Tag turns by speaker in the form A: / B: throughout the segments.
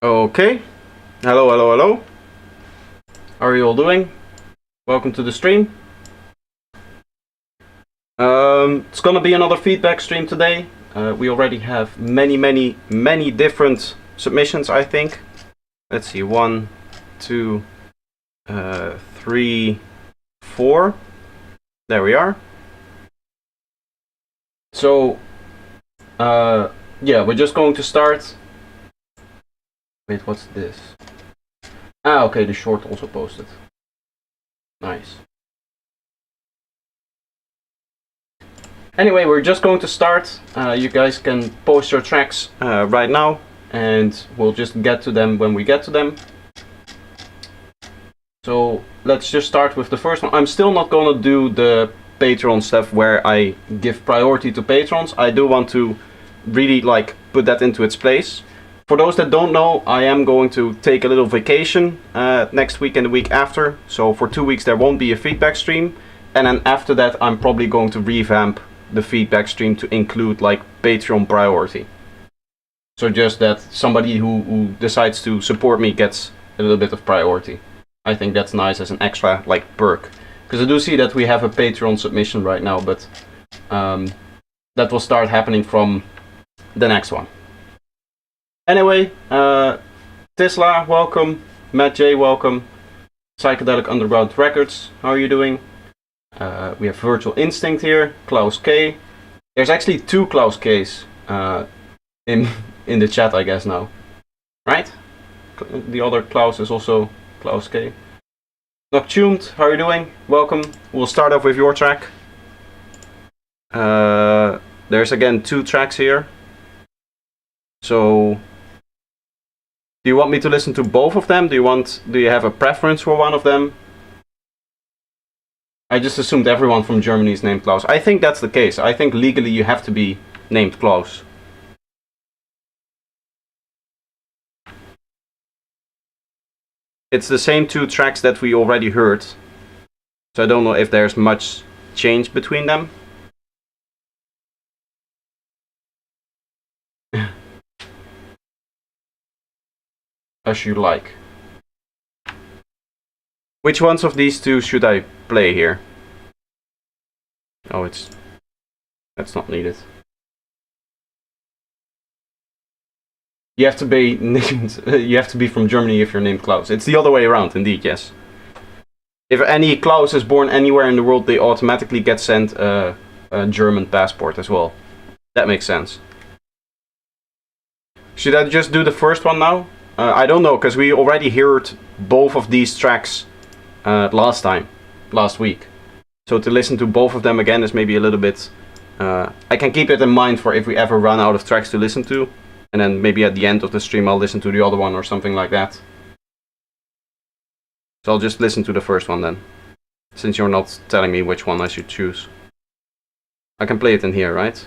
A: Okay. Hello, hello, hello. How are you all doing? Welcome to the stream. It's gonna be another feedback stream today. We already have many different submissions, I think. Let's see, 1, 2, 3, 4. There we are. So, yeah, we're just going to start. Wait, what's this? Ah, okay, the short also posted. Nice. Anyway, we're just going to start. You guys can post your tracks right now, and we'll just get to them when we get to them. So let's just start with the first one. I'm still not gonna do the Patreon stuff where I give priority to patrons. I do want to really put that into its place. For those that don't know, I am going to take a little vacation next week and the week after. So for 2 weeks there won't be a feedback stream, and then after that I'm probably going to revamp the feedback stream to include Patreon priority. So just that somebody who decides to support me gets a little bit of priority. I think that's nice as an extra perk. Because I do see that we have a Patreon submission right now, but that will start happening from the next one. Anyway, Tisla, welcome. Matt J, welcome. Psychedelic Underground Records, how are you doing? We have Virtual Instinct here, Klaus K. There's actually 2 Klaus Ks in the chat, I guess, now. Right? The other Klaus is also Klaus K. Noctuned, how are you doing? Welcome. We'll start off with your track. There's again 2 tracks here. So, do you want me to listen to both of them? Do you have a preference for one of them? I just assumed everyone from Germany is named Klaus. I think that's the case. I think legally you have to be named Klaus. It's the same 2 tracks that we already heard. So I don't know if there's much change between them. As you like. Which ones of these 2 should I play here? Oh, that's not needed. You have to be named, you have to be from Germany if you're named Klaus. It's the other way around, indeed, yes. If any Klaus is born anywhere in the world, they automatically get sent a German passport as well. That makes sense. Should I just do the first one now? I don't know, because we already heard both of these tracks last week. So to listen to both of them again is maybe a little bit... I can keep it in mind for if we ever run out of tracks to listen to. And then maybe at the end of the stream I'll listen to the other one or something like that. So I'll just listen to the first one then. Since you're not telling me which one I should choose. I can play it in here, right?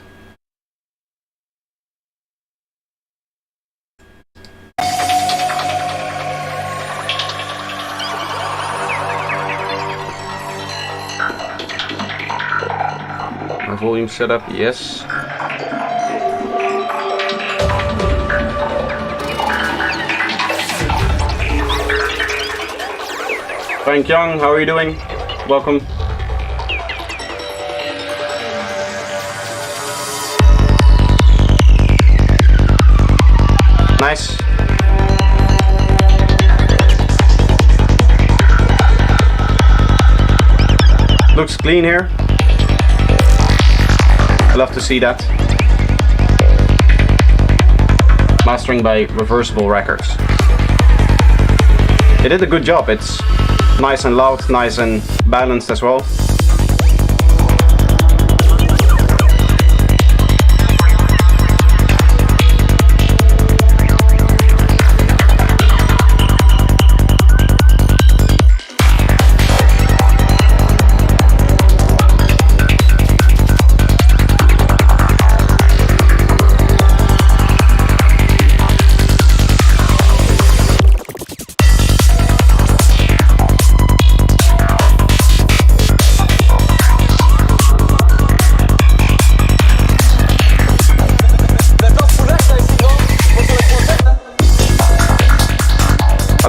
A: My volume setup, yes. Frank Young, how are you doing? Welcome. Nice. Looks clean here. I love to see that. Mastering by Reversible Records. They did a good job. It's nice and loud, nice and balanced as well.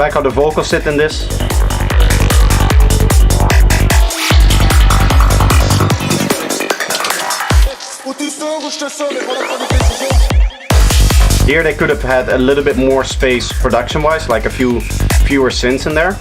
A: like how the vocals sit in this. Here they could have had a little bit more space production-wise, like a few fewer synths in there.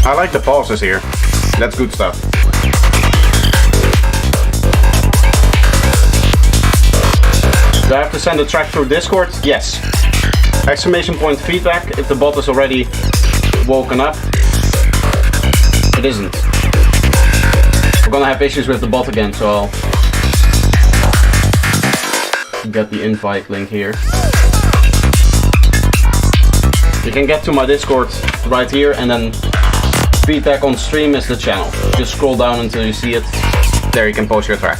A: I like the pauses here. That's good stuff. Do I have to send a track through Discord? Yes. Exclamation point feedback if the bot is already woken up. It isn't. We're gonna have issues with the bot again, so I'll get the invite link here. You can get to my Discord right here, and then feedback on stream is the channel. Just scroll down until you see it. There you can post your track.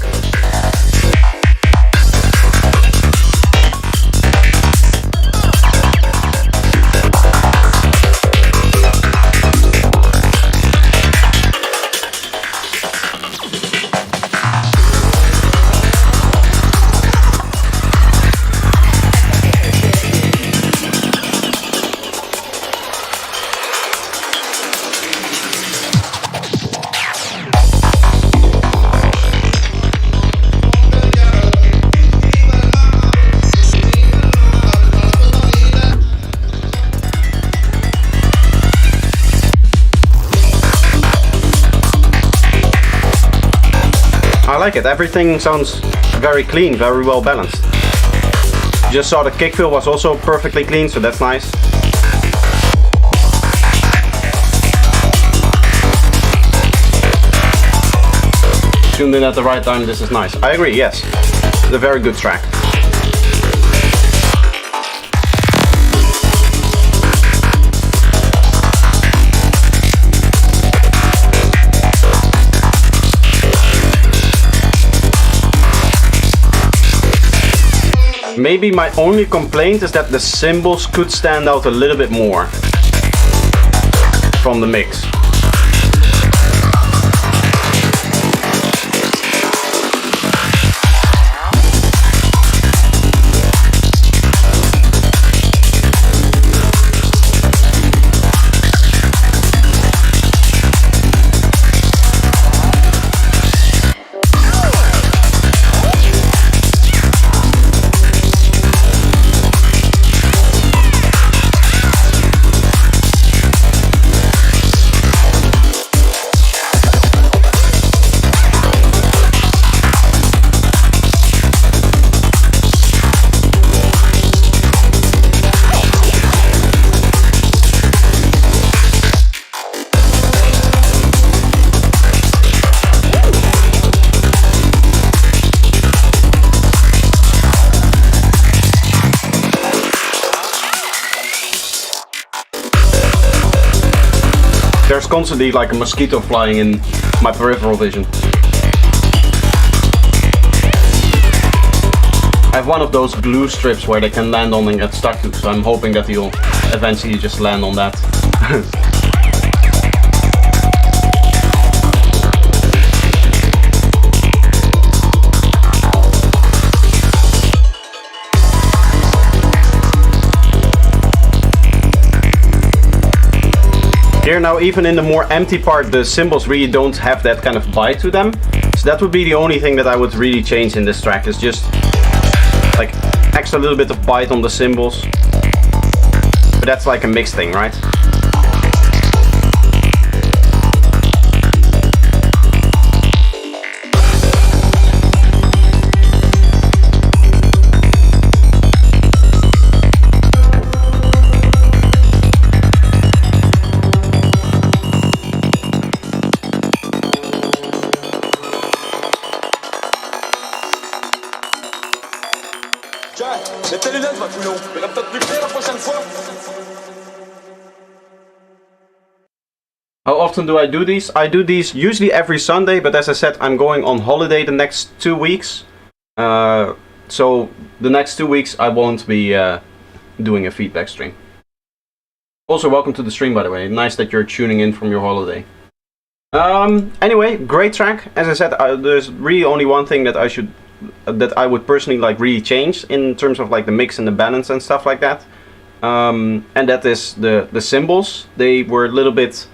A: I like it. Everything sounds very clean, very well balanced. Just saw the kick fill was also perfectly clean, so that's nice. Tuned in at the right time, this is nice. I agree, yes. It's a very good track. Maybe my only complaint is that the cymbals could stand out a little bit more from the mix. There's constantly like a mosquito flying in my peripheral vision. I have one of those glue strips where they can land on and get stuck to, so I'm hoping that he'll eventually just land on that. Here now, even in the more empty part, the cymbals really don't have that kind of bite to them. So that would be the only thing that I would really change in this track, is just like extra little bit of bite on the cymbals. But that's like a mixed thing, right? How often do I do these? I do these usually every Sunday, but as I said, I'm going on holiday the next 2 weeks. So the next 2 weeks I won't be doing a feedback stream. Also, welcome to the stream, by the way. Nice that you're tuning in from your holiday. Anyway, great track. As I said, there's really only one thing that I would personally like really change in terms of like the mix and the balance and stuff like that. And that is the cymbals. They were a little bit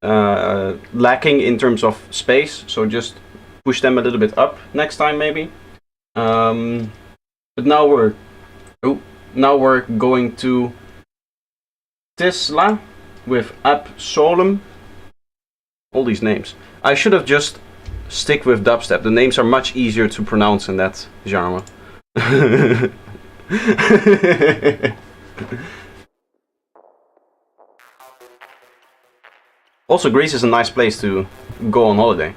A: lacking in terms of space, so just push them a little bit up next time maybe. But now we're going to Tesla with Absolem. All these names. I should have just stick with dubstep. The names are much easier to pronounce in that genre. Also, Greece is a nice place to go on holiday.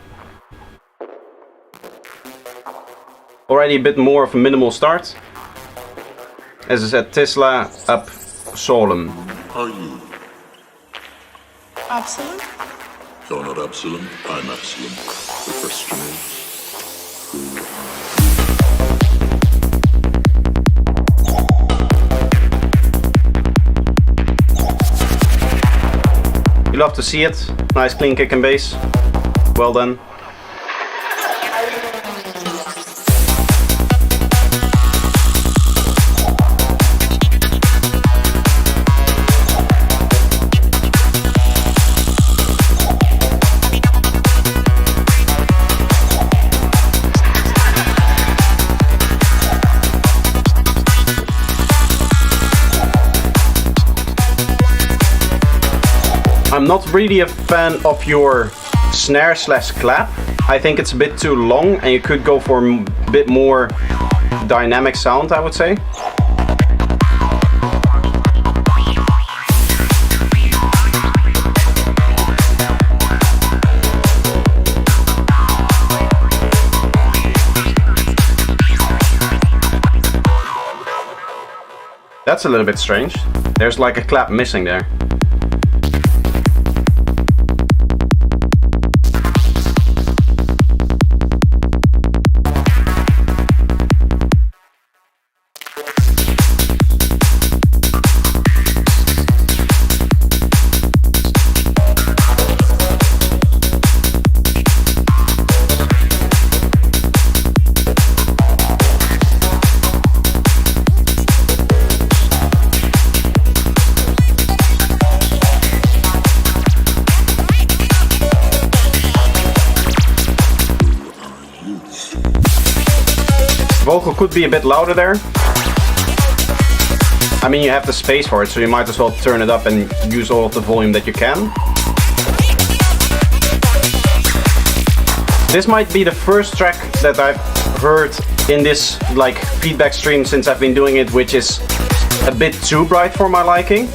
A: Already a bit more of a minimal start. As I said, Tesla Absolem.
B: Are you?
C: Absolem?
B: You're not Absolem, I'm Absolem. The question is, who are
A: you? You love to see it. Nice clean kick and bass. Well done. I'm not really a fan of your snare slash clap. I think it's a bit too long and you could go for a bit more dynamic sound, I would say. That's a little bit strange. There's like a clap missing there. Vocal could be a bit louder there. I mean, you have the space for it, so you might as well turn it up and use all of the volume that you can. This might be the first track that I've heard in this like feedback stream since I've been doing it, which is a bit too bright for my liking.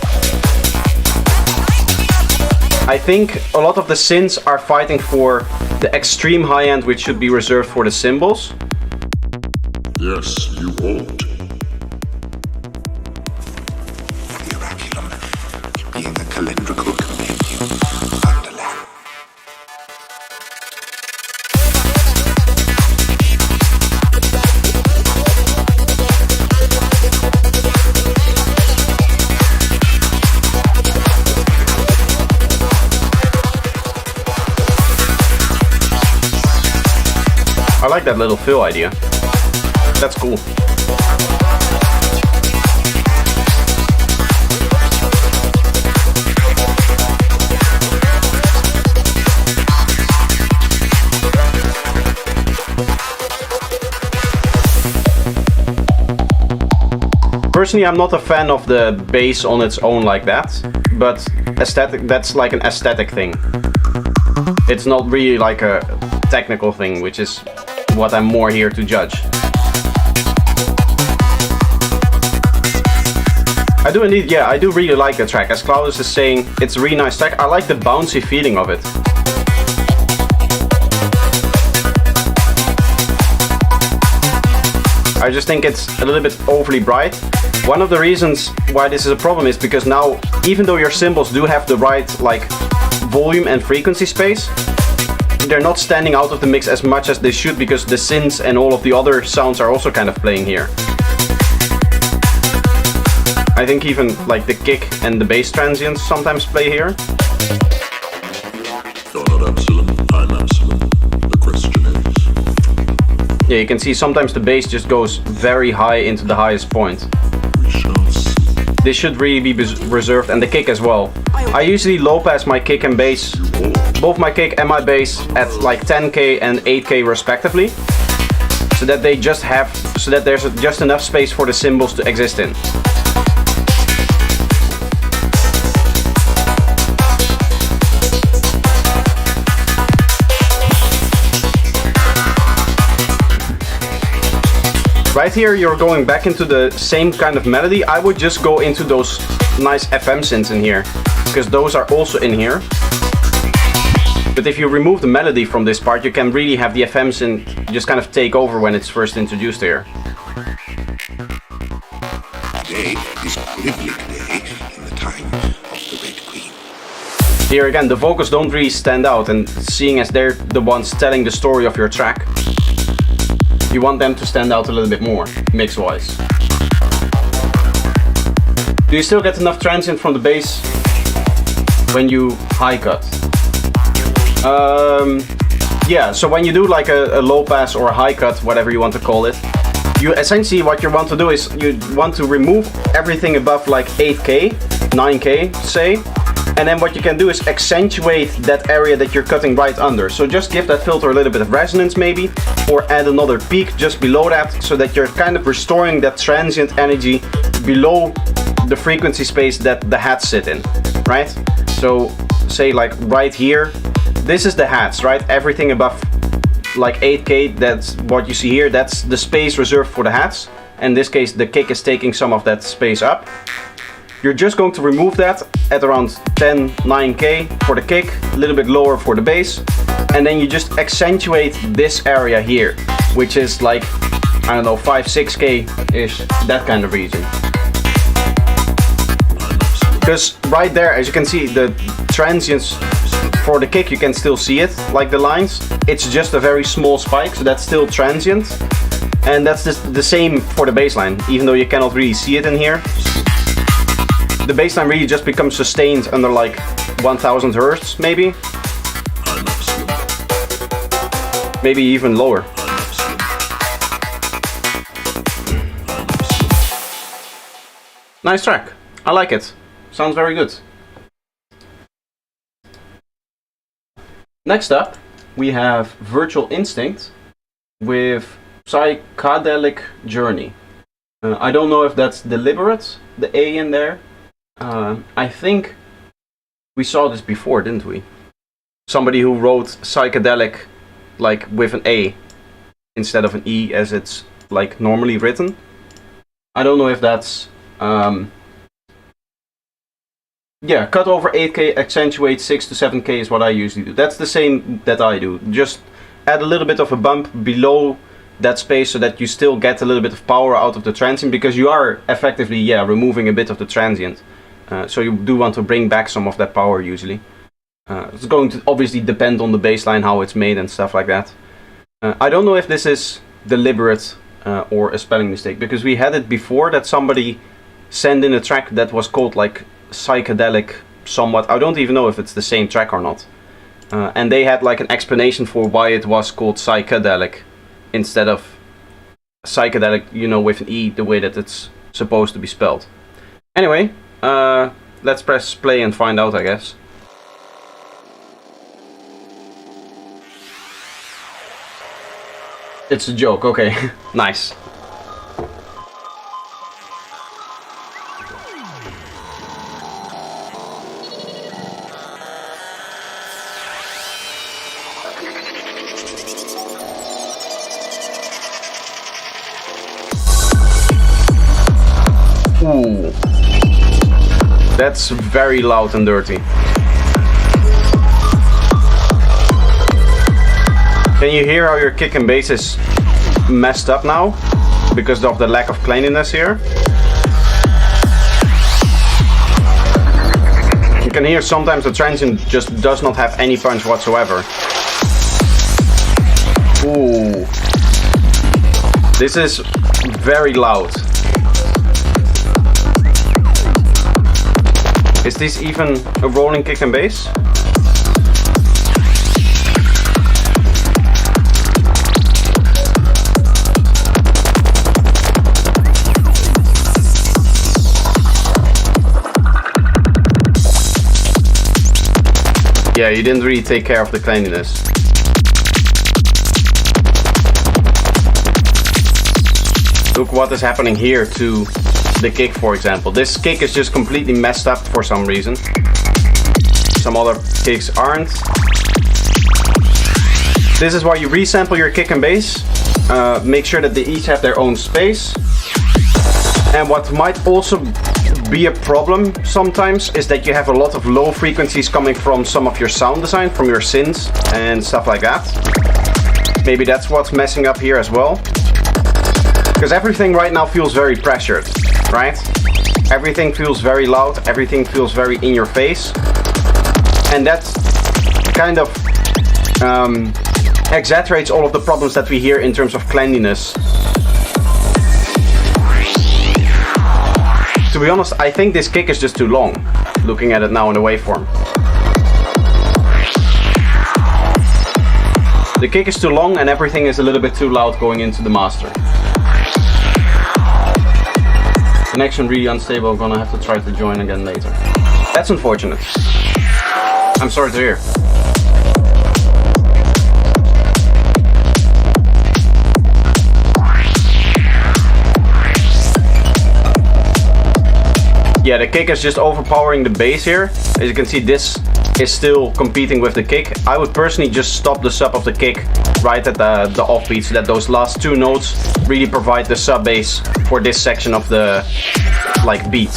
A: I think a lot of the synths are fighting for the extreme high end, which should be reserved for the cymbals.
B: Yes, you ought.
C: The oraculum, being a calendrical compendium, Wonderland.
A: I like that little fill idea. That's cool. Personally, I'm not a fan of the bass on its own like that, but aesthetic, that's like an aesthetic thing. It's not really like a technical thing, which is what I'm more here to judge. I do indeed, yeah, I do really like the track. As Claudius is saying, it's a really nice track. I like the bouncy feeling of it. I just think it's a little bit overly bright. One of the reasons why this is a problem is because now, even though your cymbals do have the right like volume and frequency space, they're not standing out of the mix as much as they should, because the synths and all of the other sounds are also kind of playing here. I think even like the kick and the bass transients sometimes play here.
B: You're not Absolem, I'm Absolem. The question is...
A: Yeah, you can see sometimes the bass just goes very high into the highest point.
B: We shall see.
A: This should really be reserved, and the kick as well. I usually low pass my kick and bass, both my kick and my bass, at like 10k and 8k respectively, so that there's just enough space for the cymbals to exist in. Right here you're going back into the same kind of melody. I would just go into those nice FM synths in here, because those are also in here. But if you remove the melody from this part, you can really have the FM synth just kind of take over when it's first introduced here.
C: Today is Oblivion Day in the time of the Red Queen.
A: Here again, the vocals don't really stand out, and seeing as they're the ones telling the story of your track, you want them to stand out a little bit more, mix-wise. Do you still get enough transient from the bass when you high cut? Yeah, so when you do like a low pass or a high cut, whatever you want to call it, you essentially what you want to do is you want to remove everything above like 8k, 9k say, and then what you can do is accentuate that area that you're cutting right under. So just give that filter a little bit of resonance maybe, or add another peak just below that, so that you're kind of restoring that transient energy below the frequency space that the hats sit in, right? So say like right here, this is the hats, right? Everything above like 8k, that's what you see here, that's the space reserved for the hats. In this case the kick is taking some of that space up. You're just going to remove that at around 10, 9k for the kick, a little bit lower for the bass, and then you just accentuate this area here, which is like, I don't know, 5, 6k-ish, that kind of region. Because right there, as you can see, the transients for the kick, you can still see it, like the lines. It's just a very small spike, so that's still transient. And that's the same for the bass line, even though you cannot really see it in here. The bass line really just becomes sustained under like 1000 Hz, maybe. Maybe even lower. Nice track. I like it. Sounds very good. Next up, we have Virtual Instinct with Psychedelic Journey. I don't know if that's deliberate, the A in there. I think we saw this before, didn't we? Somebody who wrote psychedelic like with an A instead of an E as it's like normally written. I don't know if that's yeah, cut over 8k, accentuate 6 to 7k is what I usually do. That's the same that I do. Just add a little bit of a bump below that space so that you still get a little bit of power out of the transient, because you are effectively, yeah, removing a bit of the transient. So you do want to bring back some of that power usually. It's going to obviously depend on the bass line, how it's made and stuff like that. I don't know if this is deliberate or a spelling mistake, because we had it before that somebody sent in a track that was called like Psychedelic somewhat. I don't even know if it's the same track or not. And they had like an explanation for why it was called Psychedelic instead of Psychedelic, you know, with an E, the way that it's supposed to be spelled. Anyway, let's press play and find out, I guess. It's a joke, okay. Nice. Ooh. That's very loud and dirty. Can you hear how your kick and bass is messed up now because of the lack of cleanliness here? You can hear sometimes the transient just does not have any punch whatsoever. Ooh. This is very loud. Is this even a rolling kick and bass? Yeah, you didn't really take care of the cleanliness. Look what is happening here to the kick, for example. This kick is just completely messed up for some reason. Some other kicks aren't. This is why you resample your kick and bass. Make sure that they each have their own space. And what might also be a problem sometimes is that you have a lot of low frequencies coming from some of your sound design, from your synths and stuff like that. Maybe that's what's messing up here as well. Because everything right now feels very pressured, right? Everything feels very loud, everything feels very in your face. And that kind of exaggerates all of the problems that we hear in terms of cleanliness. To be honest, I think this kick is just too long, looking at it now in the waveform. The kick is too long and everything is a little bit too loud going into the master. Connection really unstable, I'm gonna have to try to join again later. That's unfortunate. I'm sorry to hear. Yeah, the kick is just overpowering the bass here. As you can see, this is still competing with the kick. I would personally just stop the sub of the kick right at the offbeat so that those last two notes really provide the sub bass for this section of the beat.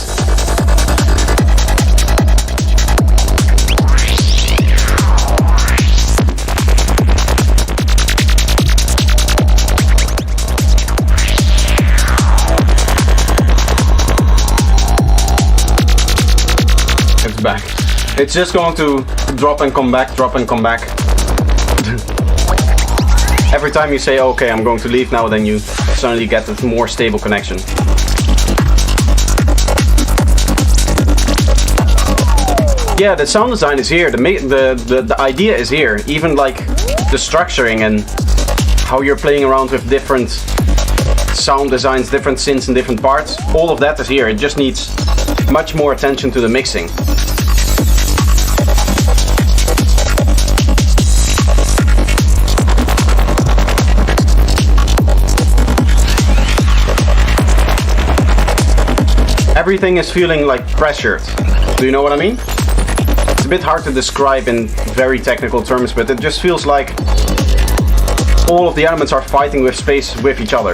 A: It's back. It's just going to drop and come back, drop and come back. Every time you say, okay, I'm going to leave now, then you suddenly get a more stable connection. Yeah, the sound design is here, the idea is here, even like the structuring and how you're playing around with different sound designs, different synths and different parts, all of that is here. It just needs much more attention to the mixing. Everything is feeling like pressured. Do you know what I mean? It's a bit hard to describe in very technical terms, but it just feels like all of the elements are fighting with space with each other.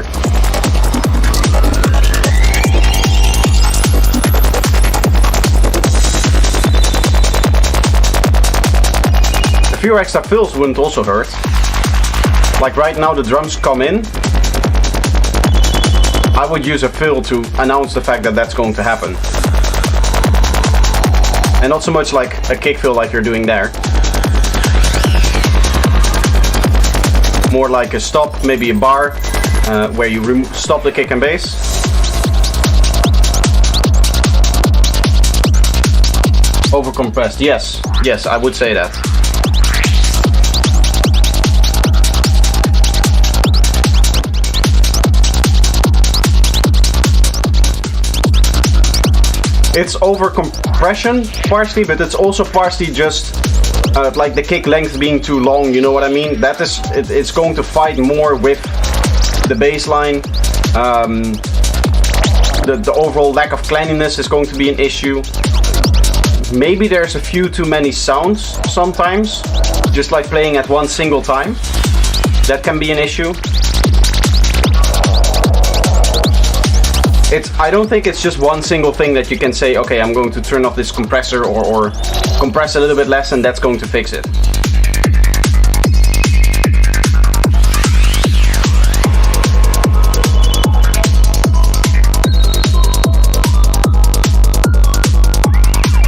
A: A few extra fills wouldn't also hurt. Like right now the drums come in. I would use a fill to announce the fact that that's going to happen. And not so much like a kick fill like you're doing there. More like a stop, maybe a bar, where you stop the kick and bass. Overcompressed, yes, I would say that. It's over compression partially, but it's also partially just like the kick length being too long, you know what I mean? That is, it's going to fight more with the bass line. The overall lack of cleanliness is going to be an issue. Maybe there's a few too many sounds sometimes, just like playing at one single time. That can be an issue. I don't think it's just one single thing that you can say, okay, I'm going to turn off this compressor or compress a little bit less and that's going to fix it.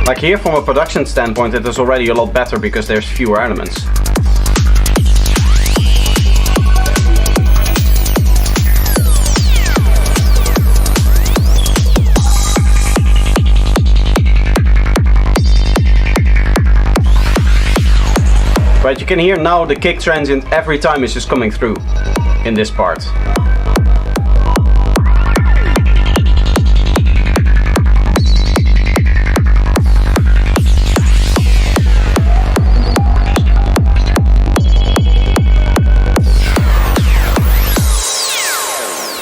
A: Like here from a production standpoint, it is already a lot better because there's fewer elements. Right, you can hear now the kick transient every time it's just coming through in this part.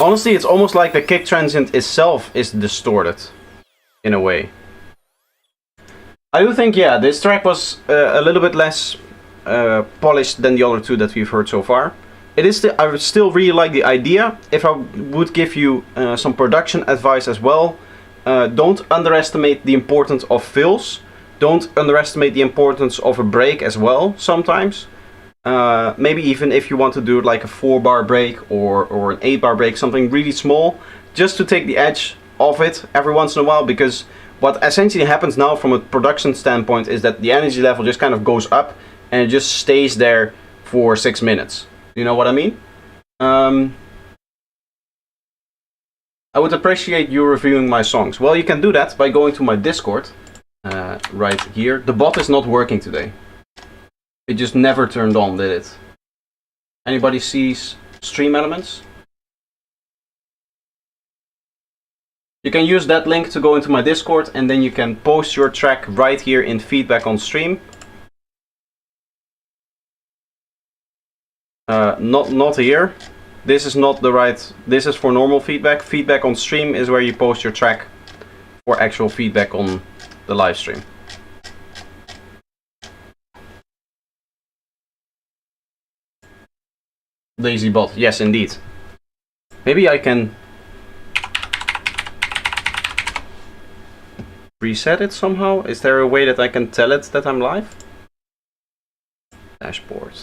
A: Honestly, it's almost like the kick transient itself is distorted, in a way. I do think, yeah, this track was a little bit less polished than the other two that we've heard so far. It is I would still really like the idea. If I would give you some production advice as well, don't underestimate the importance of fills. Don't underestimate the importance of a break as well, sometimes. Maybe even if you want to do like a 4-bar break or an 8-bar break, something really small, just to take the edge off it every once in a while, because what essentially happens now from a production standpoint is that the energy level just kind of goes up and it just stays there for 6 minutes. You know what I mean? I would appreciate you reviewing my songs. Well, you can do that by going to my Discord, right here. The bot is not working today. It just never turned on, did it? Anybody sees stream elements? You can use that link to go into my Discord, and then you can post your track right here in feedback on stream. Not here. This is not the right. This is for normal feedback. Feedback on stream is where you post your track for actual feedback on the live stream. Lazy bot, yes indeed. Maybe I can reset it somehow. Is there a way that I can tell it that I'm live? Dashboard.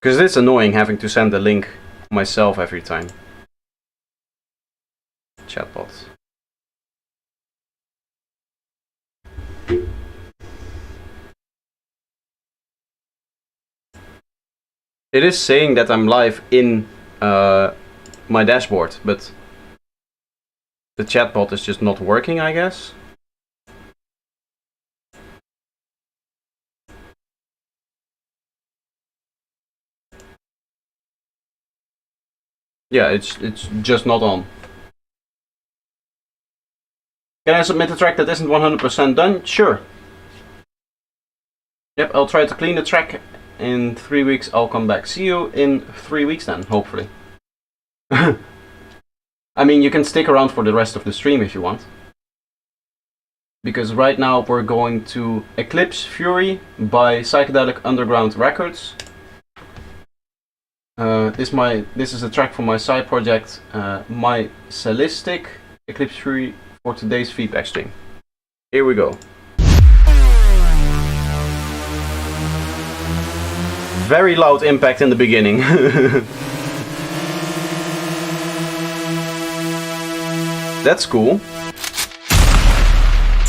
A: Because it's annoying having to send the link myself every time. Chatbot. It is saying that I'm live in my dashboard, but the chatbot is just not working, I guess. Yeah, it's just not on. Can I submit a track that isn't 100% done? Sure. Yep, I'll try to clean the track. In 3 weeks I'll come back. See you in 3 weeks then, hopefully. I mean, you can stick around for the rest of the stream if you want. Because right now we're going to Eclipse Fury by Psychedelic Underground Records. This is a track from my side project, My Cellistic Eclipse Fury, for today's feedback stream. Here we go. Very loud impact in the beginning. That's cool.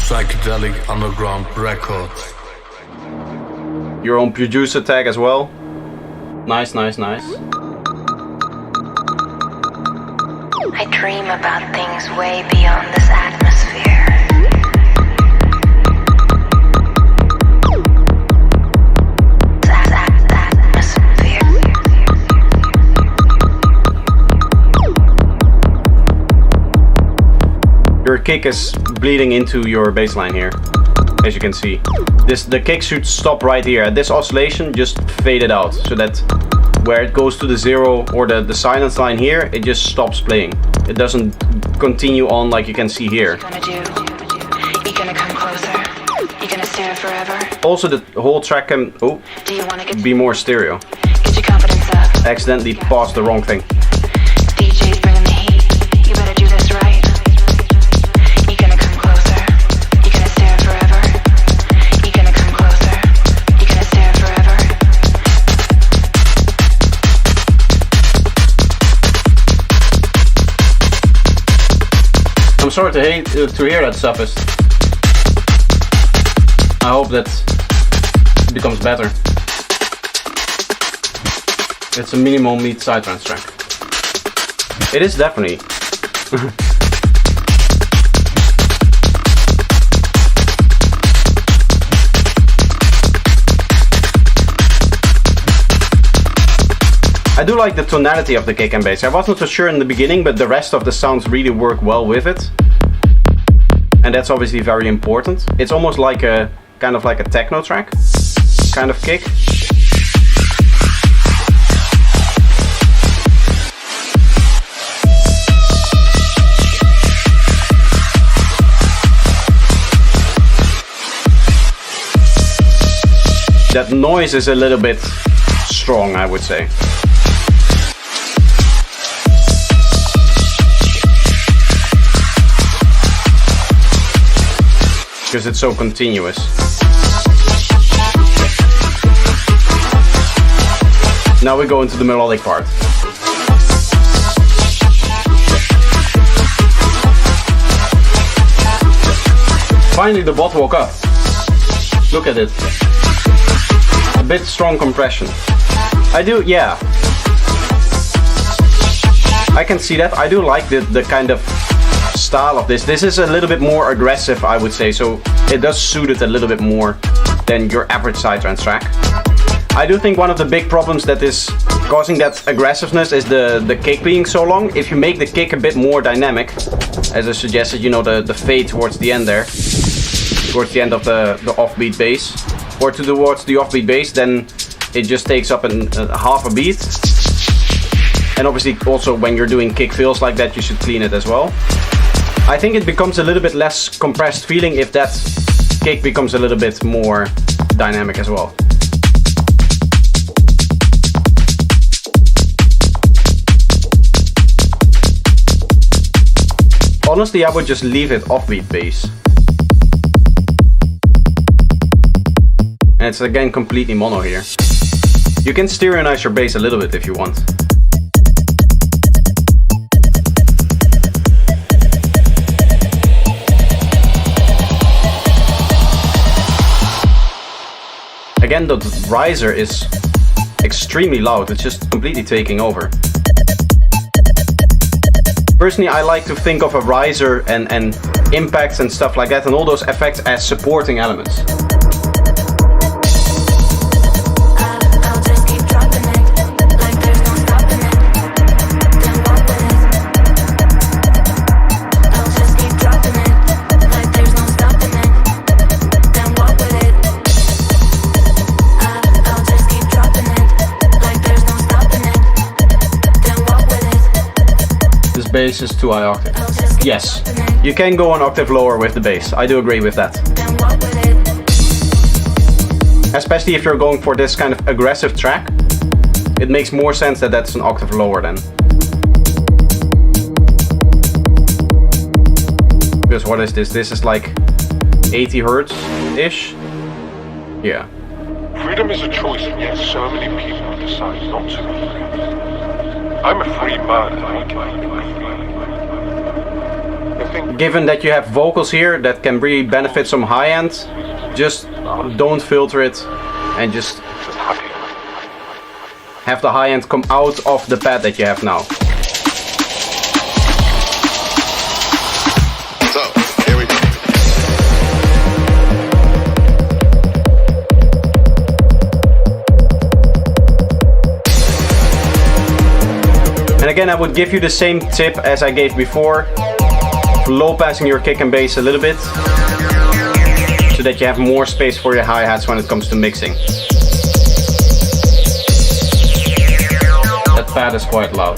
D: Psychedelic Underground Records.
A: Your own producer tag as well. Nice, nice, nice.
E: I dream about things way beyond this atmosphere.
A: Your kick is bleeding into your bass line here, as you can see. The kick should stop right here. At this oscillation, just fade it out, so that where it goes to the 0 or the silence line here, it just stops playing. It doesn't continue on like you can see here. Also, the whole track can be more stereo. Accidentally paused the wrong thing. I'm sorry to hear that, Sophist. I hope that it becomes better. It's a minimal meat psytrance track. It is definitely. I do like the tonality of the kick and bass. I wasn't so sure in the beginning, but the rest of the sounds really work well with it. And that's obviously very important. It's almost like a kind of like a techno track kind of kick. That noise is a little bit strong, I would say. Because it's so continuous. Now we go into the melodic part. Finally the bot woke up. Look at it. A bit strong compression. I do, yeah. I can see that. I do like the kind of style of this. This is a little bit more aggressive, I would say, so it does suit it a little bit more than your average psytrance track. I do think one of the big problems that is causing that aggressiveness is the kick being so long. If you make the kick a bit more dynamic, as I suggested, you know, the fade towards the end there, towards the end of the offbeat bass, or towards the offbeat bass, then it just takes up half a beat. And obviously also when you're doing kick fills like that, you should clean it as well. I think it becomes a little bit less compressed feeling if that kick becomes a little bit more dynamic as well. Honestly, I would just leave it offbeat bass. And it's again completely mono here. You can stereonize your bass a little bit if you want. Again, the riser is extremely loud, it's just completely taking over. Personally, I like to think of a riser and impacts and stuff like that and all those effects as supporting elements. Bass is too high octave. Yes, you can go an octave lower with the bass. I do agree with that. Especially if you're going for this kind of aggressive track, it makes more sense that that's an octave lower then. Because what is this? This is like 80 Hertz-ish? Yeah.
F: Freedom is a choice, and yet so many people decide not to. I'm a free man, and I can be free.
A: Given that you have vocals here that can really benefit some high end, just don't filter it and just have the high end come out of the pad that you have now.
C: So, here we go.
A: And again, I would give you the same tip as I gave before. Low passing your kick and bass a little bit so that you have more space for your hi-hats when it comes to mixing. That pad is quite loud.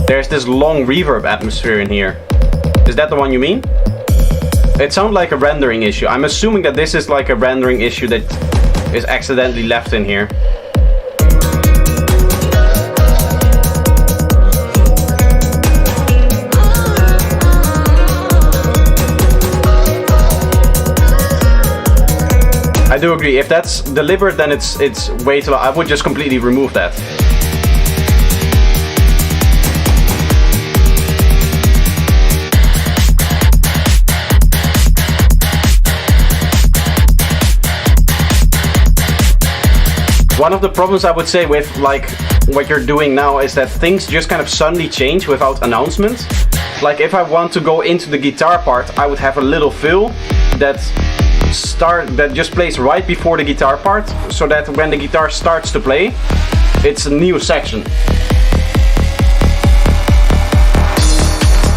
A: There's this long reverb atmosphere in here. Is that the one you mean? It sounds like a rendering issue. I'm assuming that this is like a rendering issue that is accidentally left in here. I do agree. If that's deliberate, then it's way too loud. I would just completely remove that. One of the problems I would say with like what you're doing now is that things just kind of suddenly change without announcement. Like if I want to go into the guitar part, I would have a little fill that that just plays right before the guitar part, so that when the guitar starts to play, it's a new section.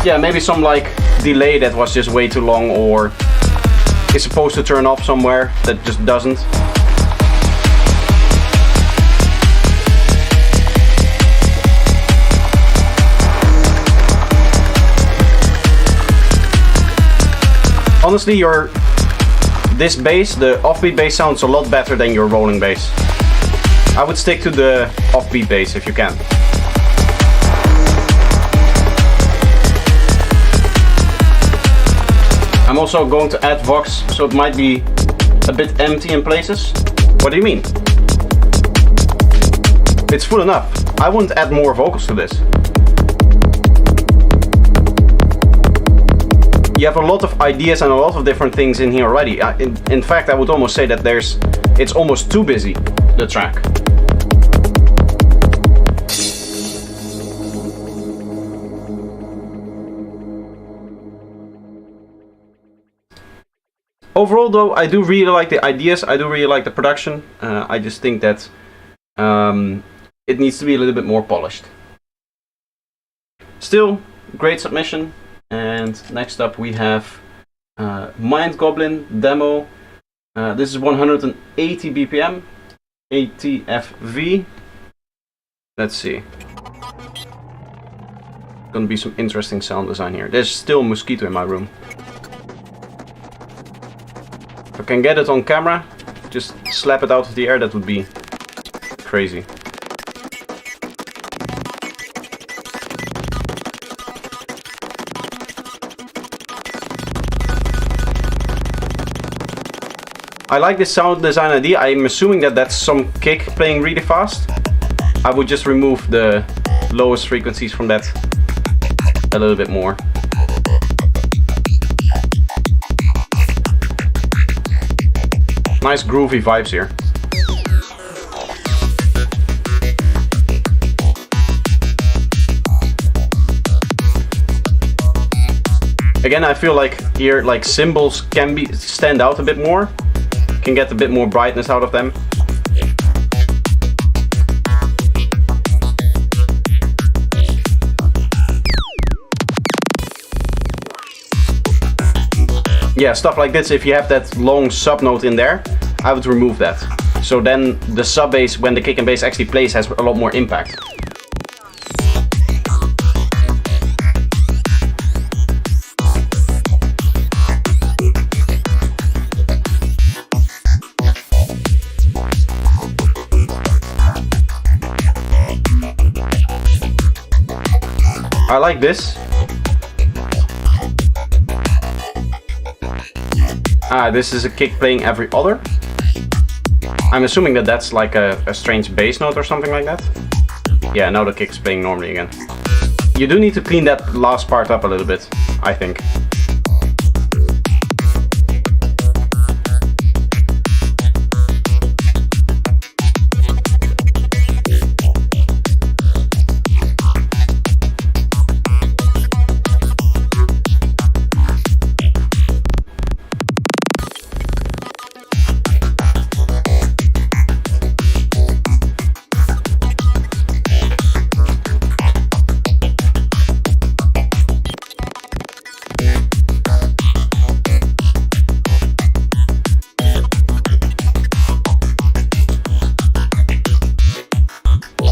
A: Yeah, maybe some like delay that was just way too long, or is supposed to turn off somewhere that just doesn't. Honestly, this bass, the offbeat bass, sounds a lot better than your rolling bass. I would stick to the offbeat bass if you can. I'm also going to add Vox, so it might be a bit empty in places. What do you mean? It's full enough. I wouldn't add more vocals to this. You have a lot of ideas and a lot of different things in here already. In fact, I would almost say that it's almost too busy, the track. Overall though, I do really like the ideas, I do really like the production. I just think that it needs to be a little bit more polished. Still, great submission. And next up we have Mind Goblin demo. This is 180 BPM, ATFV. Let's see. Gonna be some interesting sound design here. There's still a mosquito in my room. If I can get it on camera, just slap it out of the air, that would be crazy. I like this sound design idea. I'm assuming that that's some kick playing really fast. I would just remove the lowest frequencies from that a little bit more. Nice groovy vibes here. Again, I feel like here, like cymbals can stand out a bit more. Can get a bit more brightness out of them. Yeah, stuff like this, if you have that long sub note in there, I would remove that. So then the sub bass, when the kick and bass actually plays, has a lot more impact. I like this. This is a kick playing every other. I'm assuming that that's like a strange bass note or something like that. Yeah, now the kick's playing normally again. You do need to clean that last part up a little bit, I think.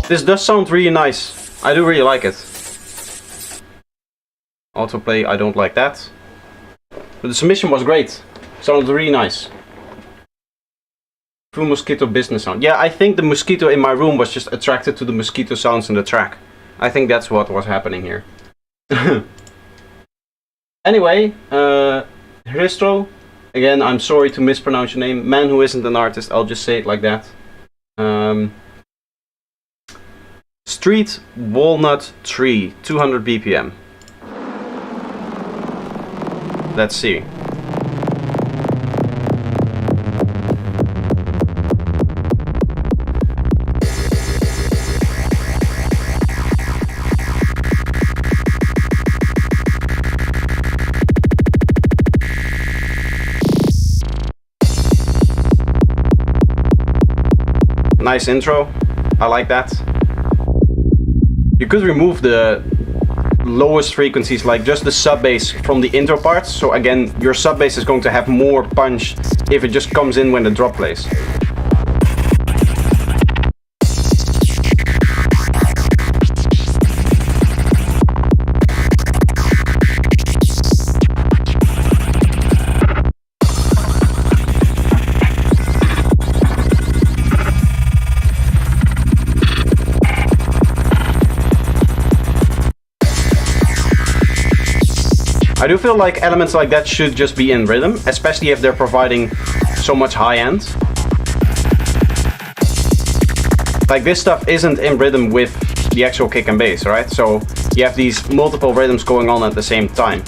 A: This does sound really nice. I do really like it. Autoplay, I don't like that. But the submission was great. Sounded really nice. Full mosquito business sound. Yeah, I think the mosquito in my room was just attracted to the mosquito sounds in the track. I think that's what was happening here. Anyway, Hristro. Again, I'm sorry to mispronounce your name. Man who isn't an artist, I'll just say it like that. Street Walnut Tree, 200 BPM. Let's see. nice intro. I like that. You could remove the lowest frequencies, like just the sub bass from the intro parts. So again, your sub bass is going to have more punch if it just comes in when the drop plays. I do feel like elements like that should just be in rhythm, especially if they're providing so much high end. Like this stuff isn't in rhythm with the actual kick and bass, right? So you have these multiple rhythms going on at the same time.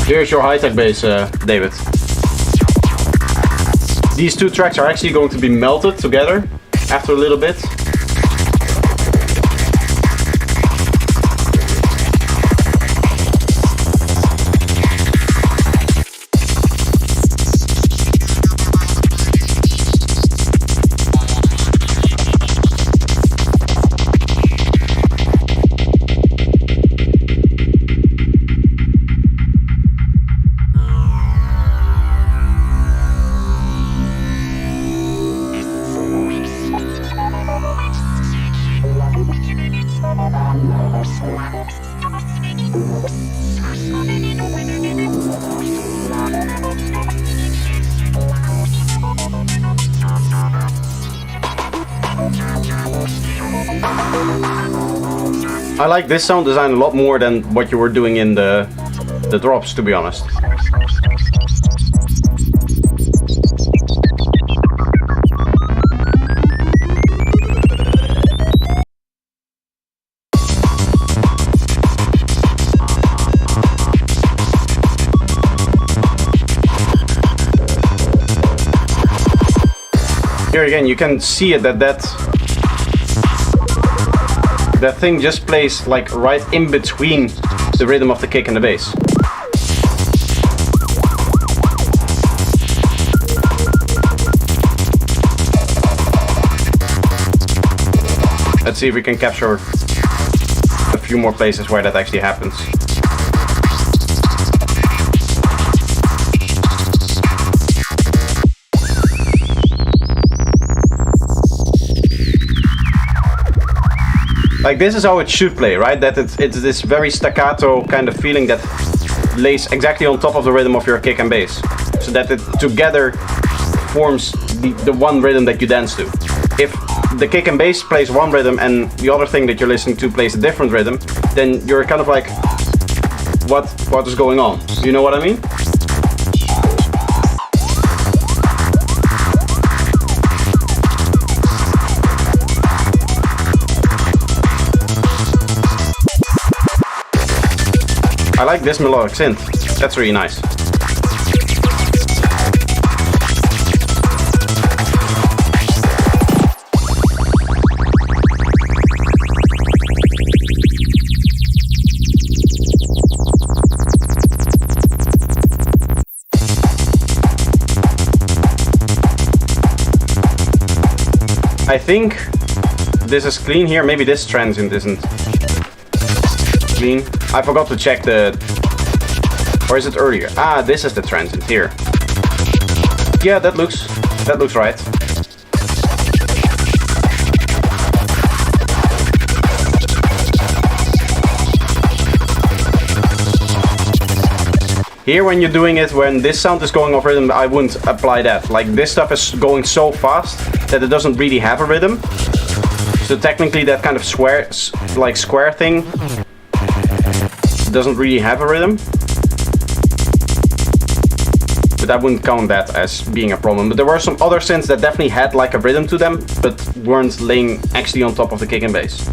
A: Here's your high-tech bass, David. These two tracks are actually going to be melted together after a little bit. I like this sound design a lot more than what you were doing in the drops, to be honest. Here again, you can see it that thing just plays like right in between the rhythm of the kick and the bass. Let's see if we can capture a few more places where that actually happens. Like this is how it should play, right? That it's this very staccato kind of feeling that lays exactly on top of the rhythm of your kick and bass, so that it together forms the one rhythm that you dance to. If the kick and bass plays one rhythm and the other thing that you're listening to plays a different rhythm, then you're kind of like, what is going on? You know what I mean? I like this melodic synth. That's really nice. I think this is clean here. Maybe this transient isn't clean. I forgot to check or is it earlier? Ah, this is the transient here. Yeah, that looks right. Here when you're doing it, when this sound is going off rhythm, I wouldn't apply that. Like this stuff is going so fast that it doesn't really have a rhythm. So technically that kind of square thing doesn't really have a rhythm. But I wouldn't count that as being a problem. But there were some other synths that definitely had like a rhythm to them, but weren't laying actually on top of the kick and bass.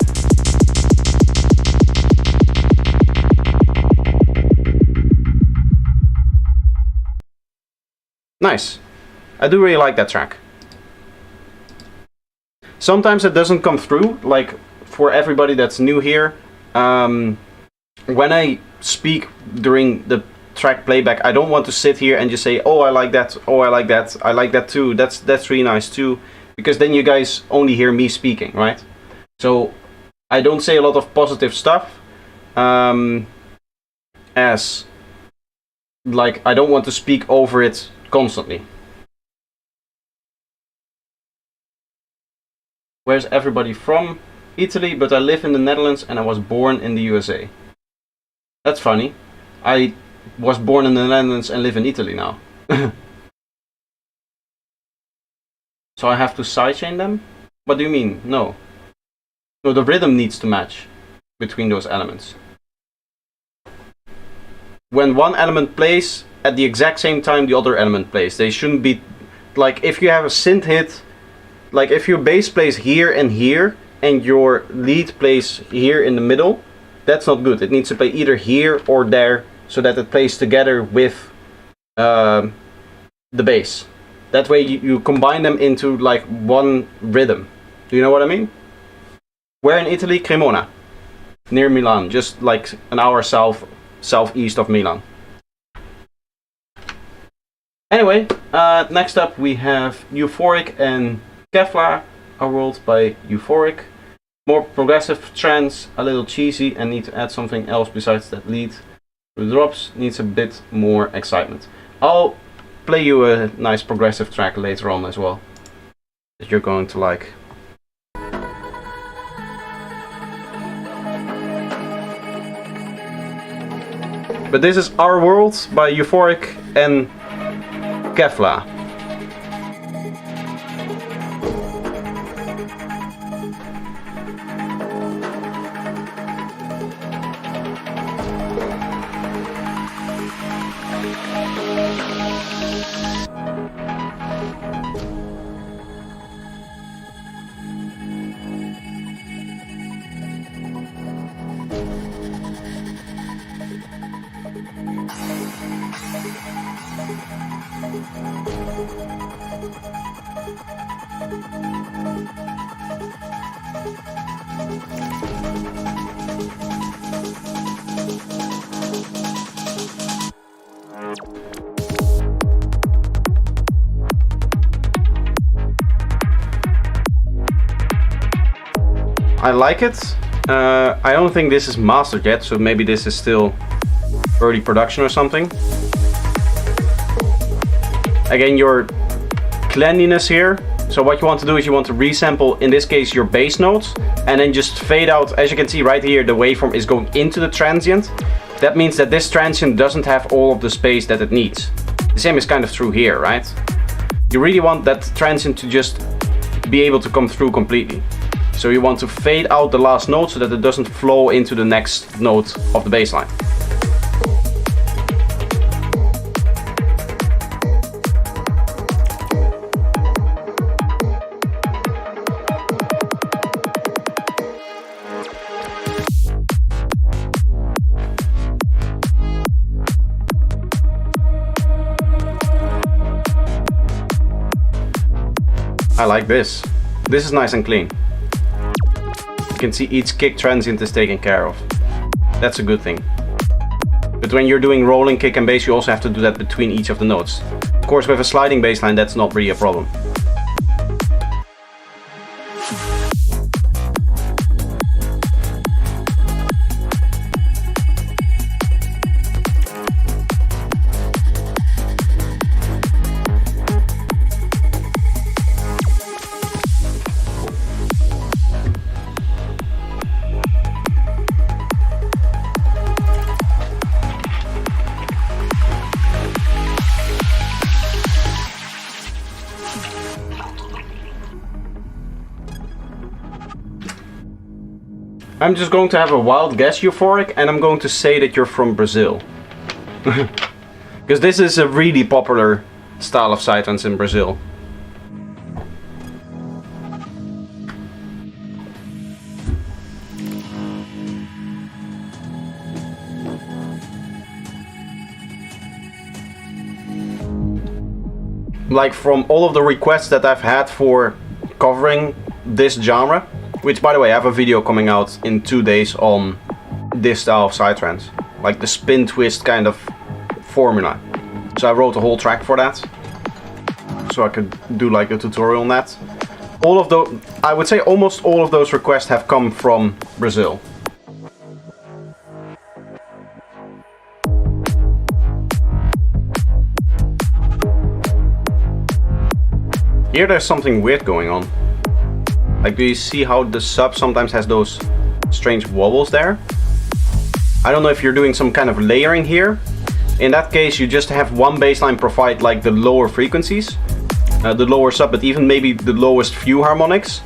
A: Nice. I do really like that track. Sometimes it doesn't come through, like for everybody that's new here. When I speak during the track playback, I don't want to sit here and just say, oh, I like that, oh, I like that, I like that too, that's really nice too, because then you guys only hear me speaking, right? So I don't say a lot of positive stuff, as like I don't want to speak over it constantly. Where's everybody from? Italy, but I live in the Netherlands and I was born in the USA. That's funny. I was born in the Netherlands and live in Italy now. So I have to sidechain them? What do you mean? No. No, the rhythm needs to match between those elements. When one element plays, at the exact same time the other element plays. They shouldn't be... Like, if you have a synth hit, like if your bass plays here and your lead plays here in the middle, that's not good. It needs to play either here or there, so that it plays together with the bass. That way you combine them into like one rhythm. Do you know what I mean? Where in Italy? Cremona, near Milan, just like an hour southeast of Milan. Anyway, next up we have Euphoric and Kevlar, A World by Euphoric. More progressive trance, a little cheesy, and need to add something else besides that lead. The drops needs a bit more excitement. I'll play you a nice progressive track later on as well, that you're going to like. But this is Our World by Euphoric and Kevlar. I like it. I don't think this is mastered yet, so maybe this is still early production or something. Again, your cleanliness here. So what you want to do is you want to resample, in this case, your bass notes, and then just fade out. As you can see right here, the waveform is going into the transient. That means that this transient doesn't have all of the space that it needs. The same is kind of true here, right? You really want that transient to just be able to come through completely. So you want to fade out the last note so that it doesn't flow into the next note of the bass line. I like this. This is nice and clean. You can see each kick transient is taken care of. That's a good thing. But when you're doing rolling kick and bass, you also have to do that between each of the notes. Of course, with a sliding bass line, that's not really a problem. I'm just going to have a wild guess, Euphoric, and I'm going to say that you're from Brazil. Because this is a really popular style of psytrance in Brazil. like from all of the requests that I've had for covering this genre, which by the way I have a video coming out in 2 days on this style of psytrance, like the spin twist kind of formula. So I wrote a whole track for that, so I could do like a tutorial on that. All of those, I would say almost all of those requests have come from Brazil. Here there's something weird going on. Like, do you see how the sub sometimes has those strange wobbles there? I don't know if you're doing some kind of layering here. In that case, you just have one bassline provide like the lower frequencies, the lower sub, but even maybe the lowest few harmonics.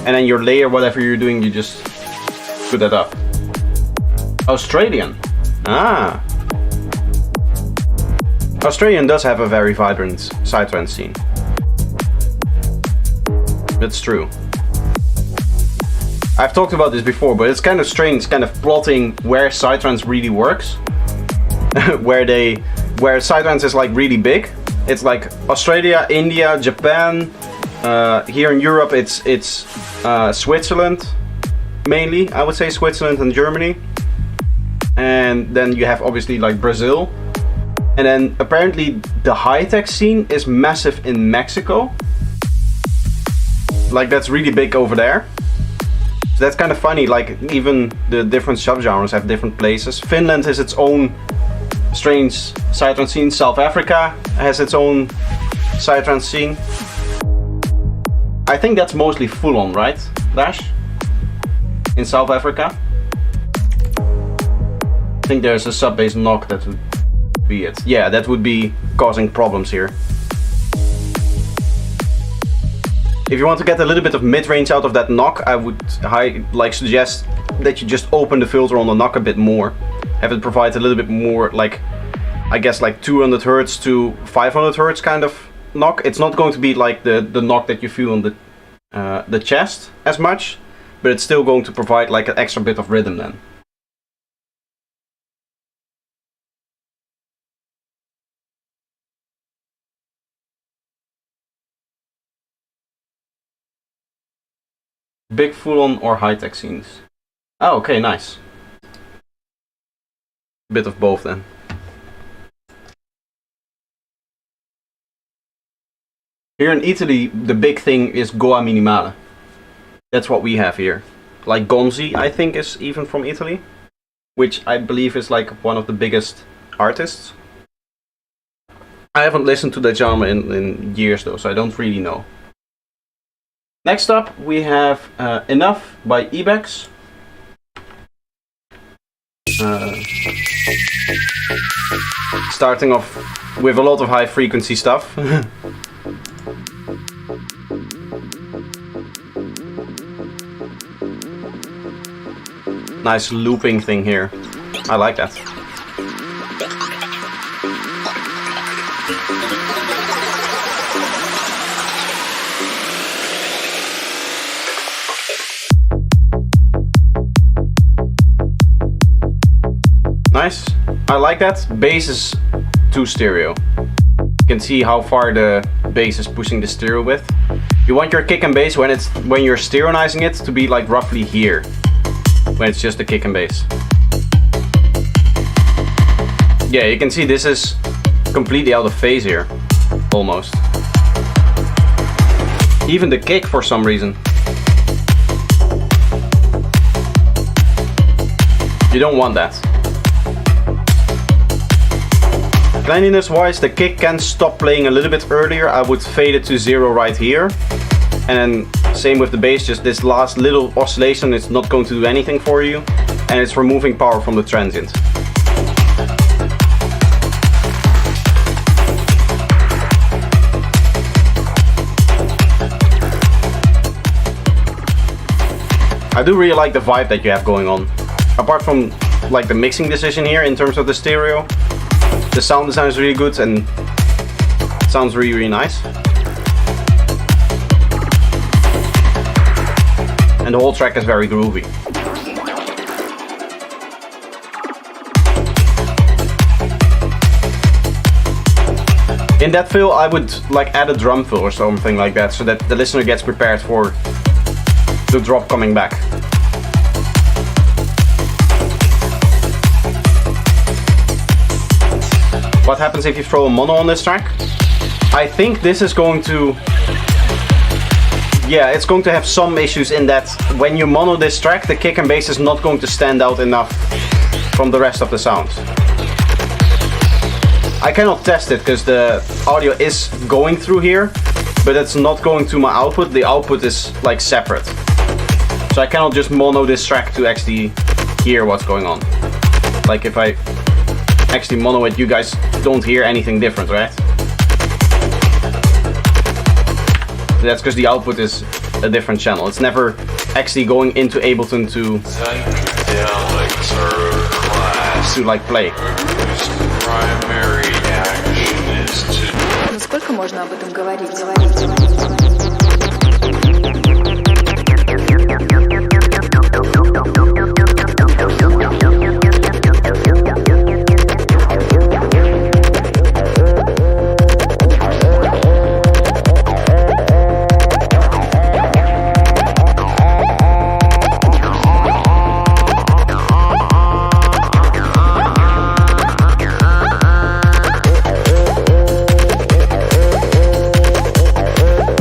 A: And then your layer, whatever you're doing, you just put that up. Australian. Ah. Australian does have a very vibrant psytrance scene. That's true. I've talked about this before, but it's kind of strange, kind of plotting where psytrance really works. where psytrance is like really big. It's like Australia, India, Japan. Here in Europe, it's Switzerland mainly. I would say Switzerland and Germany. And then you have obviously like Brazil. And then apparently the high-tech scene is massive in Mexico. Like, that's really big over there. So that's kind of funny, like even the different subgenres have different places. Finland has its own strange psytrance scene. South Africa has its own psytrance scene. I think that's mostly full on, right, Dash? In South Africa? I think there's a sub-bass knock that would be it. Yeah, that would be causing problems here. If you want to get a little bit of mid-range out of that knock, I would suggest that you just open the filter on the knock a bit more. Have it provide a little bit more, like, I guess like 200 Hertz to 500 Hertz kind of knock. It's not going to be like the knock that you feel on the chest as much, but it's still going to provide like an extra bit of rhythm then. Big full-on or high-tech scenes? Oh, okay, nice. Bit of both then. Here in Italy, the big thing is Goa Minimale. That's what we have here. Like Nsaii, I think, is even from Italy, which I believe is like one of the biggest artists. I haven't listened to that genre in years though, so I don't really know. Next up, we have Enough by Ibex. Starting off with a lot of high frequency stuff. Nice looping thing here. I like that. Nice. I like that. Bass is to stereo. You can see how far the bass is pushing the stereo width. You want your kick and bass when you're stereonizing it to be like roughly here, when it's just a kick and bass. Yeah, you can see this is completely out of phase here, almost. Even the kick for some reason. You don't want that. Cleanliness wise, the kick can stop playing a little bit earlier. I would fade it to 0 right here. And then same with the bass, just this last little oscillation is not going to do anything for you. And it's removing power from the transient. I do really like the vibe that you have going on. Apart from like the mixing decision here in terms of the stereo, the sound design is really good and it sounds really, really nice. And the whole track is very groovy. In that fill, I would like add a drum fill or something like that, so that the listener gets prepared for the drop coming back. What happens if you throw a mono on this track? I think this is going to... Yeah, it's going to have some issues in that when you mono this track, the kick and bass is not going to stand out enough from the rest of the sound. I cannot test it because the audio is going through here, but it's not going to my output. The output is like separate. So I cannot just mono this track to actually hear what's going on. Like if I actually mono it, you guys don't hear anything different, right? That's because the output is a different channel. It's never actually going into Ableton to like play.
F: Primary action is to...
G: Ну сколько можно об этом говорить?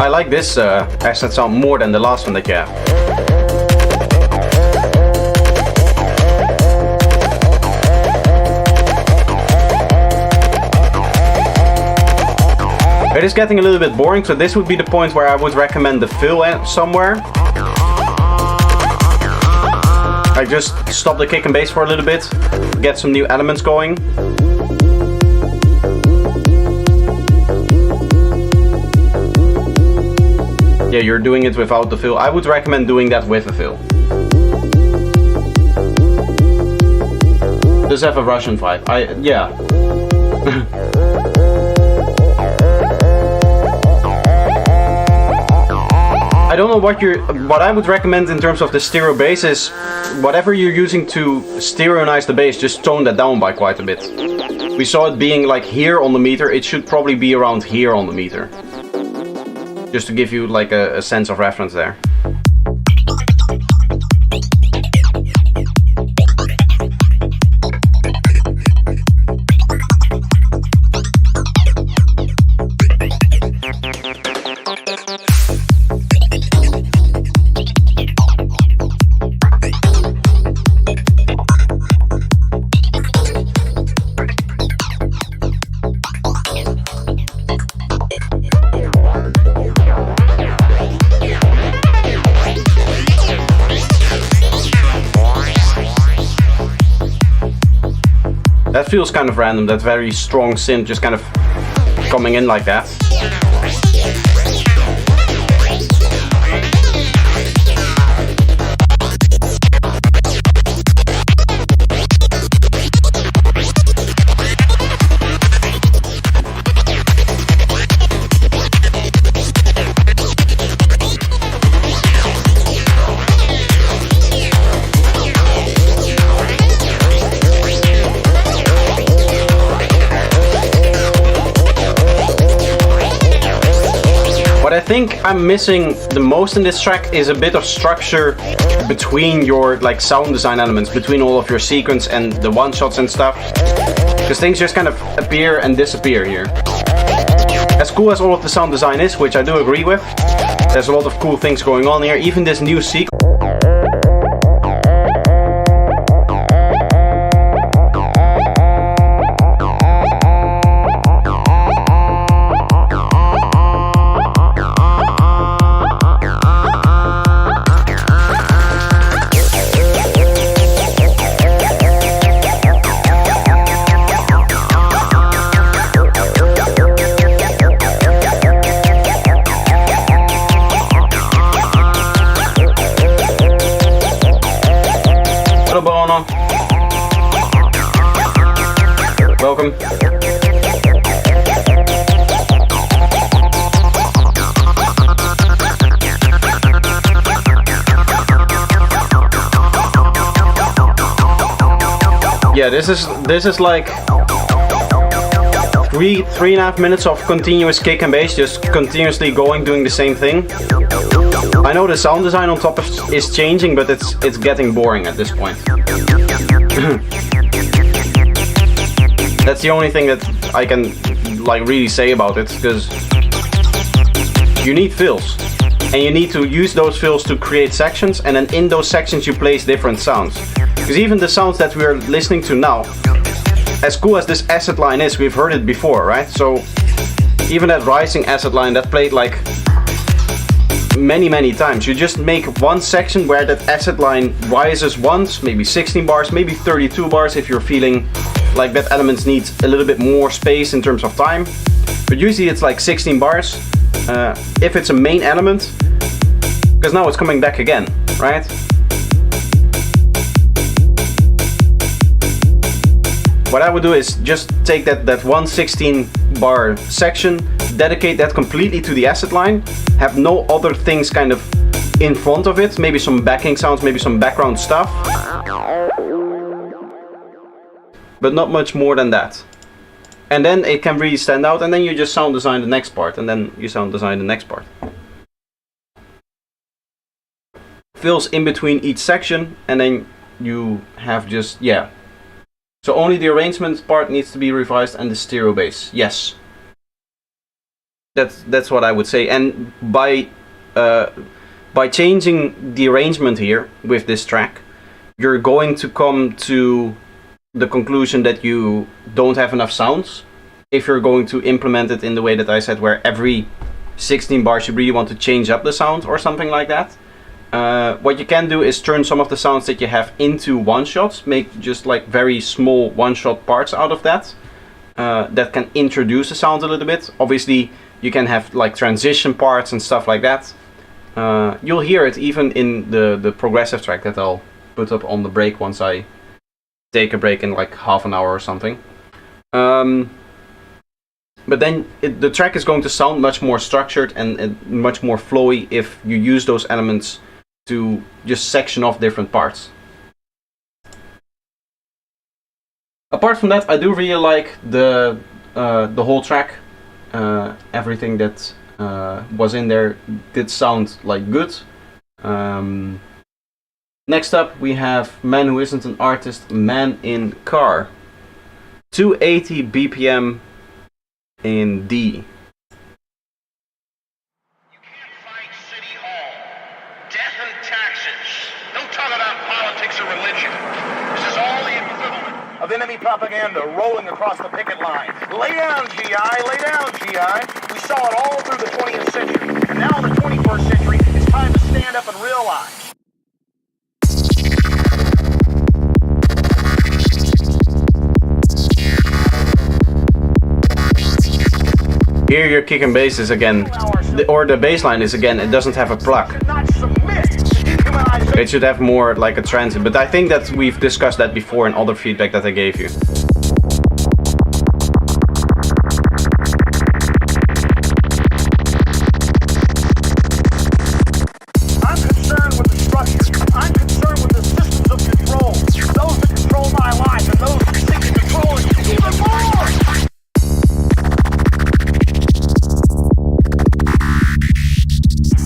A: I like this accent sound more than the last one that you have. It is getting a little bit boring, so this would be the point where I would recommend the fill somewhere. I just stop the kick and bass for a little bit, get some new elements going. Yeah, you're doing it without the fill. I would recommend doing that with a fill. Does have a Russian vibe. Yeah. I don't know what I would recommend in terms of the stereo bass is whatever you're using to stereonize the bass, just tone that down by quite a bit. We saw it being like here on the meter, it should probably be around here on the meter. Just to give you like a sense of reference there. That feels kind of random, that very strong synth just kind of coming in like that. What I think I'm missing the most in this track is a bit of structure between your like sound design elements, between all of your sequence and the one shots and stuff. Because things just kind of appear and disappear here. As cool as all of the sound design is, which I do agree with, there's a lot of cool things going on here. Even this new sequence. Welcome. Yeah, this is like 3.5 minutes of continuous kick and bass, just continuously going, doing the same thing. I know the sound design on top is changing, but it's getting boring at this point. That's the only thing that I can like really say about it, because you need fills. And you need to use those fills to create sections, and then in those sections you place different sounds. Because even the sounds that we're listening to now, as cool as this acid line is, we've heard it before, right? So even that rising acid line that played like many times, you just make one section where that acid line rises once, maybe 16 bars, maybe 32 bars if you're feeling like that element needs a little bit more space in terms of time. But usually it's like 16 bars. If it's a main element, because now it's coming back again, right? What I would do is just take that one 16 bar section, dedicate that completely to the acid line, have no other things kind of in front of it, maybe some backing sounds, maybe some background stuff, but not much more than that. And then it can really stand out, and then you just sound design the next part, and then you sound design the next part. Fills in between each section, and then you have just, yeah. So only the arrangement part needs to be revised and the stereo bass, yes. That's what I would say. And by changing the arrangement here with this track, you're going to come to the conclusion that you don't have enough sounds if you're going to implement it in the way that I said, where every 16 bars you really want to change up the sound or something like that. What you can do is turn some of the sounds that you have into one-shots, make just like very small one-shot parts out of that, that can introduce the sound a little bit. Obviously you can have like transition parts and stuff like that. You'll hear it even in the progressive track that I'll put up on the break once I take a break in like half an hour or something. But then the track is going to sound much more structured and much more flowy if you use those elements to just section off different parts. Apart from that, I do really like the whole track. Everything that was in there did sound like good. Next up we have Man Who Isn't an Artist, Man in Car. 280 BPM in D.
G: You can't fight City Hall. Death and taxes. Don't talk about politics or religion. This is all the equivalent of enemy propaganda rolling across the picket line. Lay down, GI. Lay down, GI. We saw it all through the 20th century. And now in the 21st century, it's time to stand up and realize.
A: Here your kick and bass is again, or the bass line is again, it doesn't have a pluck. It should have more like a transit, but I think that we've discussed that before in other feedback that I gave you.
G: I'm concerned with the structure. I'm concerned with the systems of control. Those that control my life and those that seek to control it even more.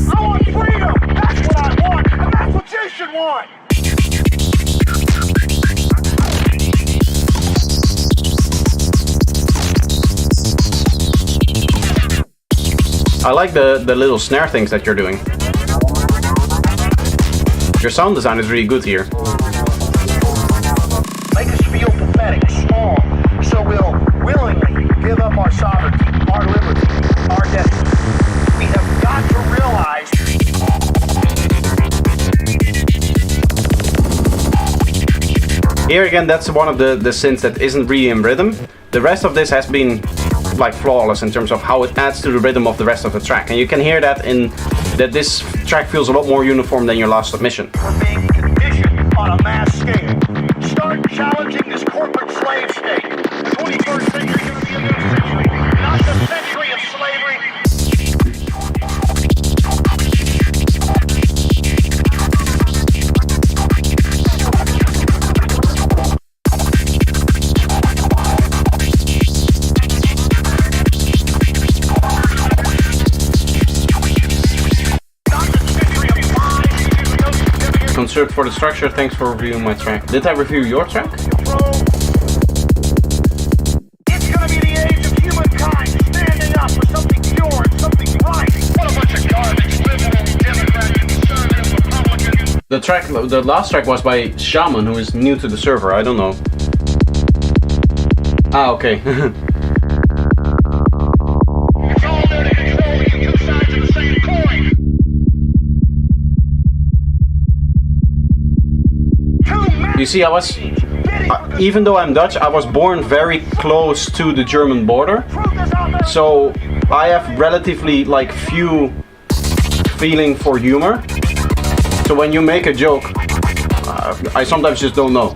G: I want freedom. That's what I want, and that's what you should want.
A: I like the little snare things that you're doing. Your sound design is really good here.
G: Make us feel pathetic, small, so we'll willingly give up our sovereignty, our liberty, our destiny. We have got to realize.
A: Here again, that's one of the synths that isn't really in rhythm. The rest of this has been like flawless in terms of how it adds to the rhythm of the rest of the track, and you can hear that in that this track feels a lot more uniform than your last submission.
G: We're being conditioned on a mass scale. Start challenging this corporate slave state. The 21st century is going to be a new century, not the century of slavery.
A: concerned for the structure. Thanks for reviewing my track. Did I review your track?
G: It's gonna be the age of humankind standing up for something pure and something right. What a bunch of garbage, liberal, Democrat, conservative, Republican.
A: The last track was by Shaman, who is new to the server. I don't know. Ah, okay.
G: It's all there to control you, two sides of the same coin.
A: You see, I was, even though I'm Dutch, I was born very close to the German border. So I have relatively like few feeling for humor. So when you make a joke, I sometimes just don't know.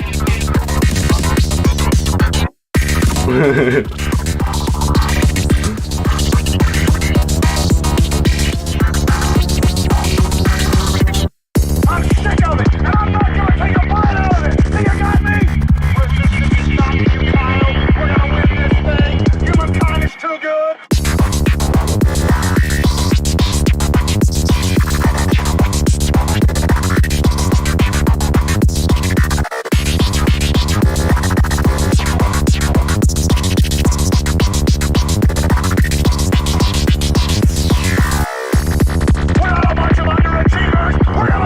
G: I'm sick of it, and I'm not gonna take a bite out of it. Do you got me? Resistance is stopping you, Kyle. We're gonna win this thing. Humankind is too good.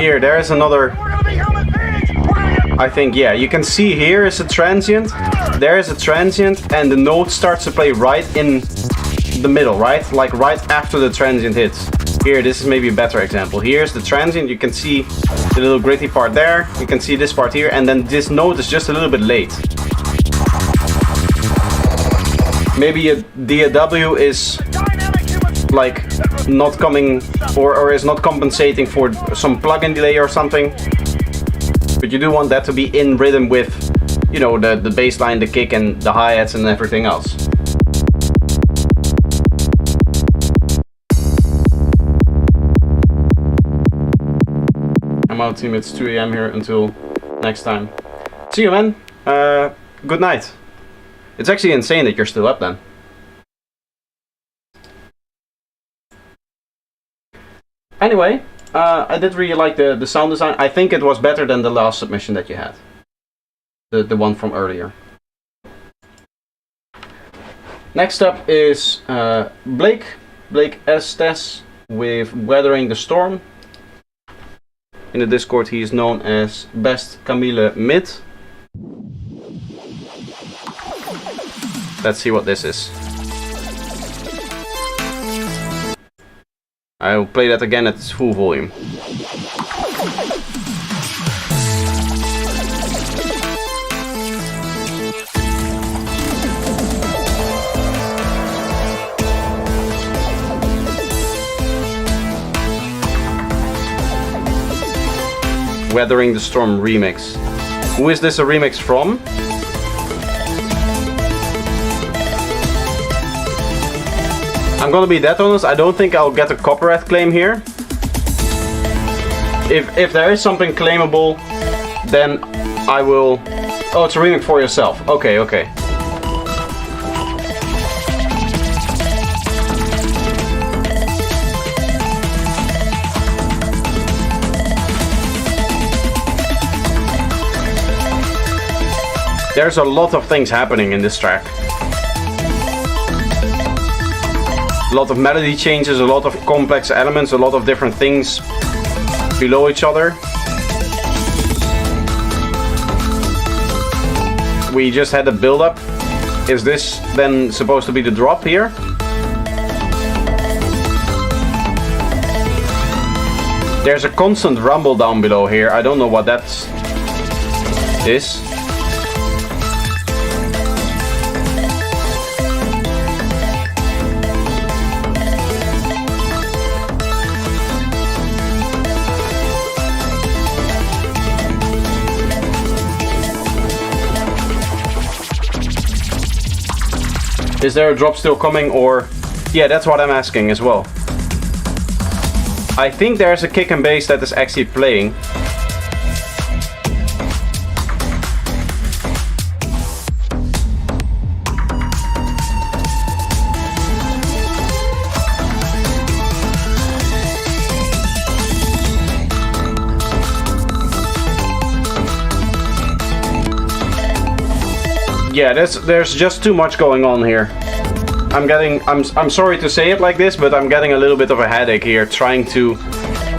A: Here, there is another.
G: We're gonna be human beings. We're gonna get
A: I think, yeah, you can see here is a transient. There is a transient, and the note starts to play right in the middle, right? Like right after the transient hits. Here, this is maybe a better example. Here's the transient. You can see the little gritty part there. You can see this part here, and then this note is just a little bit late. Maybe a DAW is like not coming or is not compensating for some plugin delay or something. But you do want that to be in rhythm with, you know, the bass line, the kick, and the hi-hats and everything else. I'm out, team. It's 2 AM here until next time. See you, man. Good night. It's actually insane that you're still up then. Anyway, I did really like the sound design. I think it was better than the last submission that you had. The one from earlier. Next up is Blake Estes with Weathering the Storm. In the Discord he is known as Best Camille Mid. Let's see what this is. I will play that again at its full volume. Weathering the Storm remix. Who is this a remix from? I'm gonna be that honest, I don't think I'll get a copyright claim here. If there is something claimable, then I will... Oh, it's a remix for yourself. Okay, okay. There's a lot of things happening in this track. A lot of melody changes, a lot of complex elements, a lot of different things below each other. We just had a build-up. Is this then supposed to be the drop here? There's a constant rumble down below here. I don't know what that is. Is there a drop still coming, or... Yeah, that's what I'm asking as well. I think there's a kick and bass that is actually playing. Yeah, there's just too much going on here. I'm sorry to say it like this, but I'm getting a little bit of a headache here trying to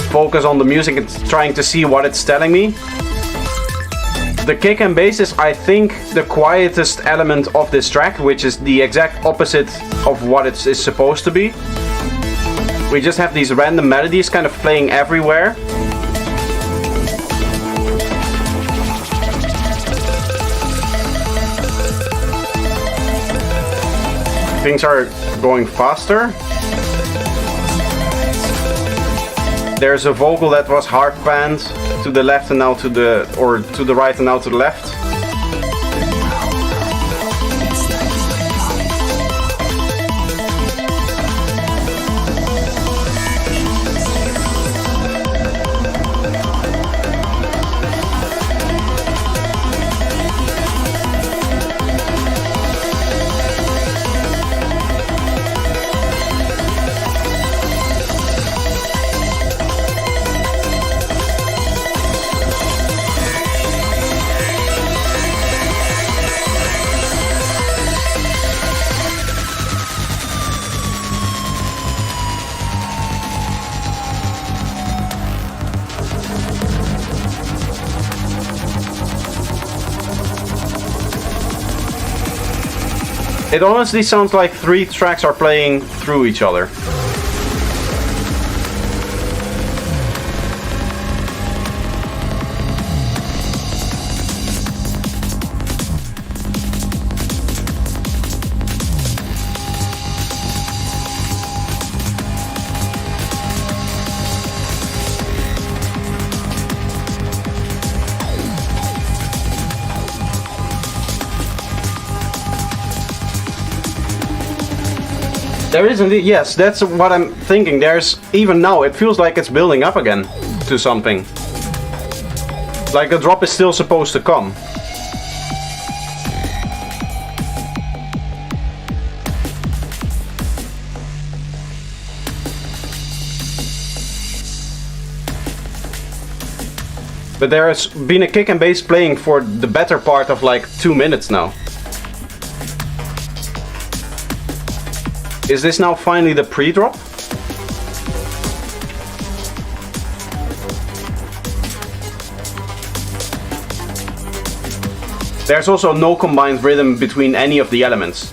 A: focus on the music and trying to see what it's telling me. The kick and bass is, I think, the quietest element of this track, which is the exact opposite of what it is supposed to be. We just have these random melodies kind of playing everywhere. Things are going faster. There's a vocal that was hard panned to the left and now to the, or to the right and now to the left. It honestly sounds like 3 tracks are playing through each other. There is indeed, yes, that's what I'm thinking. There's, even now, it feels like it's building up again to something. Like the drop is still supposed to come. But there has been a kick and bass playing for the better part of like 2 minutes now. Is this now finally the pre-drop? There's also no combined rhythm between any of the elements.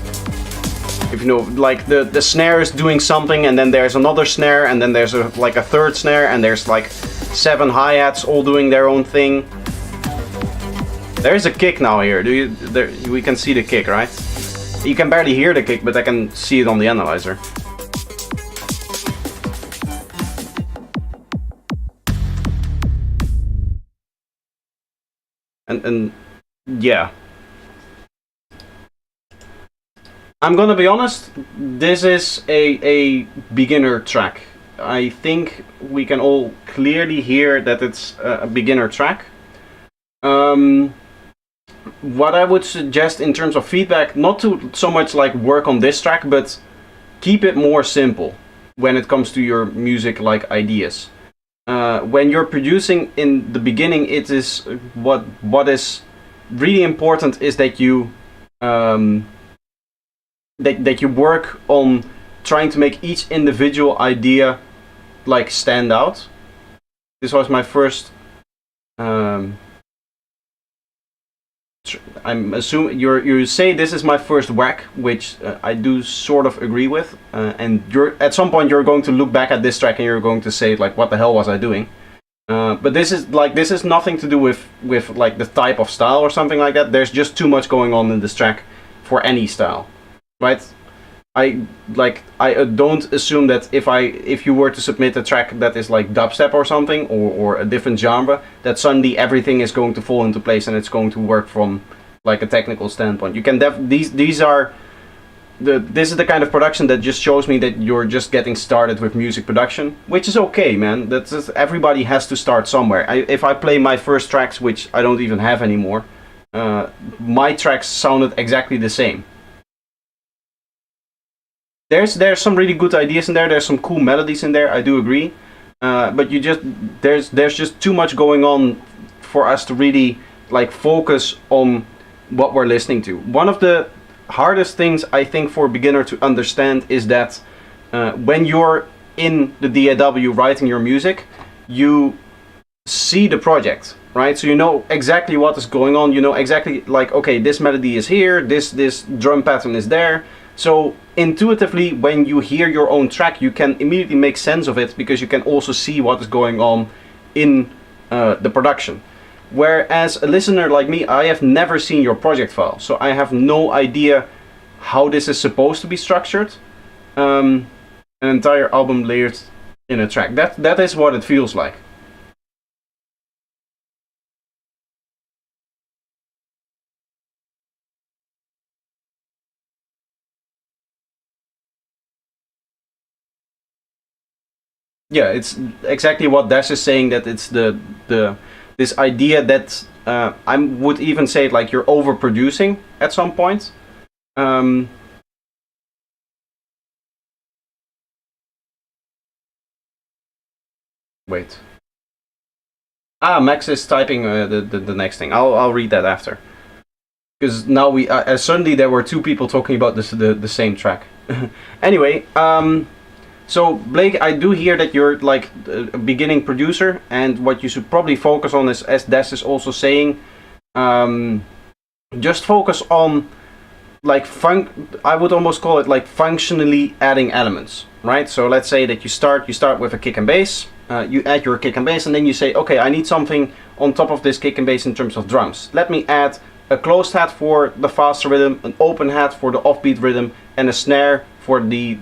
A: If you know, like the snare is doing something and then there's another snare and then there's like a third snare and there's like 7 hi-hats all doing their own thing. There's a kick now here. We can see the kick, right? You can barely hear the kick, but I can see it on the analyzer. And yeah. I'm gonna be honest, this is a beginner track. I think we can all clearly hear that it's a beginner track. What I would suggest in terms of feedback, not to so much like work on this track, but keep it more simple when it comes to your music like ideas. When you're producing in the beginning, it is what is really important is that you that you work on trying to make each individual idea like stand out. This was my first. I'm assuming you say this is my first whack, which I do sort of agree with. And at some point you're going to look back at this track and you're going to say like, what the hell was I doing? But this is nothing to do with like the type of style or something like that. There's just too much going on in this track for any style, right? I don't assume that if you were to submit a track that is like dubstep or something or a different genre, that suddenly everything is going to fall into place and it's going to work from like a technical standpoint. You can this is the kind of production that just shows me that you're just getting started with music production, which is okay, man. That's just, everybody has to start somewhere. If I play my first tracks, which I don't even have anymore, my tracks sounded exactly the same. There's some really good ideas in there. There's some cool melodies in there. I do agree, but there's just too much going on for us to really like focus on what we're listening to. One of the hardest things I think for a beginner to understand is that when you're in the DAW writing your music, you see the project, right? So you know exactly what is going on. You know exactly, like, okay, this melody is here, this drum pattern is there. So intuitively, when you hear your own track, you can immediately make sense of it because you can also see what is going on in the production. Whereas a listener like me, I have never seen your project file, so I have no idea how this is supposed to be structured. An entire album layered in a track. That is what it feels like. Yeah, it's exactly what Dash is saying, that it's this idea that I would even say like you're overproducing at some point. Wait. Max is typing the next thing. I'll read that after. Because now suddenly there were two people talking about the same track. Anyway, so Blake, I do hear that you're like a beginning producer, and what you should probably focus on is, as Des is also saying, just focus on like I would almost call it like functionally adding elements, right? So let's say that you start with a kick and bass, you add your kick and bass, and then you say, okay, I need something on top of this kick and bass in terms of drums. Let me add a closed hat for the faster rhythm, an open hat for the offbeat rhythm, and a snare for the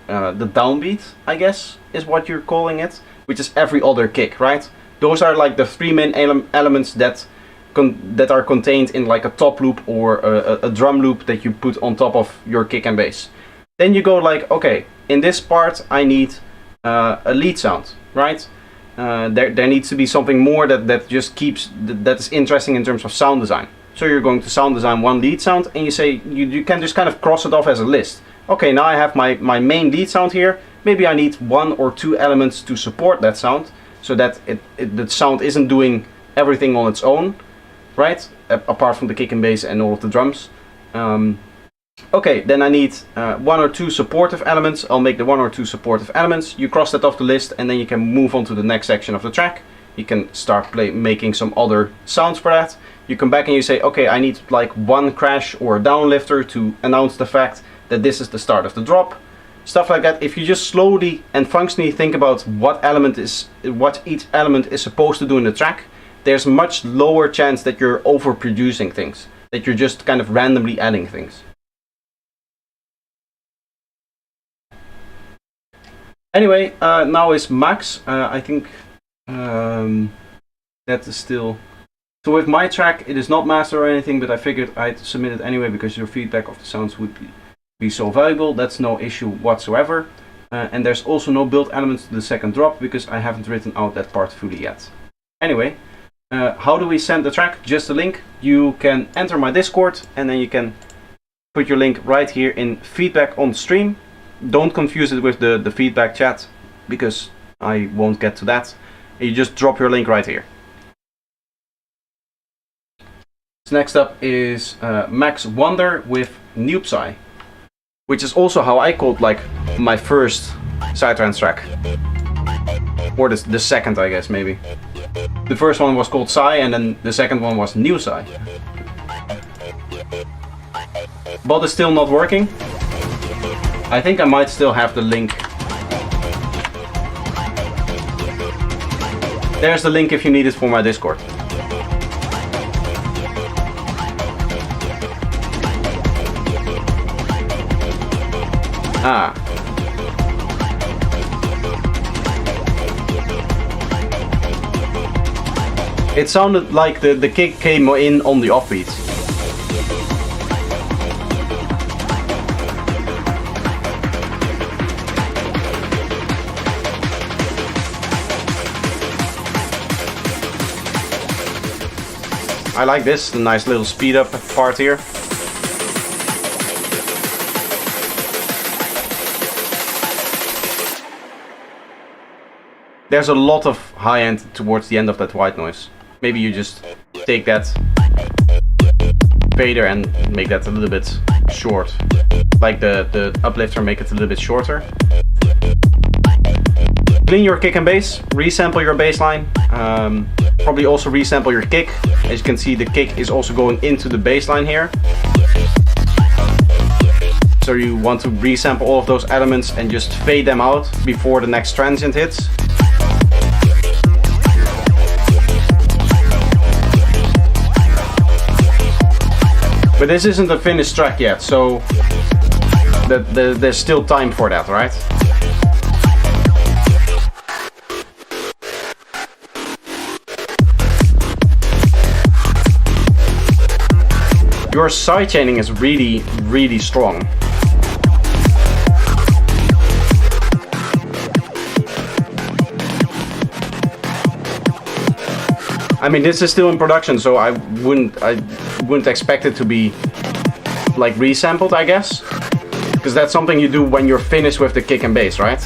A: downbeat, I guess is what you're calling it, which is every other kick, right? Those are like the three main elements that are contained in like a top loop or a drum loop that you put on top of your kick and bass. Then you go like, okay, in this part I need a lead sound, right? There needs to be something more that just keeps that is interesting in terms of sound design. So you're going to sound design one lead sound, and you say you can just kind of cross it off as a list. Okay, now I have my main lead sound here. Maybe I need one or two elements to support that sound, so that the sound isn't doing everything on its own, right? Apart from the kick and bass and all of the drums. Okay, then I need one or two supportive elements. I'll make the one or two supportive elements. You cross that off the list, and then you can move on to the next section of the track. You can start making some other sounds for that. You come back and you say, okay, I need like one crash or a downlifter to announce the fact that this is the start of the drop. Stuff like that. If you just slowly and functionally think about what each element is supposed to do in the track, there's much lower chance that you're overproducing things, that you're just kind of randomly adding things. Anyway, now is Max. I think that is still... So with my track, it is not mastered or anything, but I figured I'd submit it anyway because your feedback of the sounds would be so valuable. That's no issue whatsoever. And there's also no build elements to the second drop because I haven't written out that part fully yet. Anyway, how do we send the track? Just a link. You can enter my Discord, and then you can put your link right here in feedback on stream. Don't confuse it with the feedback chat because I won't get to that. You just drop your link right here. Next up is Max Wonder with Nsaii, which is also how I called like my first Psytrance track, or the second, I guess, maybe. The first one was called Psy, and then the second one was Nsaii. But it's still not working. I think I might still have the link. There's the link if you need it for my Discord. It sounded like the kick came in on the offbeat. I like this, the nice little speed up part here. There's a lot of high end towards the end of that white noise. Maybe you just take that fader and make that a little bit short. Like the uplifter, make it a little bit shorter. Clean your kick and bass, resample your bass line. Probably also resample your kick. As you can see, the kick is also going into the bass line here. So you want to resample all of those elements and just fade them out before the next transient hits. But this isn't a finished track yet, so there's still time for that, right? Your sidechaining is really, really strong. I mean, this is still in production, so I wouldn't expect it to be like resampled, I guess, because that's something you do when you're finished with the kick and bass, right?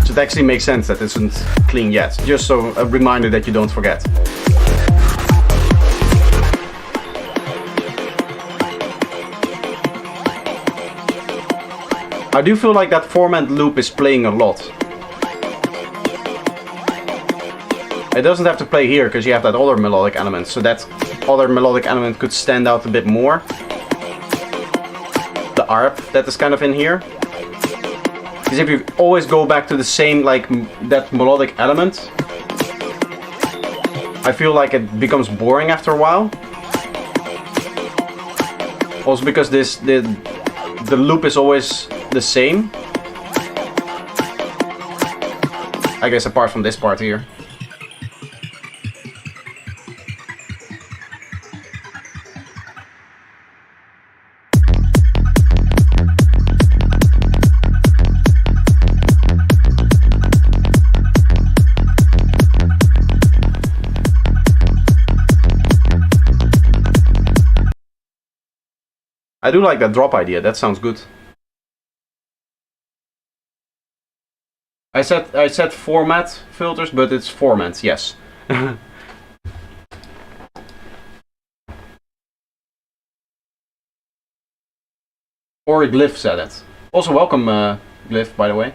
A: So it actually makes sense that this isn't clean yet, just so a reminder that you don't forget. I do feel like that 4-man loop is playing a lot. It doesn't have to play here because you have that other melodic element, so that other melodic element could stand out a bit more. The ARP that is kind of in here. Because if you always go back to the same, like, that melodic element, I feel like it becomes boring after a while. Also because the loop is always the same. I guess apart from this part here. I do like that drop idea, that sounds good. I said format filters, but it's formant, yes. Or Glyph said it. Also welcome Glyph, by the way.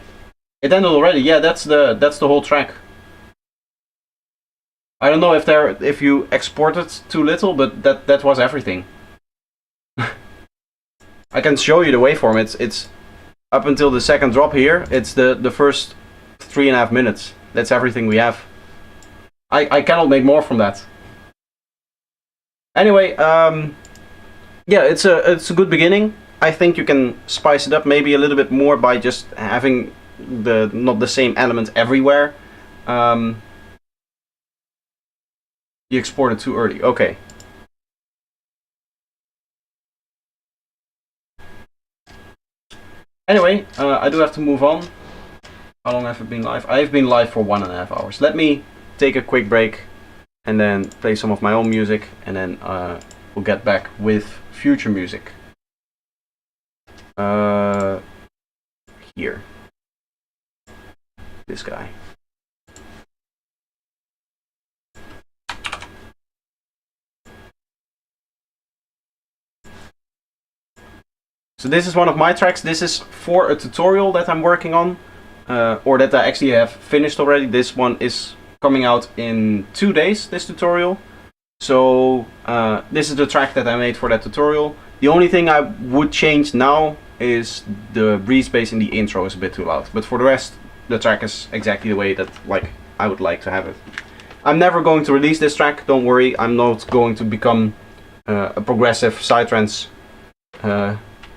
A: It ended already, yeah, that's the whole track. I don't know if you exported too little, but that was everything. I can show you the waveform. It's up until the second drop here. It's the first 3.5 minutes. That's everything we have. I cannot make more from that. Anyway, yeah, it's a good beginning. I think you can spice it up maybe a little bit more by just having not the same element everywhere. You exported too early. Okay. Anyway, I do have to move on. How long have I been live? I've been live for 1.5 hours. Let me take a quick break and then play some of my own music, and then we'll get back with future music. Here. This guy. So this is one of my tracks. This is for a tutorial that I'm working on, or that I actually have finished already. This one is coming out in 2 days, this tutorial. So this is the track that I made for that tutorial. The only thing I would change now is the breeze bass in the intro is a bit too loud. But for the rest, the track is exactly the way that I would like to have it. I'm never going to release this track, don't worry. I'm not going to become a progressive psytrance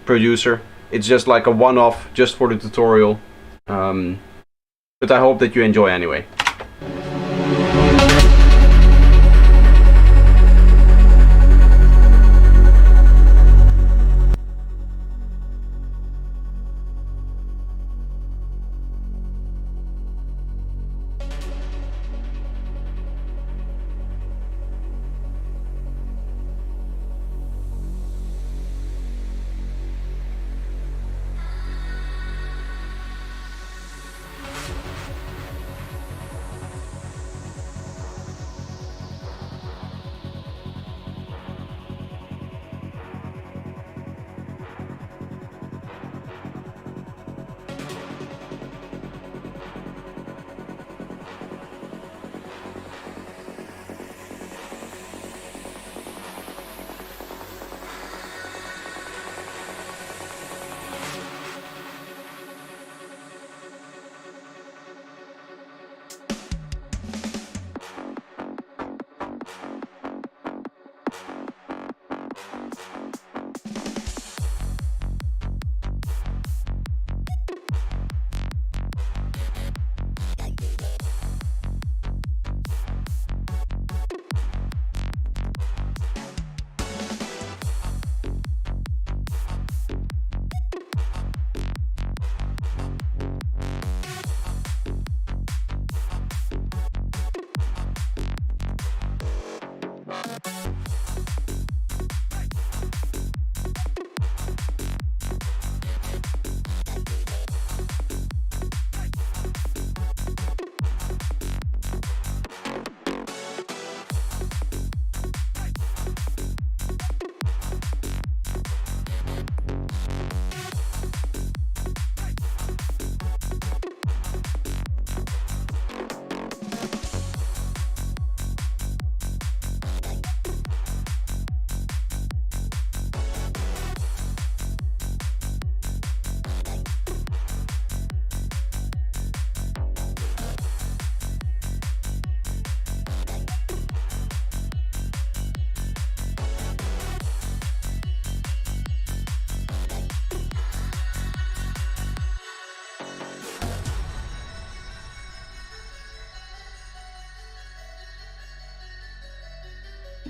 A: producer. It's just like a one-off just for the tutorial, but I hope that you enjoy anyway.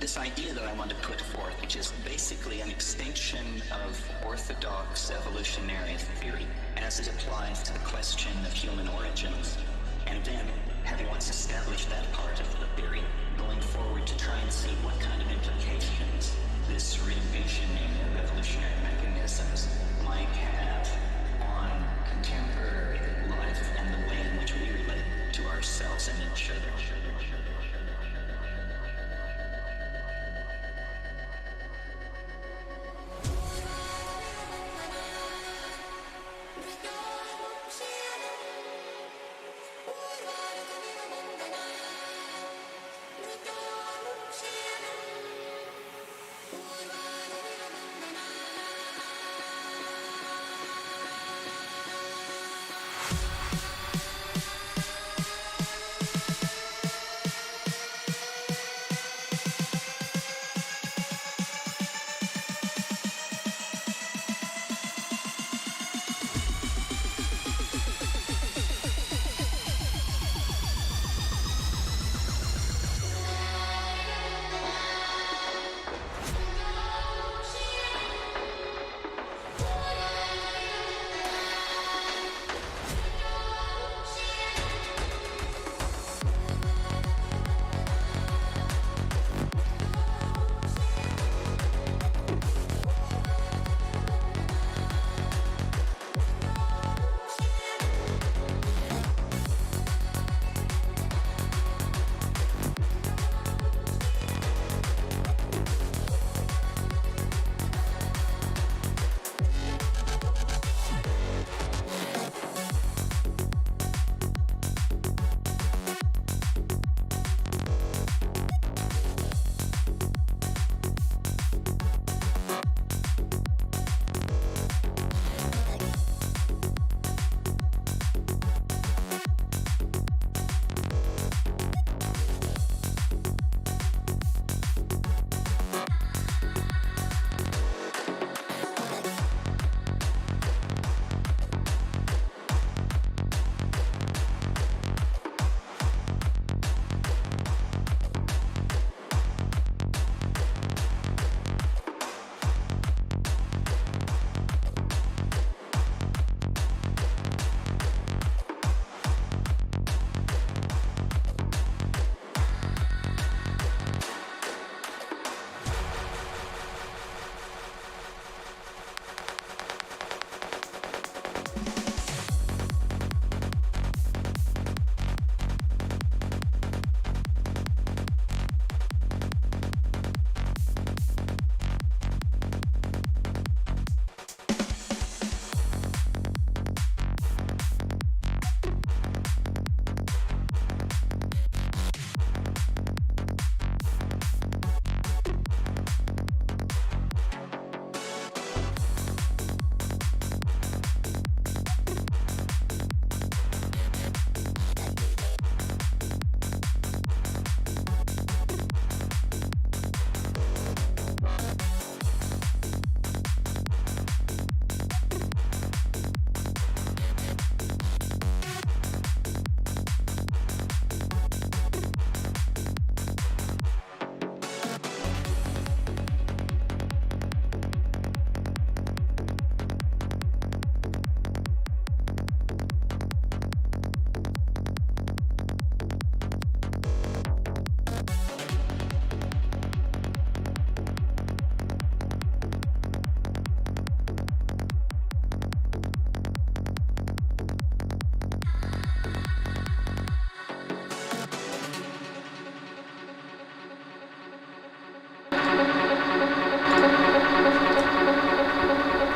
H: this idea that I want to put forth, which is basically an extinction of orthodox evolutionary theory as it applies to the question of human origins. And then, having once established that part of the theory, going forward to try and see what kind of implications this revisioning of evolutionary mechanisms might have on contemporary life and the way in which we relate to ourselves and each other.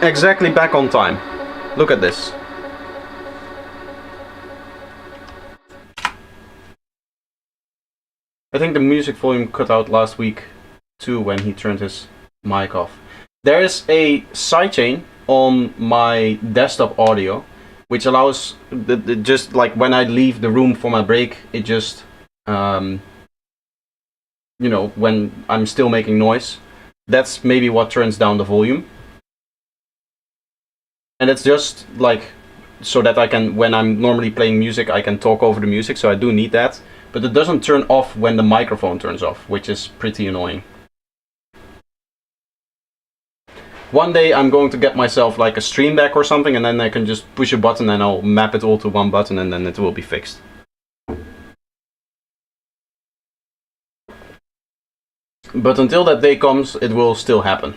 A: Exactly back on time. Look at this. I think the music volume cut out last week too when he turned his mic off. There is a sidechain on my desktop audio which allows just like when I leave the room for my break, it just you know, when I'm still making noise, that's maybe what turns down the volume. And it's just like so that I can, when I'm normally playing music, I can talk over the music, so I do need that. But it doesn't turn off when the microphone turns off, which is pretty annoying. One day I'm going to get myself like a stream deck or something, and then I can just push a button and I'll map it all to one button, and then it will be fixed. But until that day comes, it will still happen.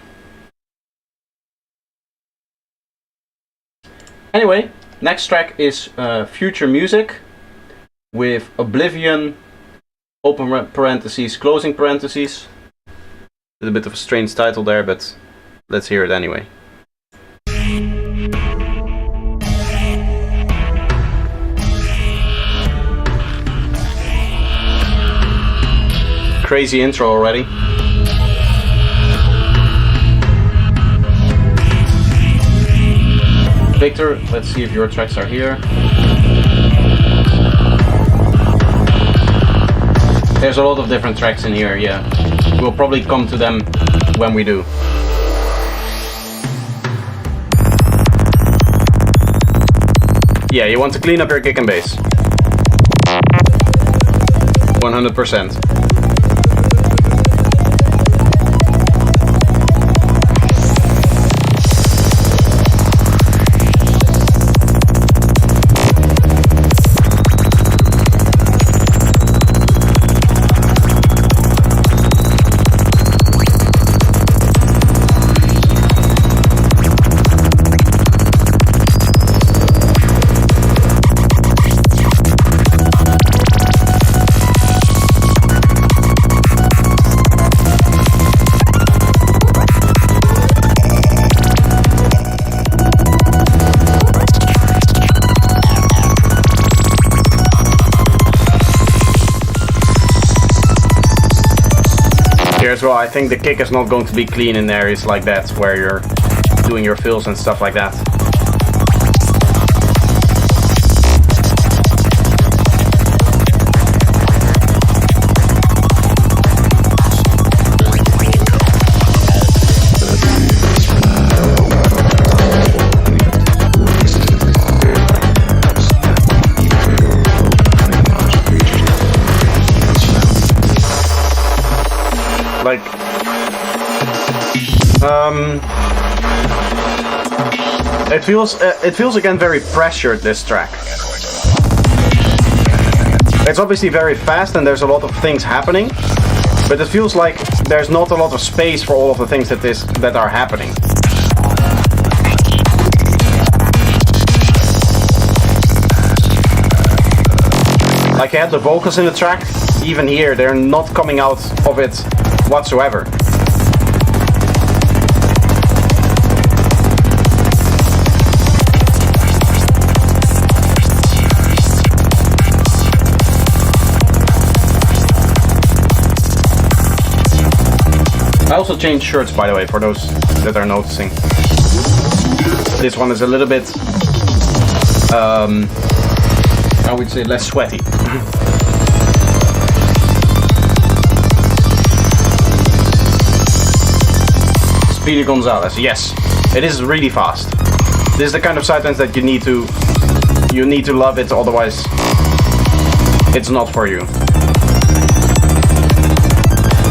A: Anyway, next track is future music with Oblivion, open parentheses, closing parentheses. A bit of a strange title there, but let's hear it anyway. Crazy intro already. Victor, let's see if your tracks are here. There's a lot of different tracks in here, yeah. We'll probably come to them when we do. Yeah, you want to clean up your kick and bass. 100%. As well, I think the kick is not going to be clean in areas like that where you're doing your fills and stuff like that. Like, it feels again very pressured, this track. It's obviously very fast and there's a lot of things happening, but it feels like there's not a lot of space for all of the things that are happening. Like, I had the vocals in the track, even here, they're not coming out of it whatsoever. I also changed shirts, by the way, for those that are noticing. This one is a little bit, I would say, less sweaty. Speedy Gonzalez, yes, it is really fast. This is the kind of sidelines that you need to love it, otherwise it's not for you.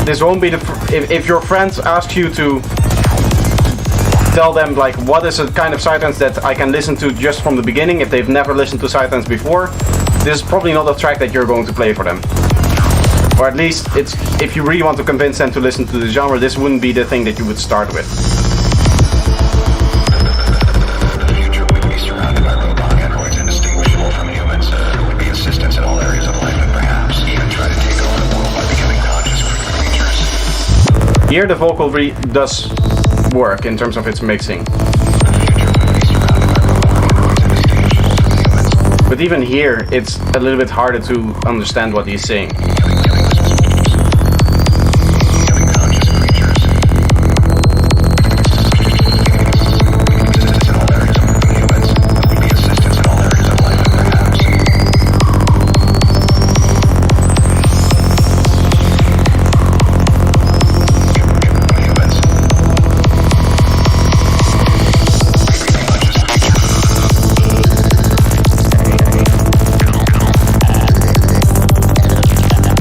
A: This won't be if your friends ask you to tell them like what is a kind of sidelines that I can listen to just from the beginning, if they've never listened to sidelines before, this is probably not a track that you're going to play for them. Or at least, if you really want to convince them to listen to the genre, this wouldn't be the thing that you would start with.
C: The future would be surrounded by robot androids indistinguishable from humans, who would be assistants in all areas of life and perhaps even try to take over the world by becoming conscious creatures.
A: Here the vocal does work in terms of its mixing. But even here, it's a little bit harder to understand what he's saying.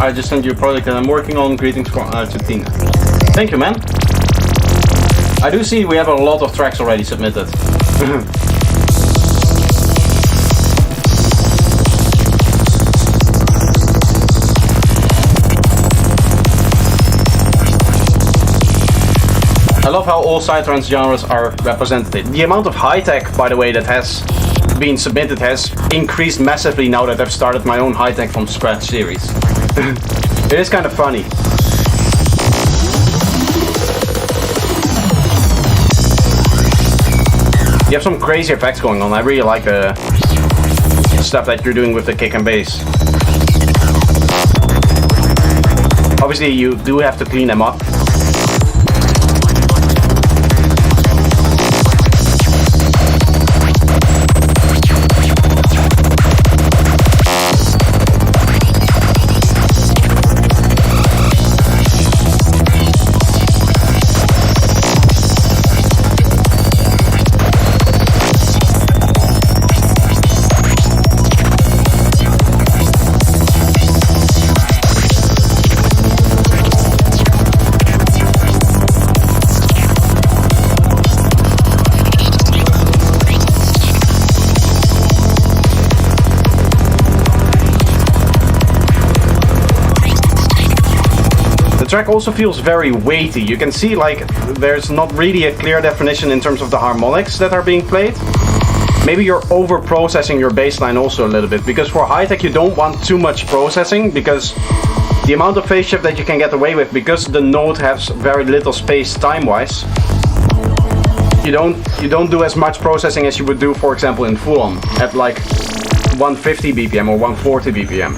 A: I just sent you a project that I'm working on. Greetings from Argentina. Thank you, man. I do see we have a lot of tracks already submitted. I love how all psytrance genres are represented. The amount of high-tech, by the way, that has been submitted has increased massively now that I've started my own high-tech from scratch series. It is kind of funny. You have some crazy effects going on. I really like the stuff that you're doing with the kick and bass. Obviously you do have to clean them up. The track also feels very weighty. You can see like there's not really a clear definition in terms of the harmonics that are being played. Maybe you're over processing your bass line also a little bit, because for high tech you don't want too much processing, because the amount of phase shift that you can get away with, because the note has very little space time wise, you don't do as much processing as you would do, for example, in full on at like 150 BPM or 140 BPM.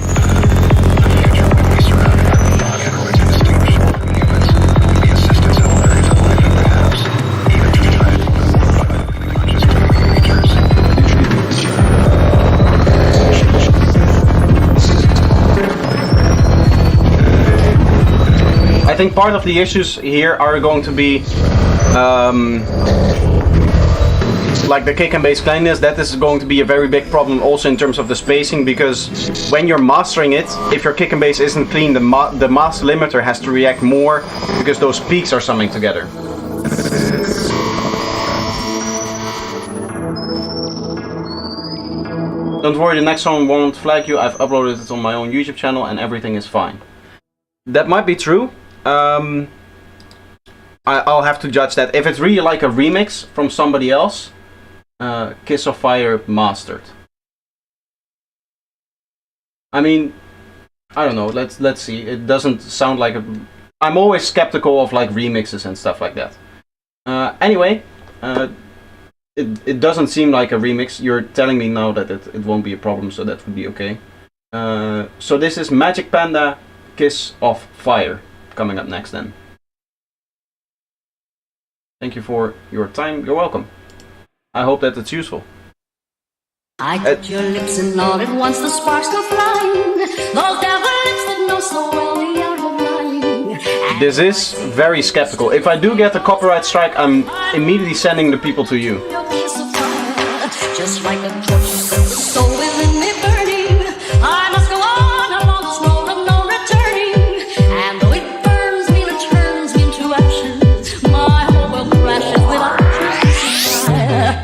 A: I think part of the issues here are going to be like the kick and bass cleanness. That is going to be a very big problem also in terms of the spacing, because when you're mastering it, if your kick and bass isn't clean, the master limiter has to react more because those peaks are summing together. Don't worry, the next song won't flag you. I've uploaded it on my own YouTube channel and everything is fine. That might be true. I'll have to judge that. If it's really like a remix from somebody else, Kiss of Fire mastered. I mean, I don't know. Let's see. It doesn't sound like a. I'm always skeptical of like remixes and stuff like that. Anyway, it doesn't seem like a remix. You're telling me now that it won't be a problem, so that would be okay. So this is Magic Panda, Kiss of Fire. Coming up next then. Thank you for your time. You're welcome. I hope that it's useful.
I: I touched your lips and all at once the sparks go flying. Those devil lips that know so well the art of lying.
A: This is very skeptical. If I do get a copyright strike, I'm immediately sending the people to you.
I: Your kiss of fire, just like a torch you set the soul within me burning. I must go on along this road of no returning. And though it burns me and it turns me into ashes, my whole world crashes without a kiss of fire.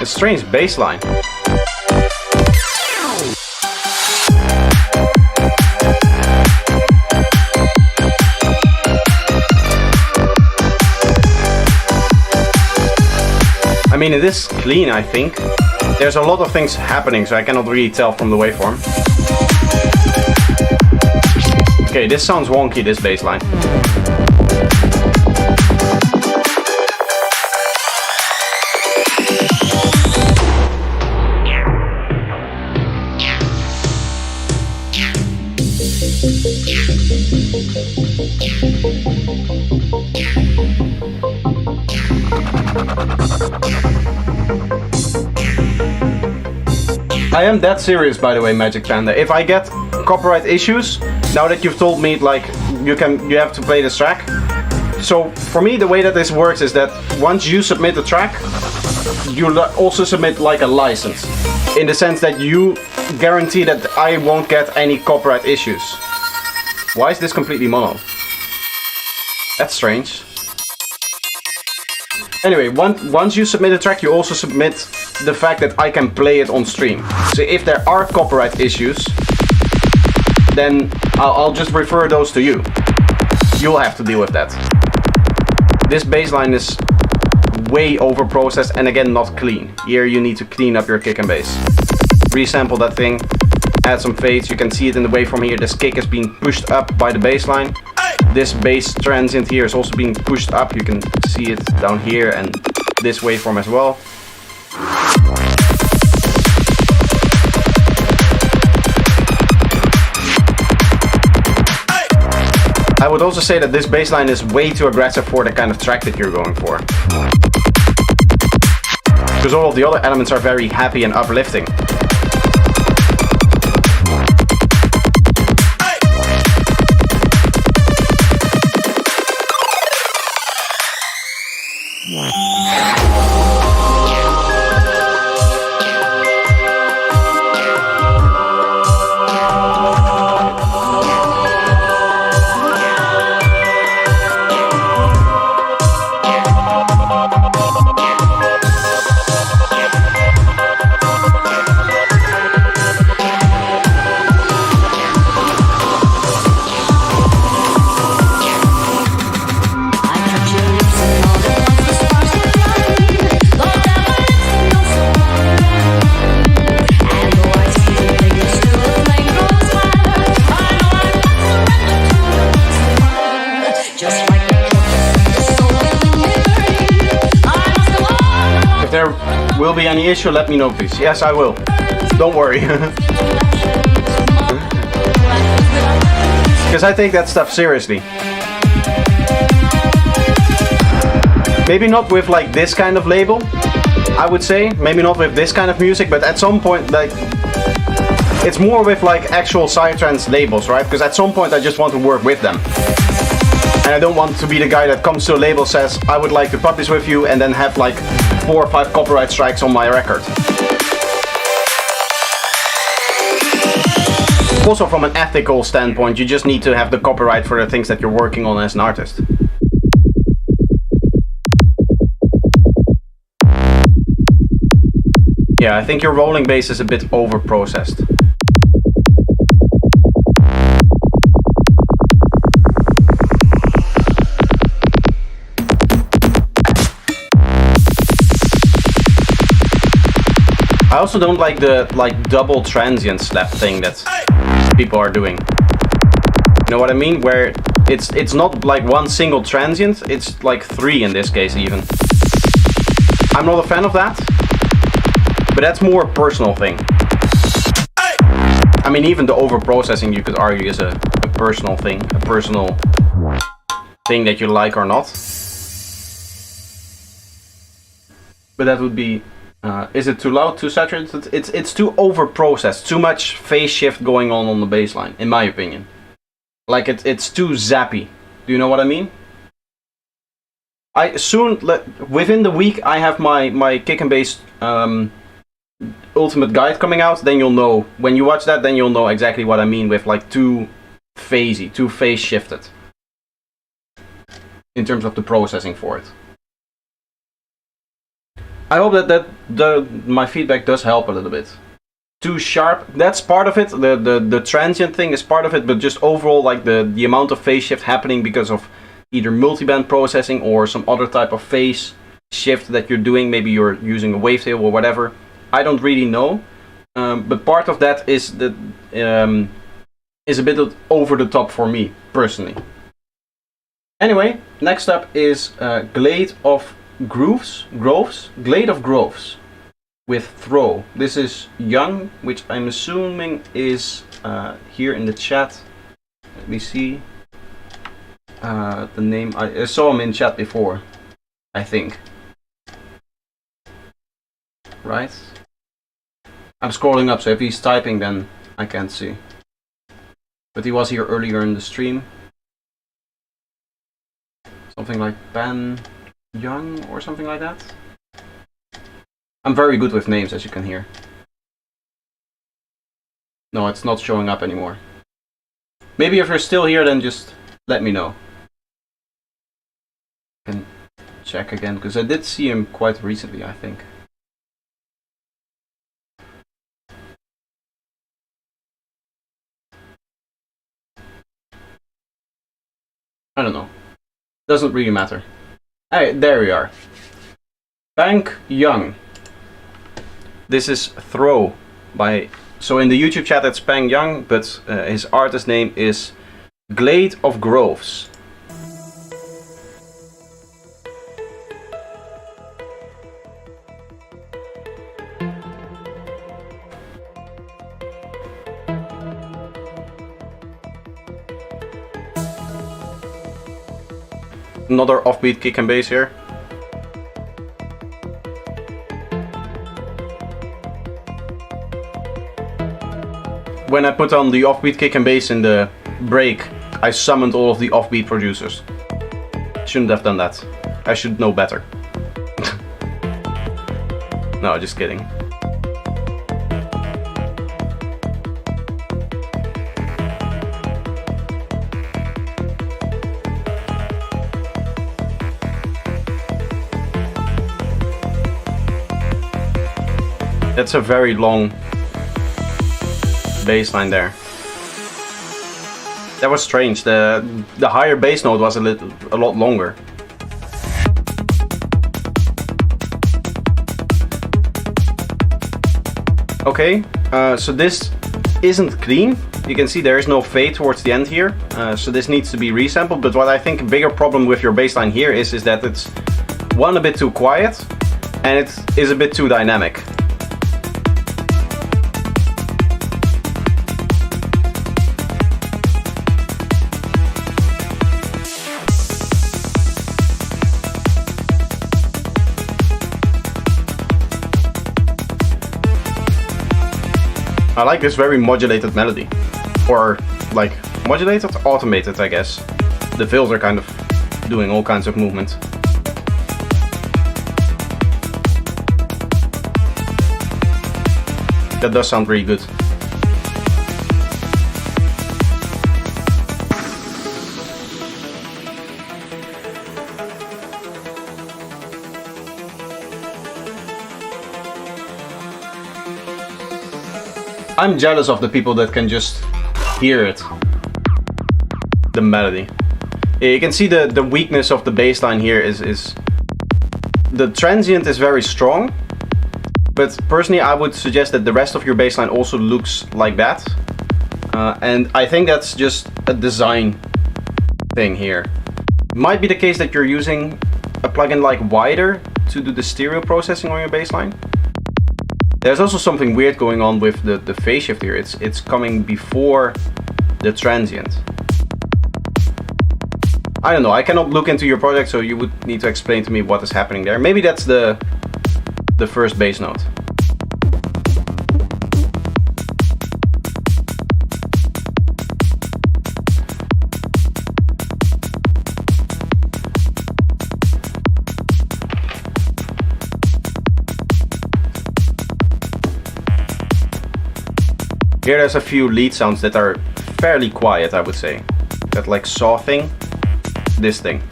A: A strange bass line. I mean, it is clean, I think. There's a lot of things happening, so I cannot really tell from the waveform. Okay, this sounds wonky, this bass line. I am that serious, by the way, Magic Panda. If I get copyright issues, now that you've told me like you have to play this track. So for me, the way that this works is that once you submit the track, you also submit like a license, in the sense that you guarantee that I won't get any copyright issues. Why is this completely mono? That's strange. Anyway, once you submit a track, you also submit the fact that I can play it on stream. So if there are copyright issues, then I'll just refer those to you. You'll have to deal with that. This bass line is way over processed and again not clean. Here you need to clean up your kick and bass. Resample that thing, add some fades. You can see it in the waveform here. This kick is being pushed up by the bass line. This bass transient here is also being pushed up. You can see it down here and this waveform as well. I would also say that this bass line is way too aggressive for the kind of track that you're going for. Because all of the other elements are very happy and uplifting. Will be any issue, let me know please. Yes, I will. Don't worry. Because I take that stuff seriously. Maybe not with like this kind of label, I would say. Maybe not with this kind of music, but at some point, like, it's more with like actual psytrance labels, right? Because at some point I just want to work with them. And I don't want to be the guy that comes to a label, says, I would like to publish with you, and then have like 4 or 5 copyright strikes on my record. Also from an ethical standpoint, you just need to have the copyright for the things that you're working on as an artist. Yeah, I think your rolling bass is a bit over-processed. I also don't like the double transient slap thing that people are doing. You know what I mean? Where it's not like one single transient, it's like 3 in this case even. I'm not a fan of that, but that's more a personal thing. I mean, even the over-processing you could argue is a personal thing, a personal thing that you like or not. But that would be... is it too loud, too saturated? It's too over-processed, too much phase shift going on the bassline, in my opinion. Like it's too zappy. Do you know what I mean? Within the week, I have my kick and bass ultimate guide coming out. Then you'll know, when you watch that, then you'll know exactly what I mean with like too phasey, too phase shifted. In terms of the processing for it. I hope that my feedback does help a little bit. Too sharp, that's part of it. The transient thing is part of it, but just overall, like the amount of phase shift happening because of either multiband processing or some other type of phase shift that you're doing. Maybe you're using a wavetail or whatever. I don't really know, but part of that is is a bit over the top for me personally. Anyway, next up is Glade of Groves, with Throw. This is Young, which I'm assuming is here in the chat. Let me see the name. I saw him in chat before, I think. Right? I'm scrolling up, so if he's typing, then I can't see. But he was here earlier in the stream. Something like Pan Young or something like that. I'm very good with names, as you can hear. No, it's not showing up anymore. Maybe if you're still here, then just let me know. I can check again, because I did see him quite recently, I think. I don't know. Doesn't really matter. Hey, there we are. Bank Young. This is Throw by... So in the YouTube chat it's Pang Young, but his artist name is Glade of Groves. Another offbeat kick and bass here. When I put on the offbeat kick and bass in the break, I summoned all of the offbeat producers. Shouldn't have done that. I should know better. No, just kidding. That's a very long bass line there. That was strange. The higher bass note was a lot longer. Okay, so this isn't clean. You can see there is no fade towards the end here. So this needs to be resampled. But what I think a bigger problem with your bass line here is that it's one, a bit too quiet, and it is a bit too dynamic. I like this very modulated melody. Or, like, modulated? Automated, I guess. The fills are kind of doing all kinds of movement. That does sound really good. I'm jealous of the people that can just hear it. The melody. You can see the weakness of the bass line here is the transient is very strong, but personally I would suggest that the rest of your bass line also looks like that. And I think that's just a design thing here. It might be the case that you're using a plugin like Wider to do the stereo processing on your bass line. There's also something weird going on with the phase shift here. It's coming before the transient. I don't know, I cannot look into your project, so you would need to explain to me what is happening there. Maybe that's the first bass note. Here there's a few lead sounds that are fairly quiet, I would say. That like saw thing. This thing.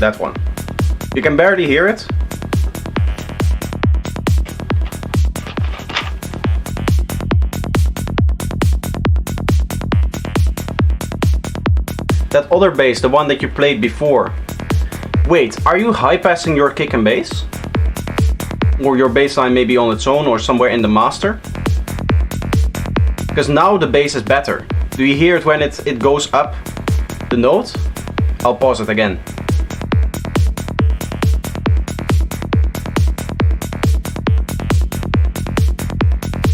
A: That one. You can barely hear it. That other bass, the one that you played before. Wait, are you high passing your kick and bass? Or your bass line maybe on its own or somewhere in the master? Because now the bass is better. Do you hear it when it goes up the note? I'll pause it again.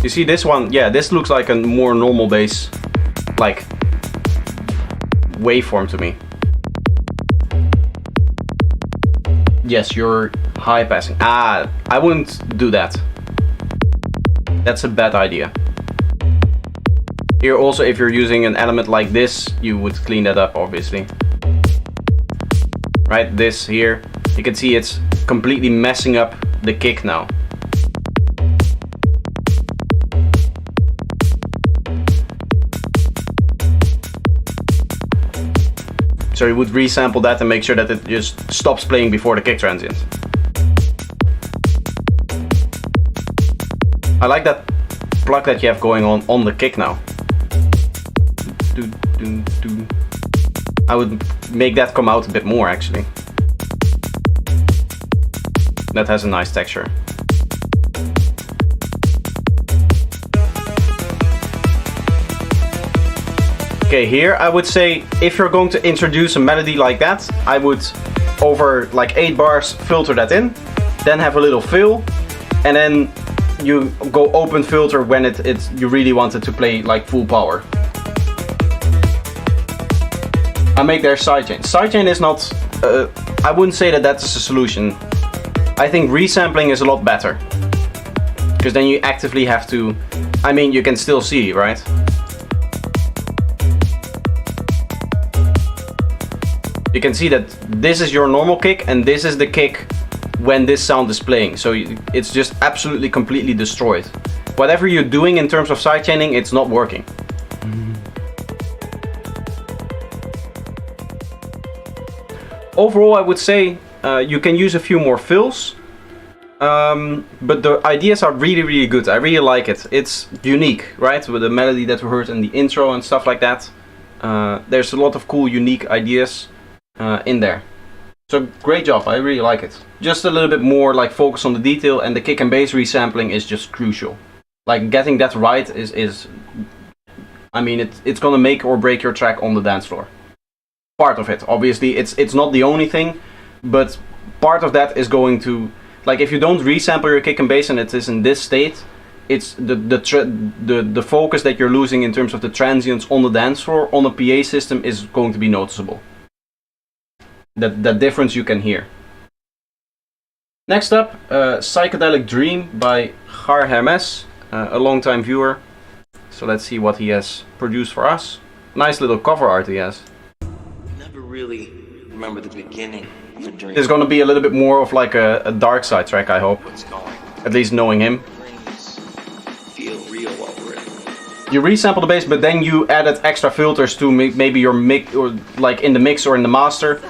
A: You see this one? Yeah, this looks like a more normal bass, like, waveform to me. Yes, you're high passing. Ah, I wouldn't do that. That's a bad idea. Here also, if you're using an element like this, you would clean that up, obviously. right? This here, you can see it's completely messing up the kick now. So you would resample that and make sure that it just stops playing before the kick transient. I like that pluck that you have going on the kick now. I would make that come out a bit more actually. That has a nice texture. Okay, here I would say if you're going to introduce a melody like that, I would over like 8 bars filter that in, then have a little fill, and then you go open filter when you really want it to play like full power. I make their sidechain. Sidechain is not, I wouldn't say that that's a solution. I think resampling is a lot better. Because then you actively have to, I mean, you can still see, right? You can see that this is your normal kick and this is the kick when this sound is playing. So it's just absolutely completely destroyed. Whatever you're doing in terms of sidechaining, it's not working. Overall, I would say you can use a few more fills, but the ideas are really, really good. I really like it. It's unique, right? With the melody that we heard in the intro and stuff like that. There's a lot of cool, unique ideas in there. So great job, I really like it. Just a little bit more like focus on the detail, and the kick and bass resampling is just crucial. Like getting that right is I mean, it's gonna make or break your track on the dance floor. Part of it, obviously, it's not the only thing, but part of that is going to, like, if you don't resample your kick and bass and it is in this state, it's the focus that you're losing in terms of the transients on the dance floor on a PA system is going to be noticeable. That difference you can hear. Next up, Psychedelic Dream by Gar Hermes, a long-time viewer. So let's see what he has produced for us. Nice little cover art he has.
J: Never really remember the beginning of a dream.
A: There's gonna be a little bit more of like a dark side track, I hope. At least knowing him.
J: Feel real while we're in it.
A: You resample the bass, but then you added extra filters to maybe your mix, or like in the mix or in the master.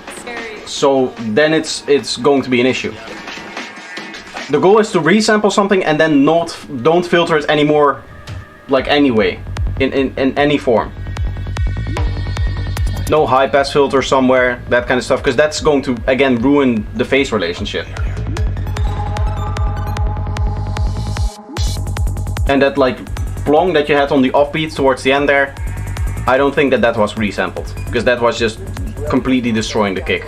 A: So then it's going to be an issue. The goal is to resample something and then don't filter it anymore, like anyway, in any form. No high pass filter somewhere, that kind of stuff, because that's going to again ruin the phase relationship. And that like plong that you had on the offbeat towards the end there, I don't think that was resampled, because that was just completely destroying the kick.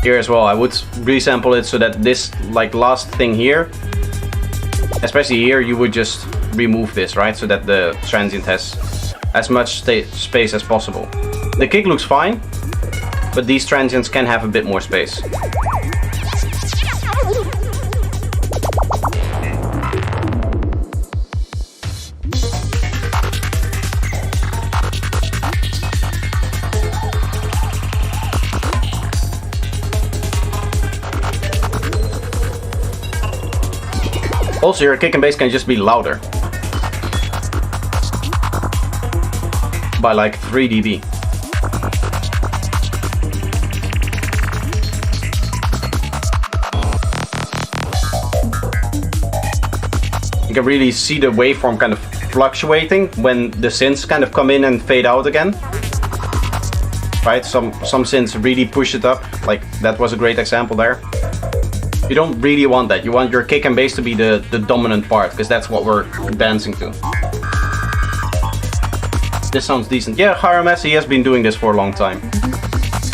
A: Here as well, I would resample it so that this like last thing here, especially here, you would just remove this, right? So that the transient has as much space as possible. The kick looks fine, but these transients can have a bit more space. Also, your kick and bass can just be louder by like 3 dB. You can really see the waveform kind of fluctuating when the synths kind of come in and fade out again. Right? Some synths really push it up, like that was a great example there. You don't really want that. You want your kick and bass to be the dominant part, because that's what we're dancing to. This sounds decent. Yeah, Gar Hermes, he has been doing this for a long time.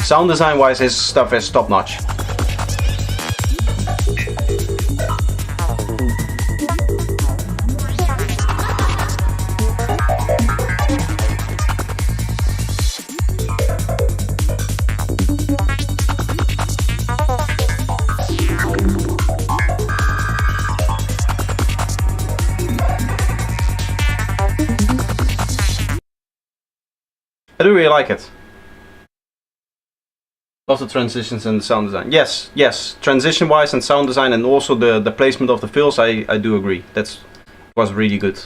A: Sound design wise, his stuff is top notch. I do really like it. Love the transitions and the sound design. Yes, transition wise and sound design, and also the placement of the fills, I do agree. That was really good.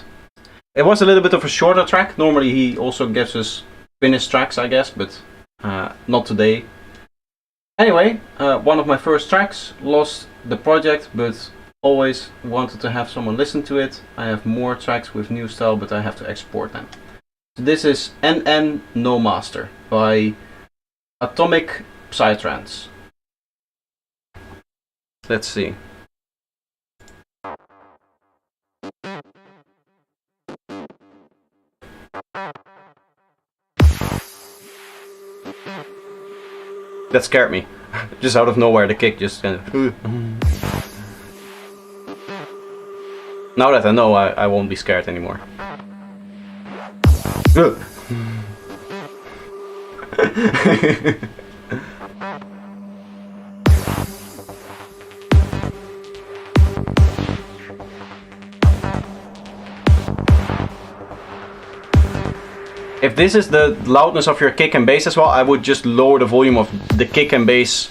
A: It was a little bit of a shorter track. Normally he also gives us finished tracks, I guess, but not today. Anyway, one of my first tracks, lost the project, but always wanted to have someone listen to it. I have more tracks with new style, but I have to export them. This is NN No Master by Atomic Psytrance. Let's see. That scared me. Just out of nowhere, the kick just kind of... Now that I know, I won't be scared anymore. If this is the loudness of your kick and bass as well, I would just lower the volume of the kick and bass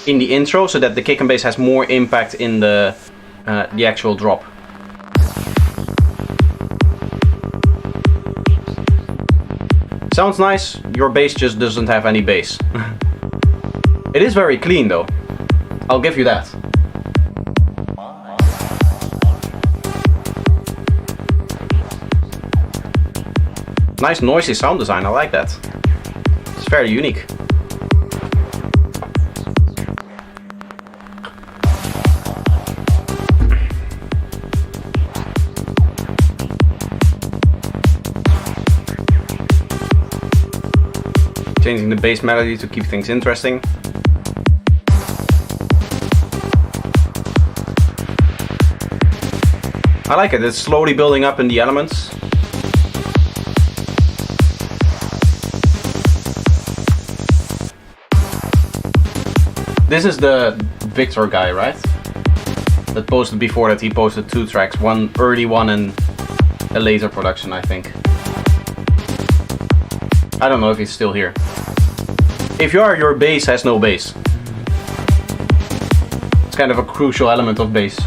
A: in the intro so that the kick and bass has more impact in the actual drop. Sounds nice, your bass just doesn't have any bass. It is very clean though, I'll give you that. Nice noisy sound design, I like that. It's very unique. Changing the bass melody to keep things interesting. I like it, it's slowly building up in the elements. This is the Victor guy, right? That posted before that he posted 2 tracks, one early one and a later production, I think. I don't know if he's still here. If you are, your bass has no bass. It's kind of a crucial element of bass.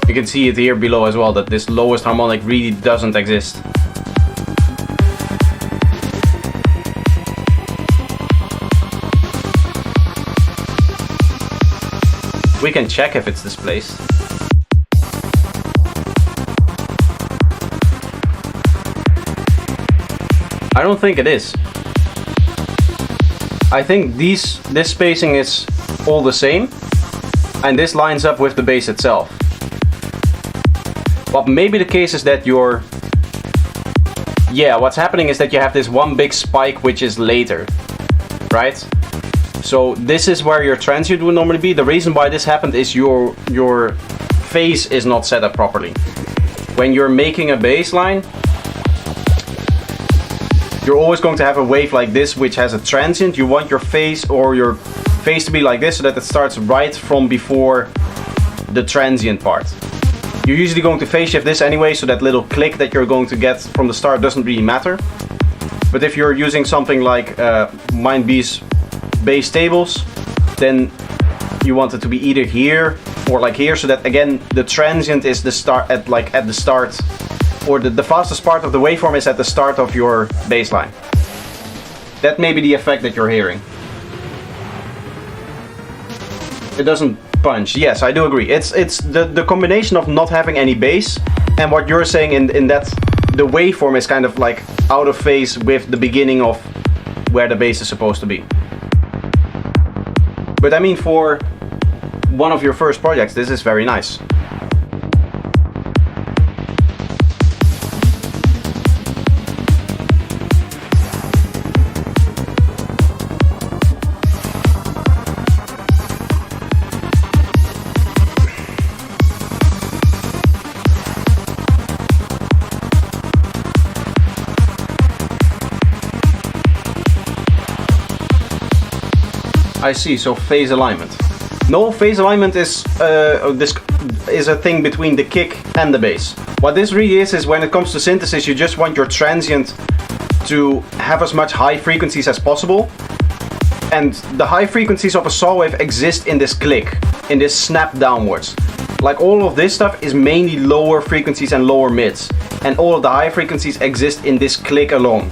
A: You can see it here below as well, that this lowest harmonic really doesn't exist. We can check if it's displaced. I don't think it is. I think this spacing is all the same, and this lines up with the bass itself. What may be the case is that what's happening is that you have this one big spike which is later, right? So this is where your transient would normally be. The reason why this happened is your phase is not set up properly. When you're making a bass line, you're always going to have a wave like this which has a transient. You want your phase to be like this so that it starts right from before the transient part. You're usually going to phase shift this anyway, so that little click that you're going to get from the start doesn't really matter. But if you're using something like MindBee's bass tables, then you want it to be either here or like here, so that again the transient is the start at the start, or the fastest part of the waveform is at the start of your bass line. That may be the effect that you're hearing. It doesn't punch. Yes, I do agree. It's the combination of not having any bass and what you're saying in that the waveform is kind of like out of phase with the beginning of where the bass is supposed to be. But I mean, for one of your first projects, this is very nice. I see, so phase alignment. No, phase alignment is this is a thing between the kick and the bass. What this really is when it comes to synthesis, you just want your transient to have as much high frequencies as possible. And the high frequencies of a saw wave exist in this click, in this snap downwards. Like all of this stuff is mainly lower frequencies and lower mids. And all of the high frequencies exist in this click alone.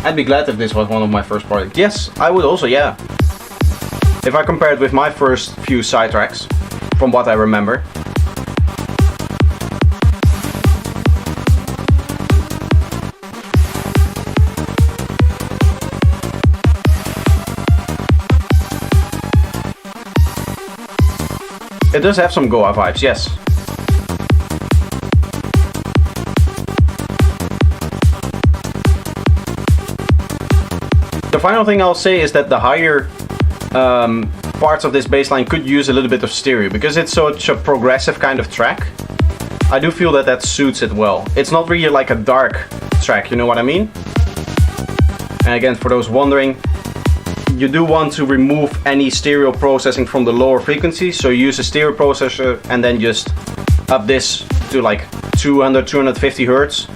A: I'd be glad if this was one of my first projects. Yes, I would also, yeah. If I compare it with my first few side tracks, from what I remember. It does have some Goa vibes, yes. The final thing I'll say is that the higher parts of this bass line could use a little bit of stereo because it's such a progressive kind of track. I do feel that suits it well. It's not really like a dark track, you know what I mean? And again, for those wondering, you do want to remove any stereo processing from the lower frequencies, so you use a stereo processor and then just up this to like 200, 250 hertz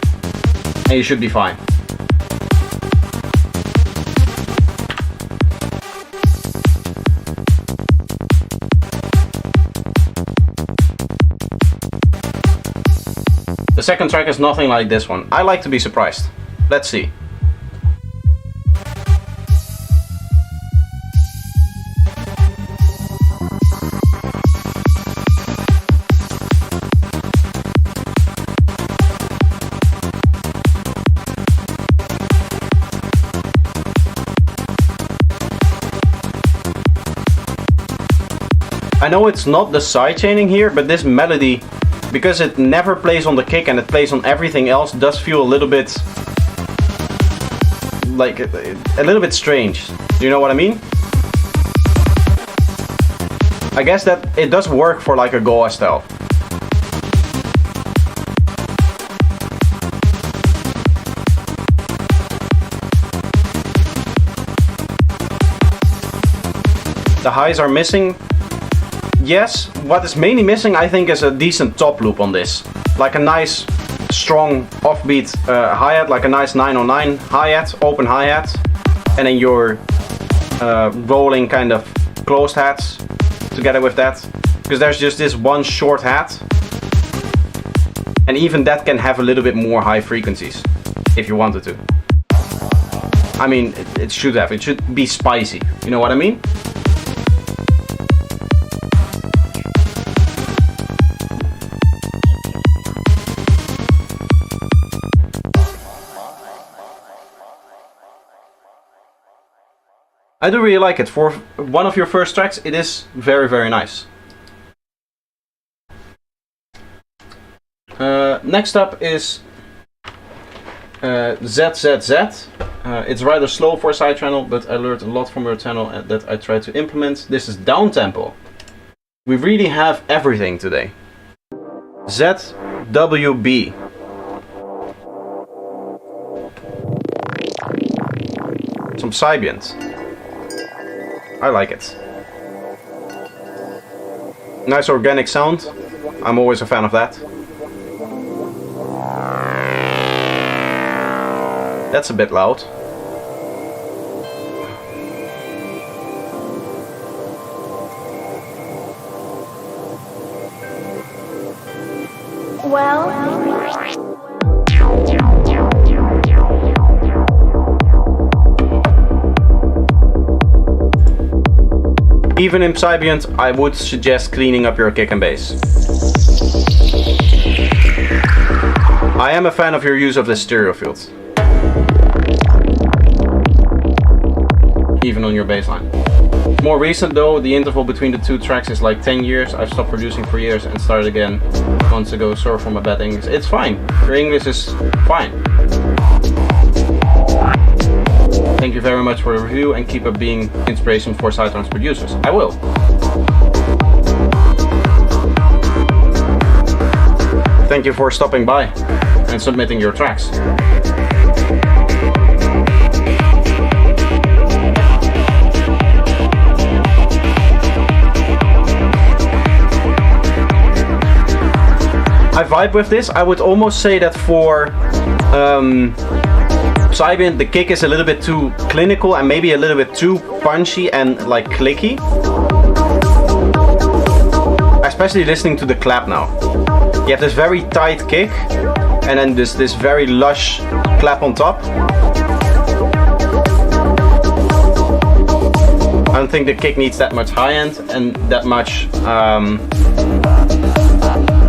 A: and you should be fine. The second track is nothing like this one. I like to be surprised. Let's see. I know it's not the sidechaining here, but this melody, because it never plays on the kick and it plays on everything else, does feel a little bit like a little bit strange. Do you know what I mean? I guess that it does work for like a Goa style. The highs are missing. Yes, what is mainly missing I think is a decent top loop on this. Like a nice strong offbeat hi-hat, like a nice 909 hi-hat, open hi-hat. And then your rolling kind of closed hats together with that. Because there's just this one short hat. And even that can have a little bit more high frequencies, if you wanted to. I mean, it should have, it should be spicy, you know what I mean? I do really like it. For one of your first tracks, it is very, very nice. Next up is ZZZ. It's rather slow for a side channel, but I learned a lot from your channel that I try to implement. This is down tempo. We really have everything today. ZWB. Some Psybians. I like it. Nice organic sound. I'm always a fan of that. That's a bit loud.
E: Well,
A: even in Psybians, I would suggest cleaning up your kick and bass. I am a fan of your use of the stereo fields. Even on your bass line. More recent though, the interval between the two tracks is like 10 years. I've stopped producing for years and started again months ago. Sorry for my bad English. It's fine. Your English is fine. Thank you very much for the review and keep up being inspiration for Sidetrans producers. I will. Thank you for stopping by and submitting your tracks. vibe with this. I would almost say that for Psybient, the kick is a little bit too clinical and maybe a little bit too punchy and like clicky. Especially listening to the clap now. You have this very tight kick and then this very lush clap on top. I don't think the kick needs that much high end and that much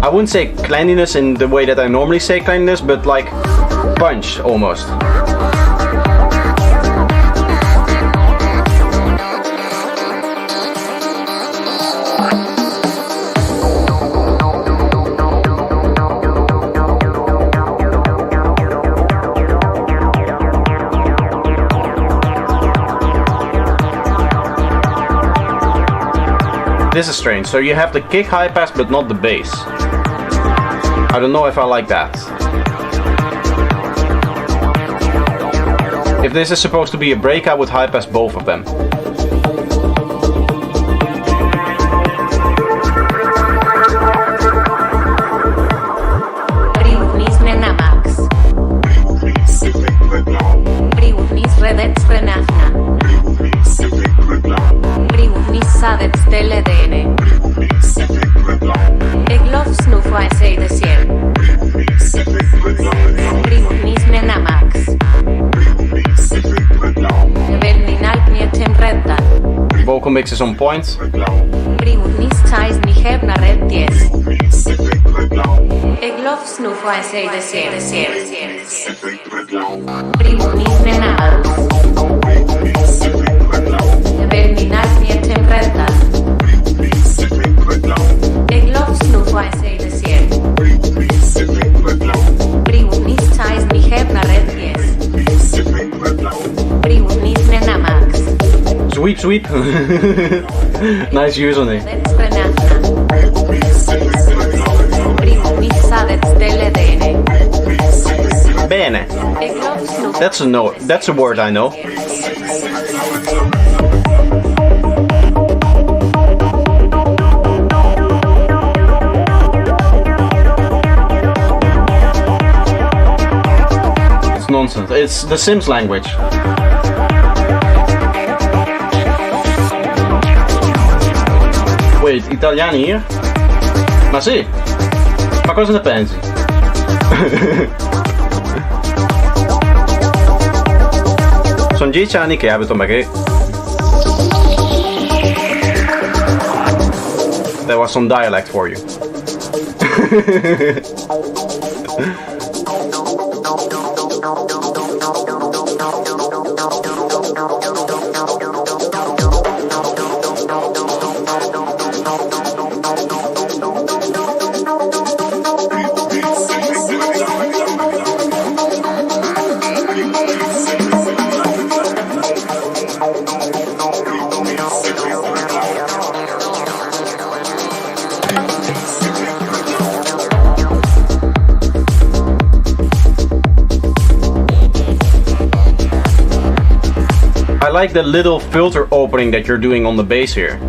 A: I wouldn't say cleanliness in the way that I normally say cleanliness, but like punch almost. This is strange. So you have the kick high pass but not the bass. I don't know if I like that. If this is supposed to be a break, I would high pass both of them. Vocal mix is on point. Sweep, sweep. Nice username. Bene. That's a word I know. It's nonsense. It's the Sims language. Wait, Italiani hier? Ma sì! Ma cosa ne pensi? Sono 10 anni che abito a Maghe. There was some dialect for you. I like the little filter opening that you're doing on the bass here.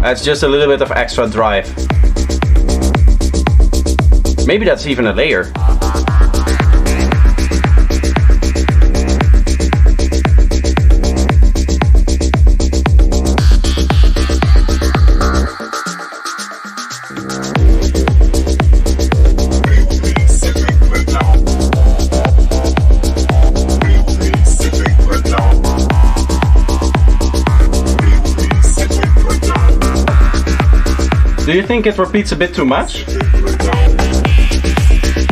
A: That's just a little bit of extra drive. Maybe that's even a layer. Do you think it repeats a bit too much?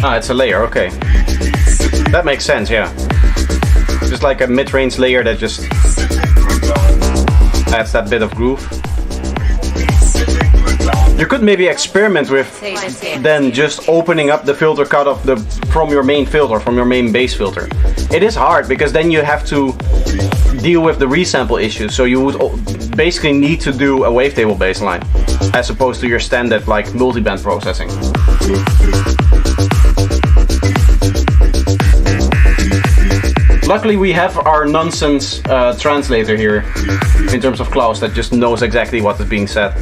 A: Ah, it's a layer, okay. That makes sense, yeah. Just like a mid-range layer that just adds that bit of groove. You could maybe experiment with then just opening up the filter cut of from your main filter, from your main bass filter. It is hard because then you have to deal with the resample issue, so you would basically need to do a wavetable bassline as opposed to your standard like multiband processing. Luckily we have our nonsense translator here, in terms of Klaus, that just knows exactly what is being said.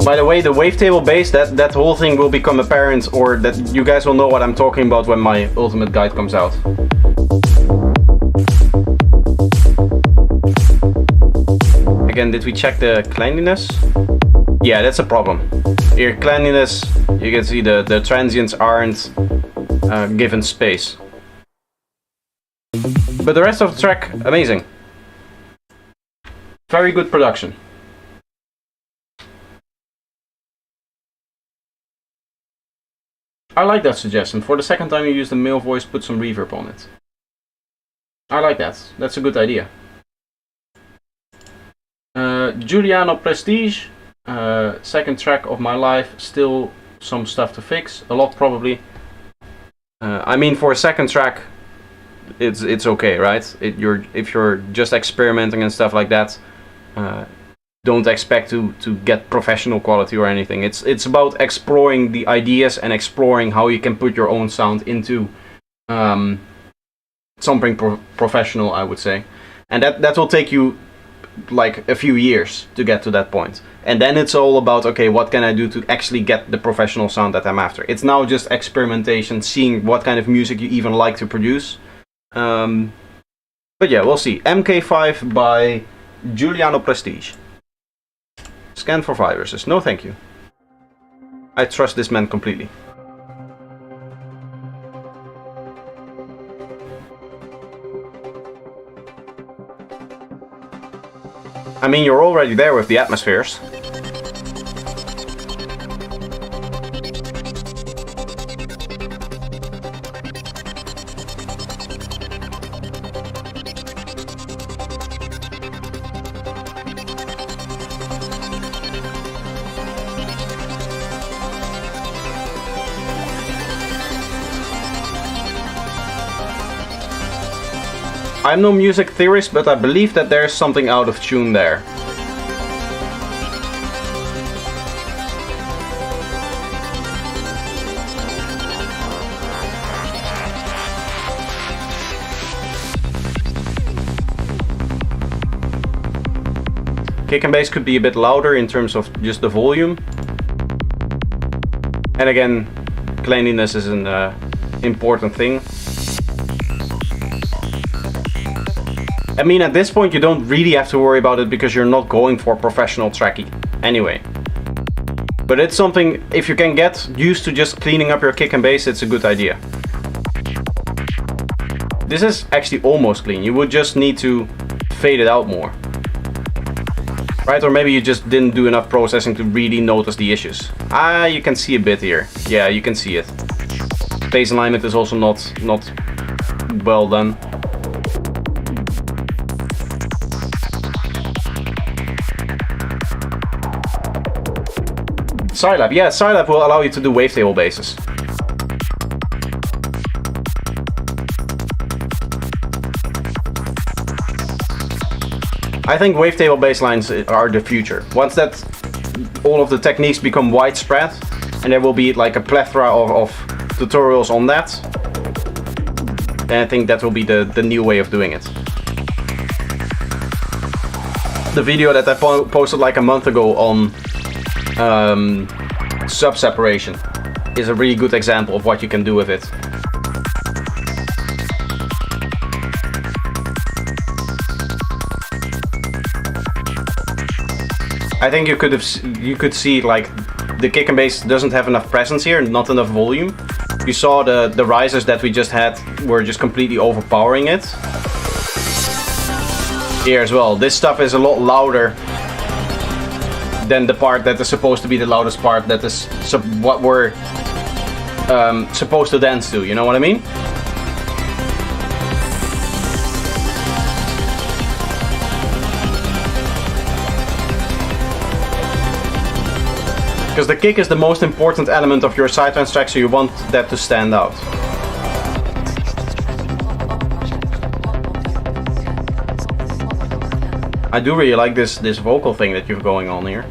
A: By the way, the wavetable bass, that whole thing will become apparent, or that you guys will know what I'm talking about when my ultimate guide comes out. Again, did we check the cleanliness? Yeah, that's a problem. Here, cleanliness, you can see the transients aren't given space. But the rest of the track, amazing. Very good production. I like that suggestion. For the second time you use the male voice, put some reverb on it. I like that. That's a good idea. Giuliano Prestige. Second track of my life. Still some stuff to fix. A lot probably. I mean, for a second track, it's okay, right? If you're just experimenting and stuff like that, don't expect to get professional quality or anything. It's about exploring the ideas and exploring how you can put your own sound into something professional, I would say. And that will take you like a few years to get to that point. And then it's all about, okay, what can I do to actually get the professional sound that I'm after? It's now just experimentation, seeing what kind of music you even like to produce. But yeah, we'll see. MK5 by Giuliano Prestige. Scan for viruses. No, thank you. I trust this man completely. I mean, you're already there with the atmospheres. I'm no music theorist, but I believe that there's something out of tune there. Kick and bass could be a bit louder in terms of just the volume. And again, cleanliness is an important thing. I mean, at this point you don't really have to worry about it because you're not going for professional tracky anyway. But it's something, if you can get used to just cleaning up your kick and bass, it's a good idea. This is actually almost clean. You would just need to fade it out more. Right, or maybe you just didn't do enough processing to really notice the issues. Ah, you can see a bit here. Yeah, you can see it. Bass alignment is also not well done. Scilab, yeah, Scilab will allow you to do wavetable basses. I think wavetable bass lines are the future. Once that all of the techniques become widespread, and there will be like a plethora of tutorials on that, then I think that will be the new way of doing it. The video that I posted like a month ago on sub separation is a really good example of what you can do with it. I think you could see like the kick and bass doesn't have enough presence here, not enough volume. You saw the risers that we just had were just completely overpowering it. Here as well, this stuff is a lot louder than the part that is supposed to be the loudest part, that is what we're supposed to dance to, you know what I mean? because the kick is the most important element of your psytrance track, so you want that to stand out. I do really like this vocal thing that you've going on here.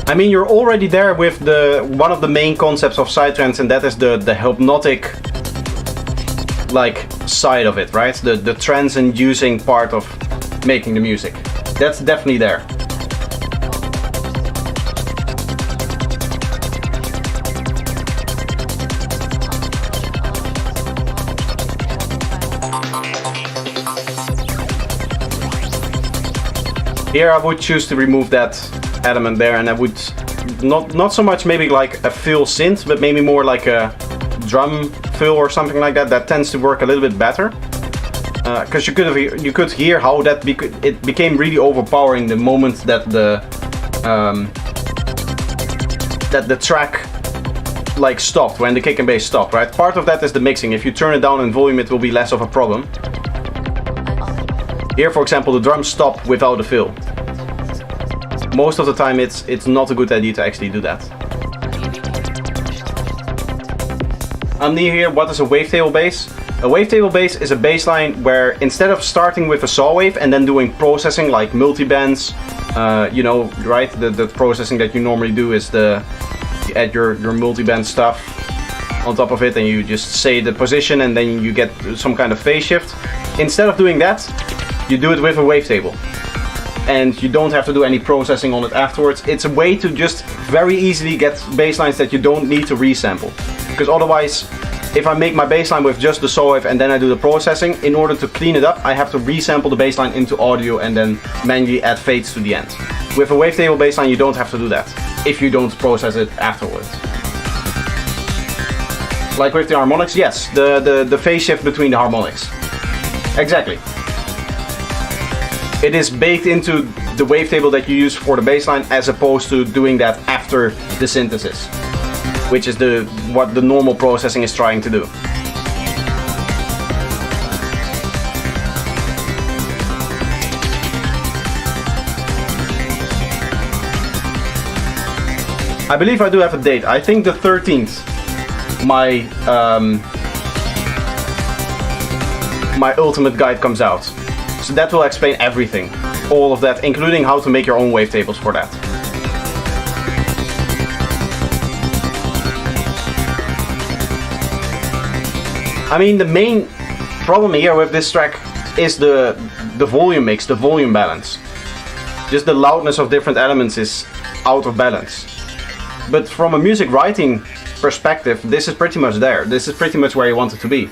A: I mean, you're already there with one of the main concepts of psytrance, and that is the hypnotic like side of it, right? The trance-inducing part of making the music. That's definitely there. Here I would choose to remove that element there, and I would not so much maybe like a fill synth, but maybe more like a drum fill or something like that. That tends to work a little bit better, because you could hear how that it became really overpowering the moment that the track like stopped, when the kick and bass stopped, right? Part of that is the mixing. If you turn it down in volume, it will be less of a problem. Here, for example, the drums stop without a fill. Most of the time it's not a good idea to actually do that. I'm near here. What is a wavetable bass? A wavetable bass is a bass line where instead of starting with a saw wave and then doing processing like multibands, you know, right? The processing that you normally do is you add your multiband stuff on top of it, and you just say the position, and then you get some kind of phase shift. Instead of doing that, you do it with a wavetable. And you don't have to do any processing on it afterwards. It's a way to just very easily get bass lines that you don't need to resample. Because otherwise, if I make my bass line with just the saw wave and then I do the processing, in order to clean it up, I have to resample the bass line into audio and then manually add fades to the end. With a wavetable bass line, you don't have to do that, if you don't process it afterwards. Like with the harmonics, yes, the phase shift between the harmonics. Exactly. It is baked into the wavetable that you use for the bassline, as opposed to doing that after the synthesis, which is what the normal processing is trying to do. I believe I do have a date. I think the 13th. My ultimate guide comes out. So that will explain everything, all of that, including how to make your own wavetables for that. I mean, the main problem here with this track is the volume mix, the volume balance. Just the loudness of different elements is out of balance. But from a music writing perspective, this is pretty much there. This is pretty much where you want it to be.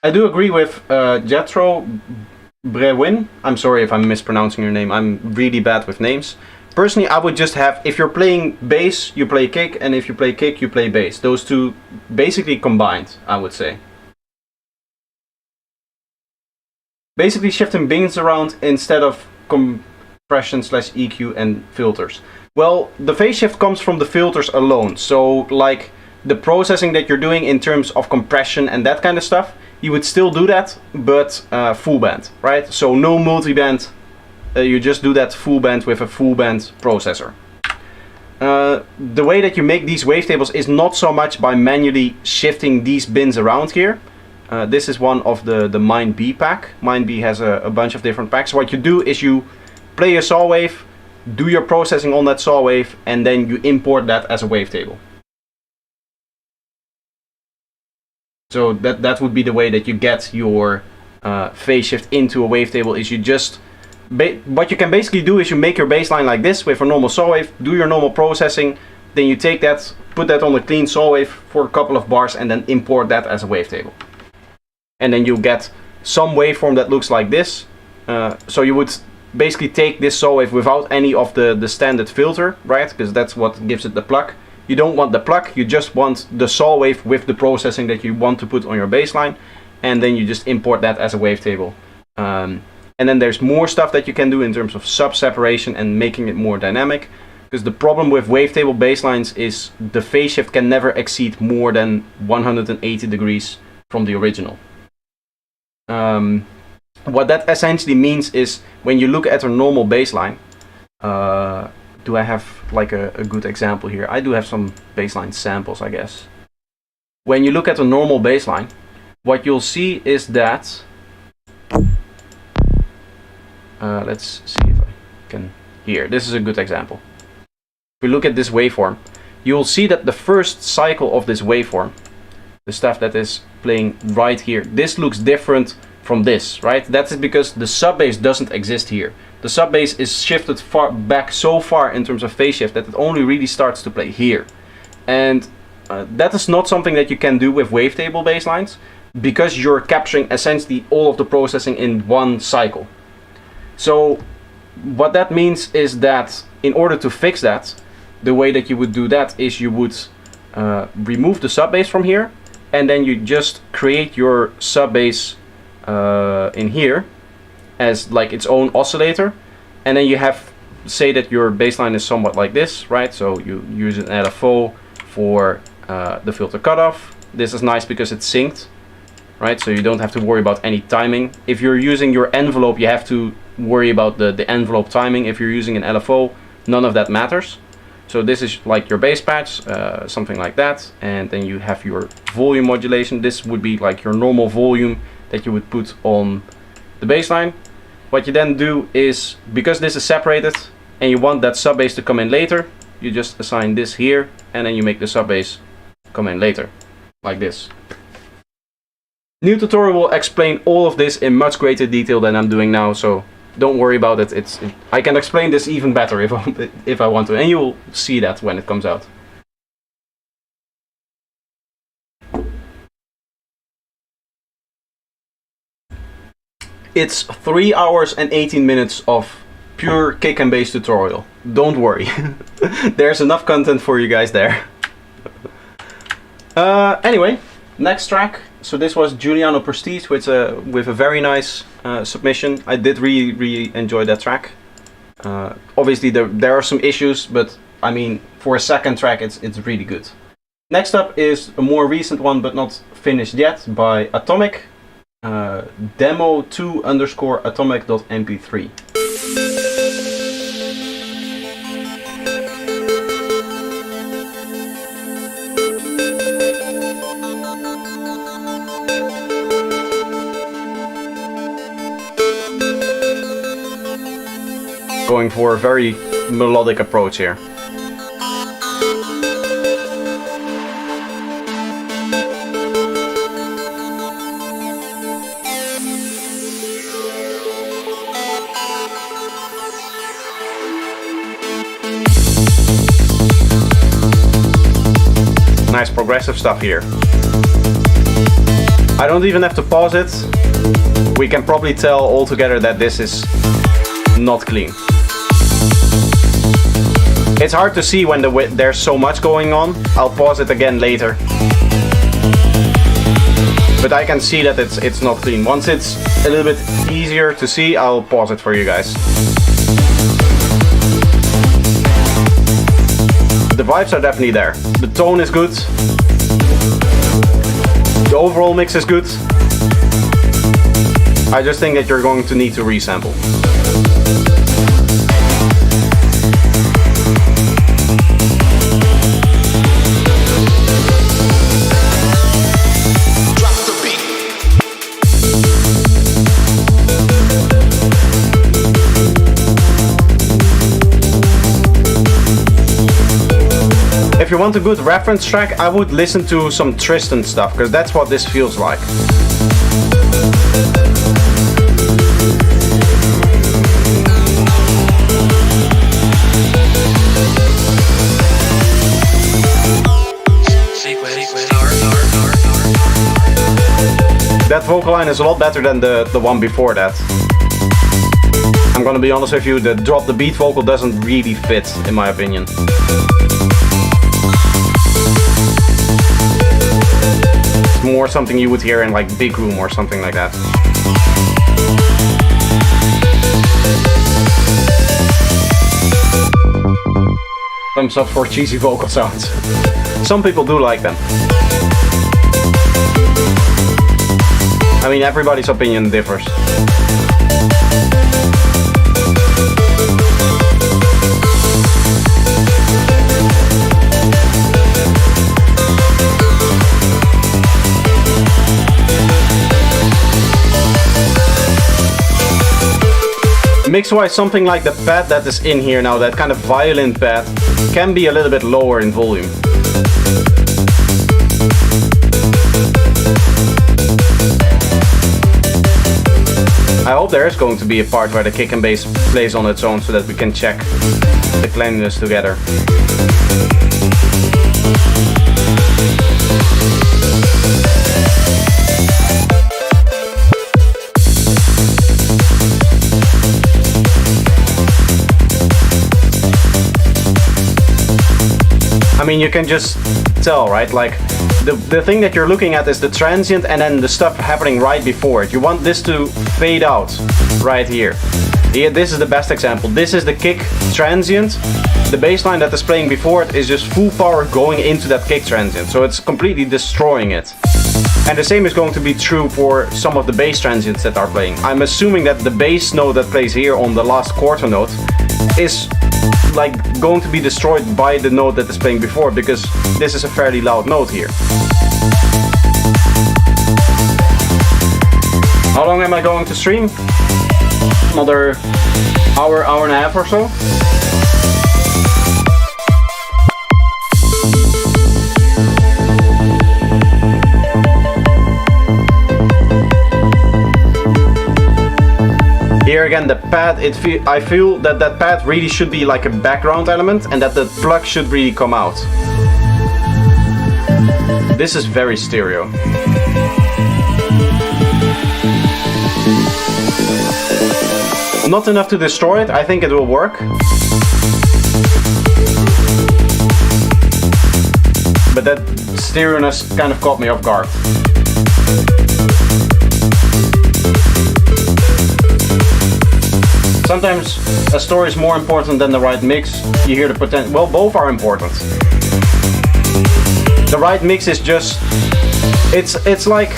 A: I do agree with Jethro Brewin. I'm sorry if I'm mispronouncing your name. I'm really bad with names. Personally, I would just have, if you're playing bass, you play kick, and if you play kick, you play bass. Those two basically combined, I would say. Basically shifting bins around instead of compression / EQ and filters. Well, the phase shift comes from the filters alone. So like the processing that you're doing in terms of compression and that kind of stuff, you would still do that, but full band, right? So no multi-band, you just do that full band with a full band processor. The way that you make these wavetables is not so much by manually shifting these bins around here. This is one of the Mind B pack. Mind B has a bunch of different packs. What you do is you play a saw wave, do your processing on that saw wave, and then you import that as a wavetable. So that would be the way that you get your phase shift into a wavetable. Is you just what you can basically do is you make your bassline like this with a normal saw wave, do your normal processing, then you take that, put that on a clean saw wave for a couple of bars, and then import that as a wavetable. And then you get some waveform that looks like this. So you would basically take this saw wave without any of the standard filter, right? Because that's what gives it the pluck. You don't want the pluck, you just want the saw wave with the processing that you want to put on your bassline, and then you just import that as a wavetable. And then there's more stuff that you can do in terms of sub-separation and making it more dynamic. Because the problem with wavetable basslines is the phase shift can never exceed more than 180 degrees from the original. What that essentially means is when you look at a normal bassline, do I have like a good example here? I do have some bassline samples, I guess. When you look at a normal bassline, what you'll see is that, let's see if I can, here, this is a good example. If we look at this waveform, you'll see that the first cycle of this waveform, the stuff that is playing right here, this looks different from this, right? That is because the sub-bass doesn't exist here. The sub-bass is shifted far back so far in terms of phase shift that it only really starts to play here. And that is not something that you can do with wavetable basslines, because you're capturing essentially all of the processing in one cycle. So what that means is that in order to fix that, the way that you would do that is you would remove the sub-bass from here, and then you just create your sub-bass in here as like its own oscillator, and then you have, say that your bassline is somewhat like this, right? So you use an LFO for the filter cutoff. This is nice because it's synced, right? So you don't have to worry about any timing. If you're using your envelope, you have to worry about the envelope timing. If you're using an LFO, none of that matters. So this is like your bass patch, something like that, and then you have your volume modulation. This would be like your normal volume that you would put on the bassline. What you then do is, because this is separated and you want that sub-bass to come in later, you just assign this here, and then you make the sub-bass come in later, like this. New tutorial will explain all of this in much greater detail than I'm doing now, so don't worry about it. I can explain this even better if I want to, and you will see that when it comes out. It's 3 hours and 18 minutes of pure kick and bass tutorial. Don't worry. There's enough content for you guys there. Anyway, next track. So this was Giuliano Prestige with a very nice submission. I did really enjoy that track. Obviously there are some issues, but I mean, for a second track it's really good. Next up is a more recent one but not finished yet by Atomic. demo2_atomic.mp3. Going for a very melodic approach here. Nice progressive stuff here. I don't even have to pause it. We can probably tell altogether that this is not clean. It's hard to see when there's so much going on. I'll pause it again later. But I can see that it's not clean. Once it's a little bit easier to see, I'll pause it for you guys. The vibes are definitely there. The tone is good. The overall mix is good. I just think that you're going to need to resample. If you want a good reference track, I would listen to some Tristan stuff, because that's what this feels like. That vocal line is a lot better than the one before that. I'm gonna be honest with you, the drop the beat vocal doesn't really fit, in my opinion. More something you would hear in like Big Room or something like that. Thumbs up for cheesy vocal sounds. Some people do like them. I mean, everybody's opinion differs. Mix-wise, something like the pad that is in here now, that kind of violin pad, can be a little bit lower in volume. I hope there is going to be a part where the kick and bass plays on its own so that we can check the cleanliness together. I mean, you can just tell, right? Like, the thing that you're looking at is the transient and then the stuff happening right before it. You want this to fade out right here. Here, this is the best example. This is the kick transient. The bass line that is playing before it is just full power going into that kick transient. So it's completely destroying it. And the same is going to be true for some of the bass transients that are playing. I'm assuming that the bass note that plays here on the last quarter note is like going to be destroyed by the note that is playing before, because this is a fairly loud note here. How long am I going to stream? Another hour, hour and a half or so. Here again, the pad, I feel that that pad really should be like a background element and that the plug should really come out. This is very stereo. Not enough to destroy it, I think it will work. But that stereo-ness kind of caught me off guard. Sometimes a story is more important than the right mix. You hear the potential. Well, both are important. The right mix is just, it's like,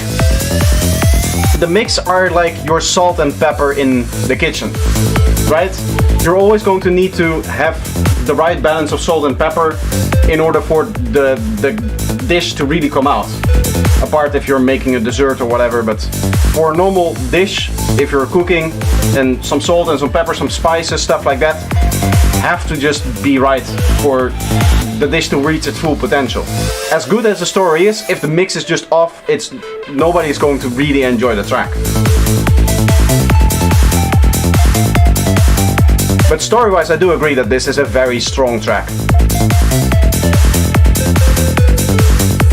A: the mix are like your salt and pepper in the kitchen, right? You're always going to need to have the right balance of salt and pepper in order for the dish to really come out. Apart if you're making a dessert or whatever, but for a normal dish, if you're cooking, then some salt and some pepper, some spices, stuff like that, have to just be right for the dish to reach its full potential. As good as the story is, if the mix is just off, nobody's going to really enjoy the track. But story-wise, I do agree that this is a very strong track.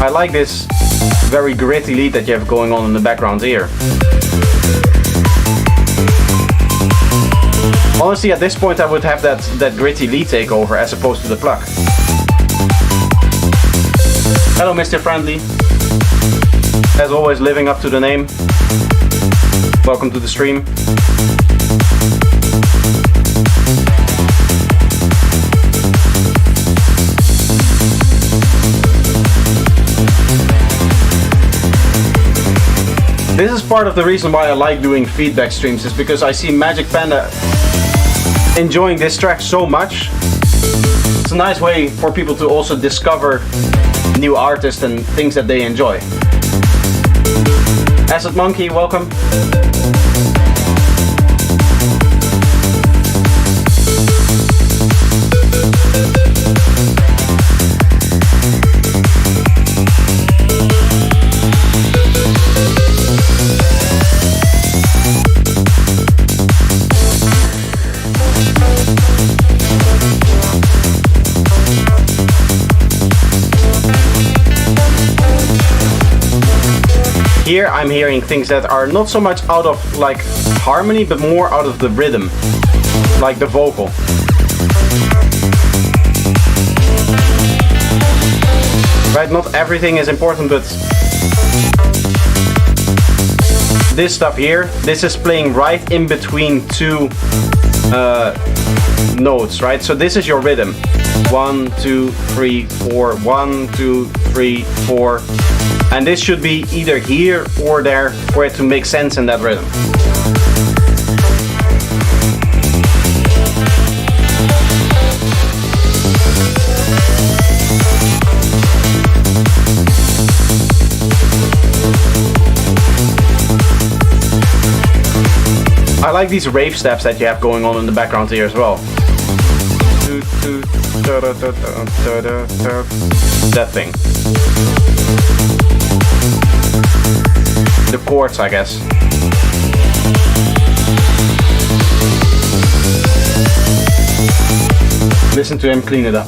A: I like this very gritty lead that you have going on in the background here. Honestly, at this point I would have that gritty lead take over as opposed to the plug. Hello Mr. Friendly. As always, living up to the name. Welcome to the stream. This is part of the reason why I like doing feedback streams, is because I see Magic Panda enjoying this track so much. It's a nice way for people to also discover new artists and things that they enjoy. Acid Monkey, welcome. Here I'm hearing things that are not so much out of like harmony, but more out of the rhythm, like the vocal. Right, not everything is important, but this stuff here, this is playing right in between two notes, right? So this is your rhythm. 1, 2, 3, 4, 1, 2, 3, 4. And this should be either here or there for it to make sense in that rhythm. I like these rave steps that you have going on in the background here as well. That thing. The chords, I guess. Listen to him clean it up.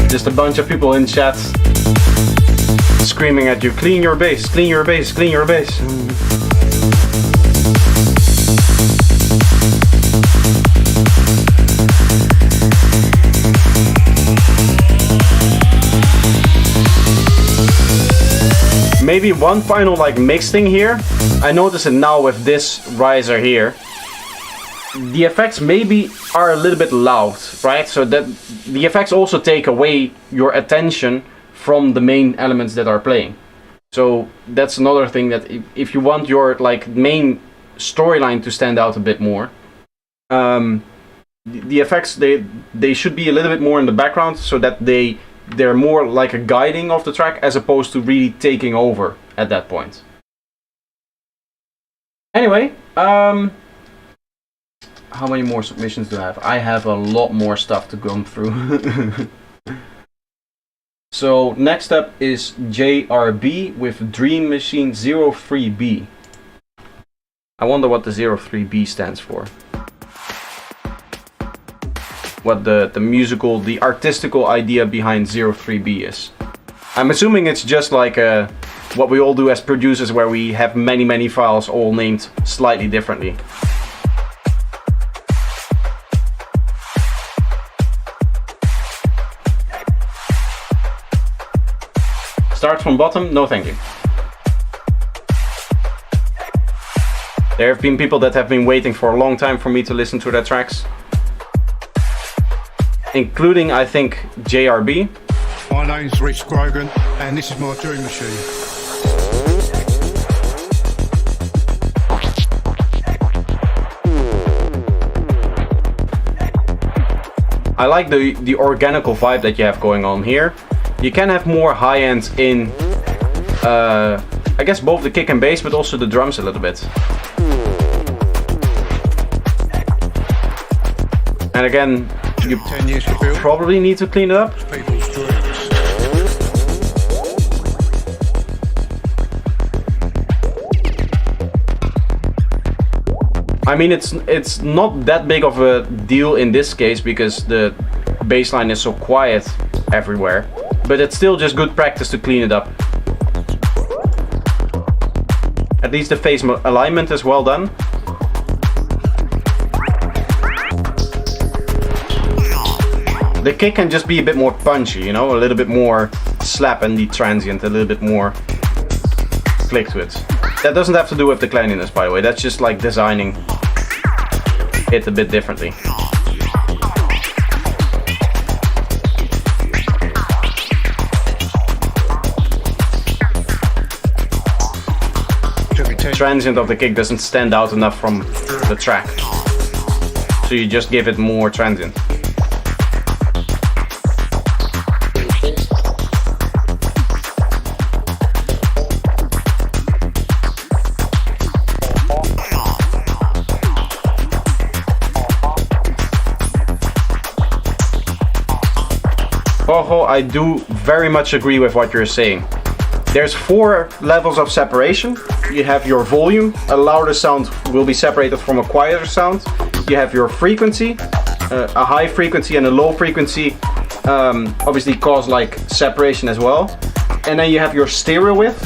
A: Just a bunch of people in chat screaming at you, clean your bass, clean your bass, clean your bass. Maybe one final like mix thing here. I notice it now with this riser here. The effects maybe are a little bit loud, right? So that the effects also take away your attention from the main elements that are playing. So that's another thing, that if you want your like main storyline to stand out a bit more, the effects they should be a little bit more in the background, so that they're more like a guiding of the track as opposed to really taking over at that point. Anyway, how many more submissions do I have? I have a lot more stuff to go through. So next up is JRB with Dream Machine 03B. I wonder what the 03B stands for. What the musical, the artistical idea behind 03B is. I'm assuming it's just like what we all do as producers, where we have many files all named slightly differently. Start from bottom? No thank you. There have been people that have been waiting for a long time for me to listen to their tracks. Including, I think, JRB.
K: My name's Rich Grogan, and this is my Dream Machine.
A: I like the organical vibe that you have going on here. You can have more high end in, I guess, both the kick and bass, but also the drums a little bit. And again, you probably need to clean it up. I mean, it's not that big of a deal in this case because the bass line is so quiet everywhere, but it's still just good practice to clean it up. At least the phase alignment is well done. The kick can just be a bit more punchy, you know, a little bit more slap and the transient, a little bit more flick to it. That doesn't have to do with the cleanliness, by the way, that's just like designing it a bit differently. Transient of the kick doesn't stand out enough from the track, so you just give it more transient. I do very much agree with what you're saying. There's 4 levels of separation. You have your volume, a louder sound will be separated from a quieter sound. You have your frequency, a high frequency and a low frequency obviously cause like separation as well. And then you have your stereo width.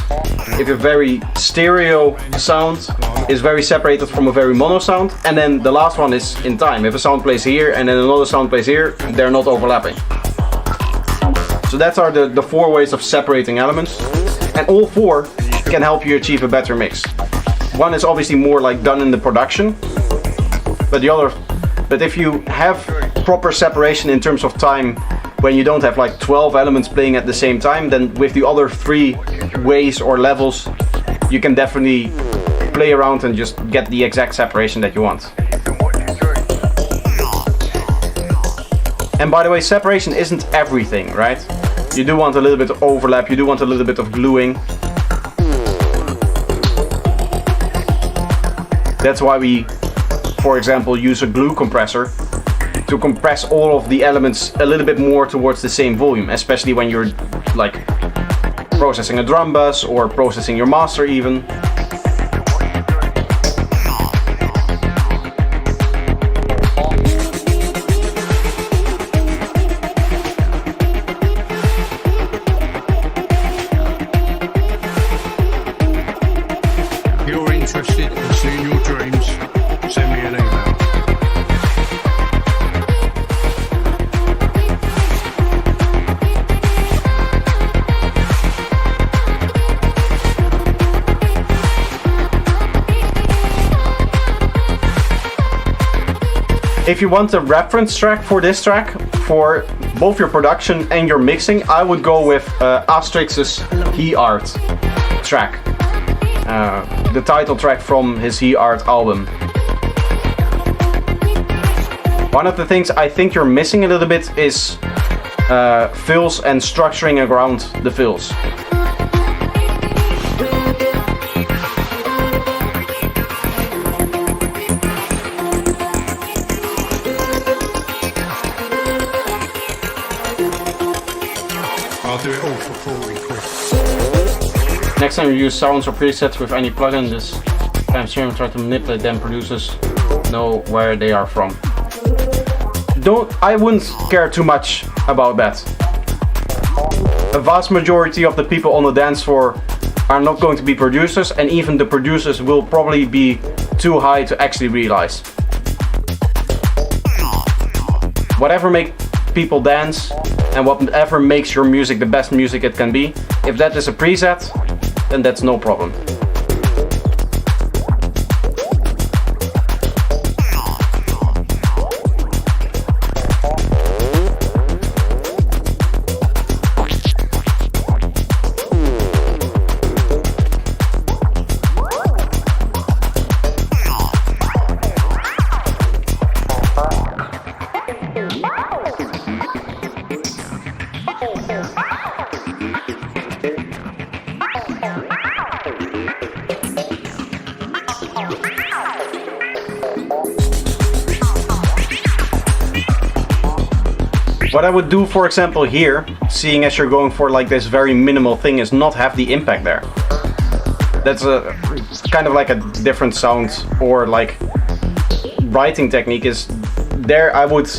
A: If a very stereo sound is very separated from a very mono sound. And then the last one is in time. If a sound plays here and then another sound plays here, they're not overlapping. So that's are the 4 ways of separating elements, and all 4 can help you achieve a better mix. One is obviously more like done in the production, but if you have proper separation in terms of time, when you don't have like 12 elements playing at the same time, then with the other 3 ways or levels, you can definitely play around and just get the exact separation that you want. And by the way, separation isn't everything, right? You do want a little bit of overlap, you do want a little bit of gluing. That's why we, for example, use a glue compressor to compress all of the elements a little bit more towards the same volume, especially when you're like processing a drum bus or processing your master even.
K: You're interested in seeing your dreams? Send me an email.
A: If you want a reference track for this track, for both your production and your mixing, I would go with Asterix's He Art track. The title track from his He Art album. One of the things I think you're missing a little bit is fills and structuring around the fills.
K: I'll do it all for 40 quid.
A: Next time you use sounds or presets with any plugin, this time stream try to manipulate them, producers know where they are from. I wouldn't care too much about that. A vast majority of the people on the dance floor are not going to be producers, and even the producers will probably be too high to actually realize. Whatever makes people dance and whatever makes your music the best music it can be, if that is a preset, then that's no problem. What I would do, for example, here, seeing as you're going for like this very minimal thing, is not have the impact there. That's a kind of like a different sound, or like writing technique is there. I would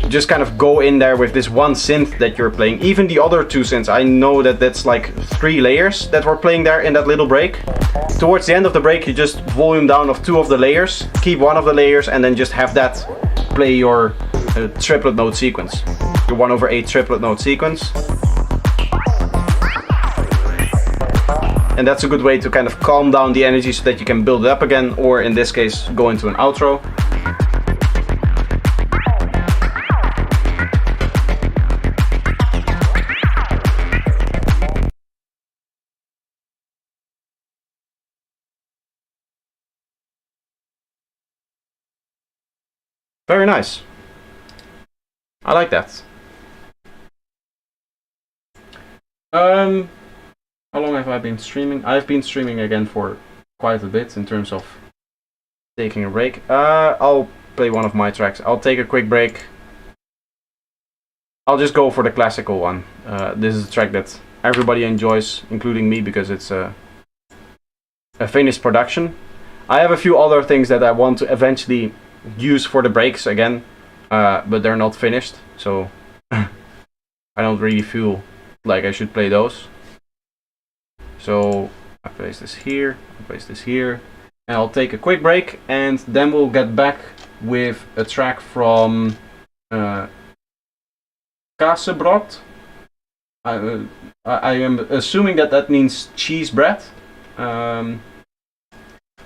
A: just kind of go in there with this one synth that you're playing. Even the other 2 synths, I know that that's like 3 layers that we're playing there in that little break. Towards the end of the break, you just volume down of 2 of the layers, keep one of the layers, and then just have that play your triplet note sequence. Your 1/8 triplet note sequence. And that's a good way to kind of calm down the energy so that you can build it up again, or in this case, go into an outro. Very nice. I like that. How long have I been streaming? I've been streaming again for quite a bit in terms of taking a break. I'll play one of my tracks. I'll take a quick break. I'll just go for the classical one. This is a track that everybody enjoys, including me, because it's a finished production. I have a few other things that I want to eventually use for the breaks again, but they're not finished, so I don't really feel like I should play those. So I place this here, I place this here, and I'll take a quick break, and then we'll get back with a track from Kasebrot, I am assuming that means cheese bread.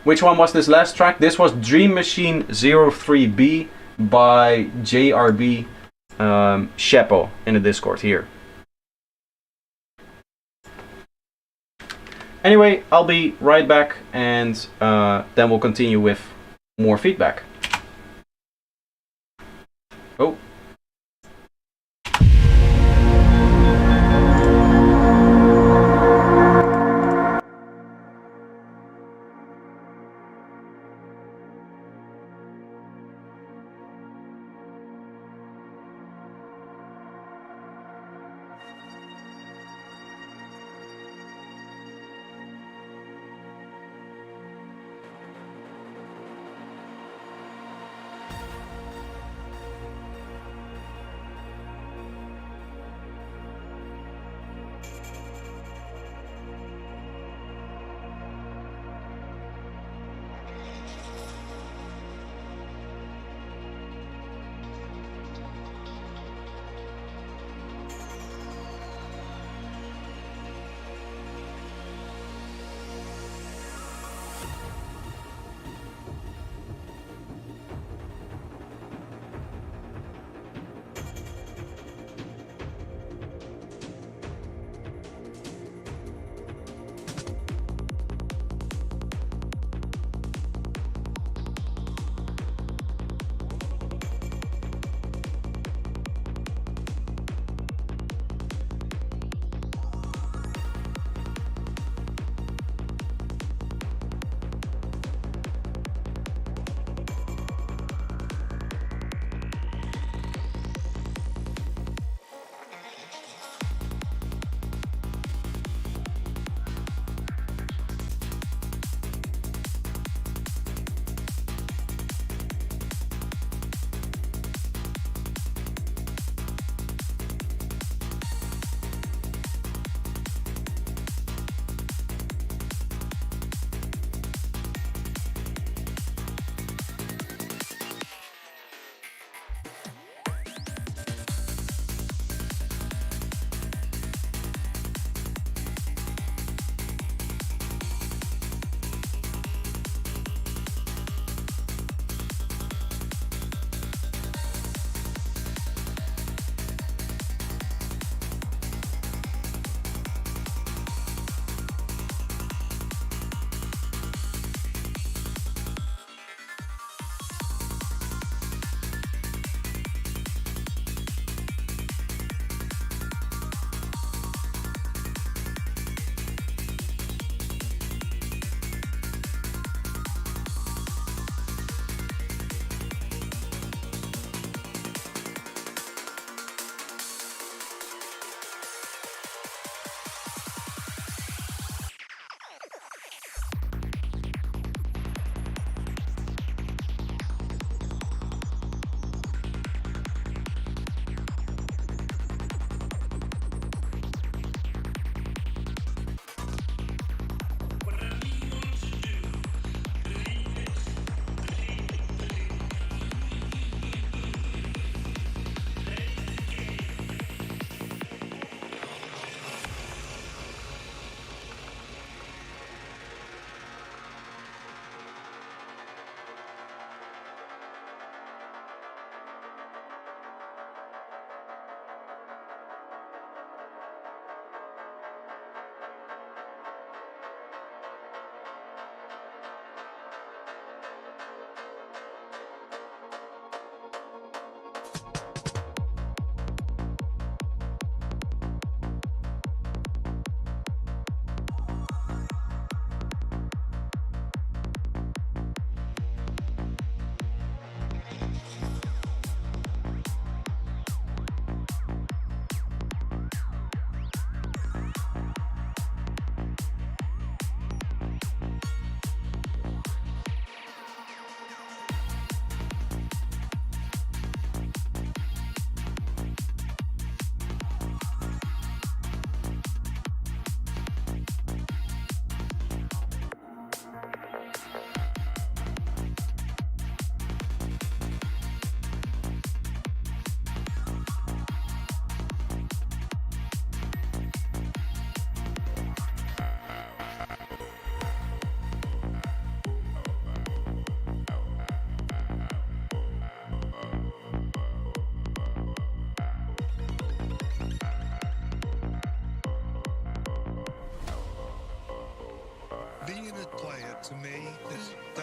A: Which one was this last track? This was Dream Machine 03B by JRB Shepo in the Discord here. Anyway, I'll be right back, and then we'll continue with more feedback. Oh.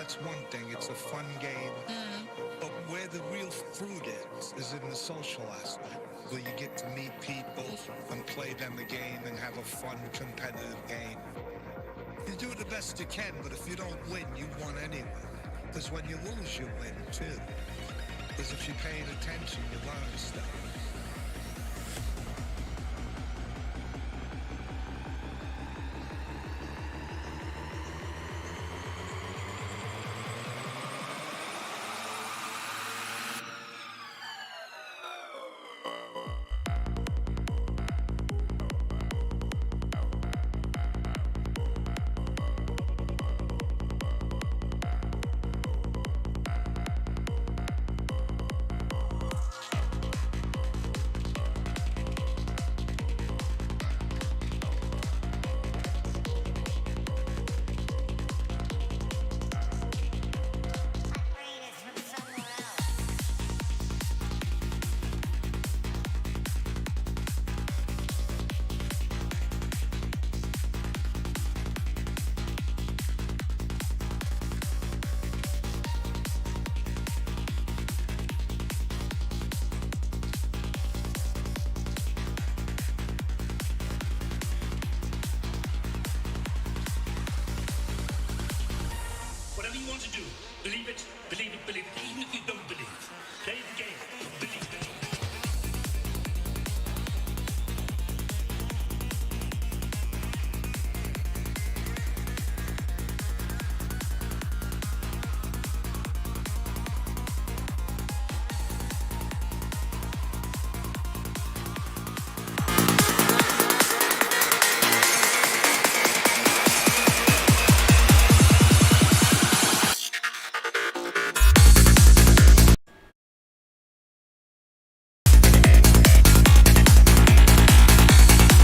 K: that's one thing. It's a fun game. But where the real fruit is in the social aspect, where you get to meet people and play them a game and have a fun, competitive game. You do the best you can, but if you don't win, you won anyway. Because when you lose, you win too. Because if you're paying attention, you learn stuff.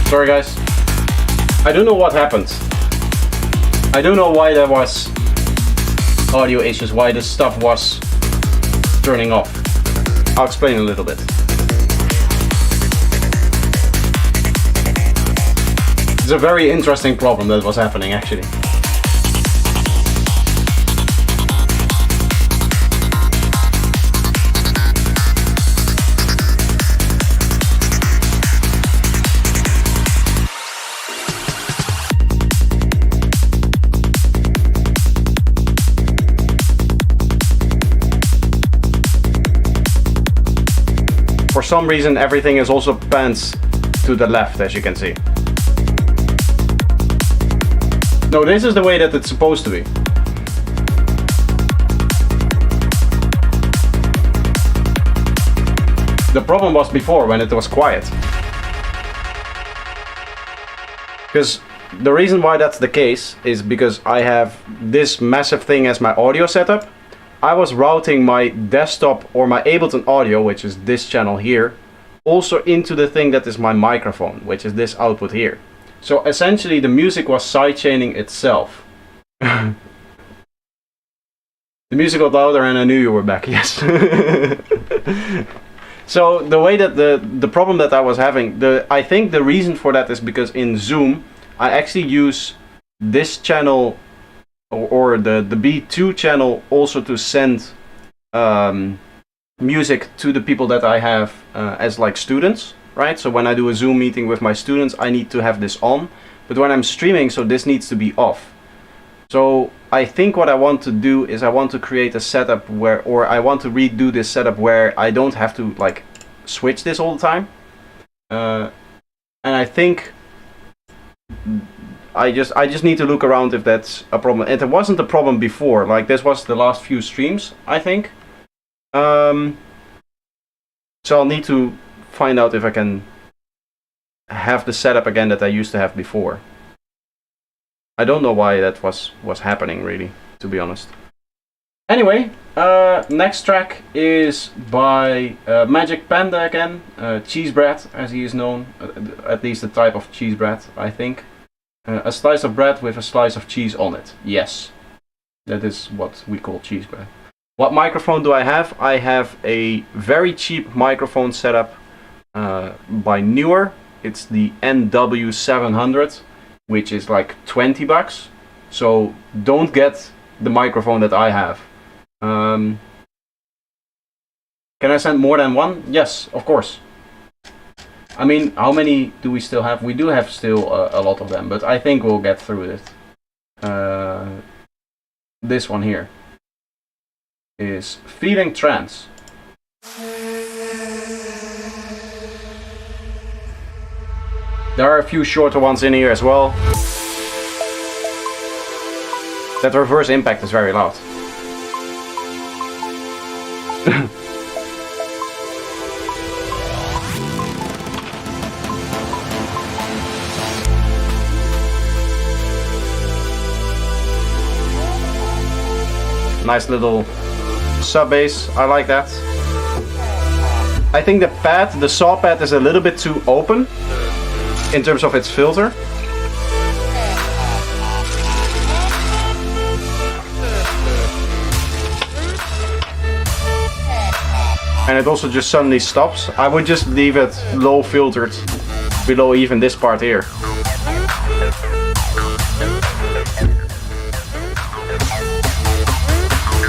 A: Sorry guys, I don't know what happened. I don't know why there was audio issues, why this stuff was turning off. I'll explain a little bit. It's a very interesting problem that was happening actually. For some reason everything is also panned to the left, as you can see. No, this is the way that it's supposed to be. The problem was before when it was quiet. Because the reason why that's the case is because I have this massive thing as my audio setup. I was routing my desktop or my Ableton audio, which is this channel here, also into the thing that is my microphone, which is this output here. So essentially the music was sidechaining itself. The music got louder and I knew you were back, yes. So the way that the problem that I was having, I think the reason for that is because in Zoom I actually use this channel or the B2 channel also to send music to the people that I have as like students, right? So when I do a Zoom meeting with my students, I need to have this on, but when I'm streaming, so this needs to be off. So I think what I want to do is I want to create a setup where, or I want to redo this setup where I don't have to like switch this all the time. And I think I just need to look around if that's a problem. And it wasn't a problem before, like this was the last few streams, I think. So I'll need to find out if I can have the setup again that I used to have before. I don't know why that was happening really, to be honest. Anyway, next track is by Magic Panda again, cheese bread as he is known, at least a type of cheese bread, I think. A slice of bread with a slice of cheese on it. Yes, that is what we call cheese bread. What microphone do I have? I have a very cheap microphone setup by Newer. It's the NW700, which is like 20 bucks. So don't get the microphone that I have. Can I send more than one? Yes, of course. I mean, how many do we still have? We do have still a lot of them, but I think we'll get through it. This one here is Feeling Trance. There are a few shorter ones in here as well. That reverse impact is very loud. Nice little sub bass, I like that. I think the saw pad is a little bit too open in terms of its filter. And it also just suddenly stops. I would just leave it low filtered below even this part here.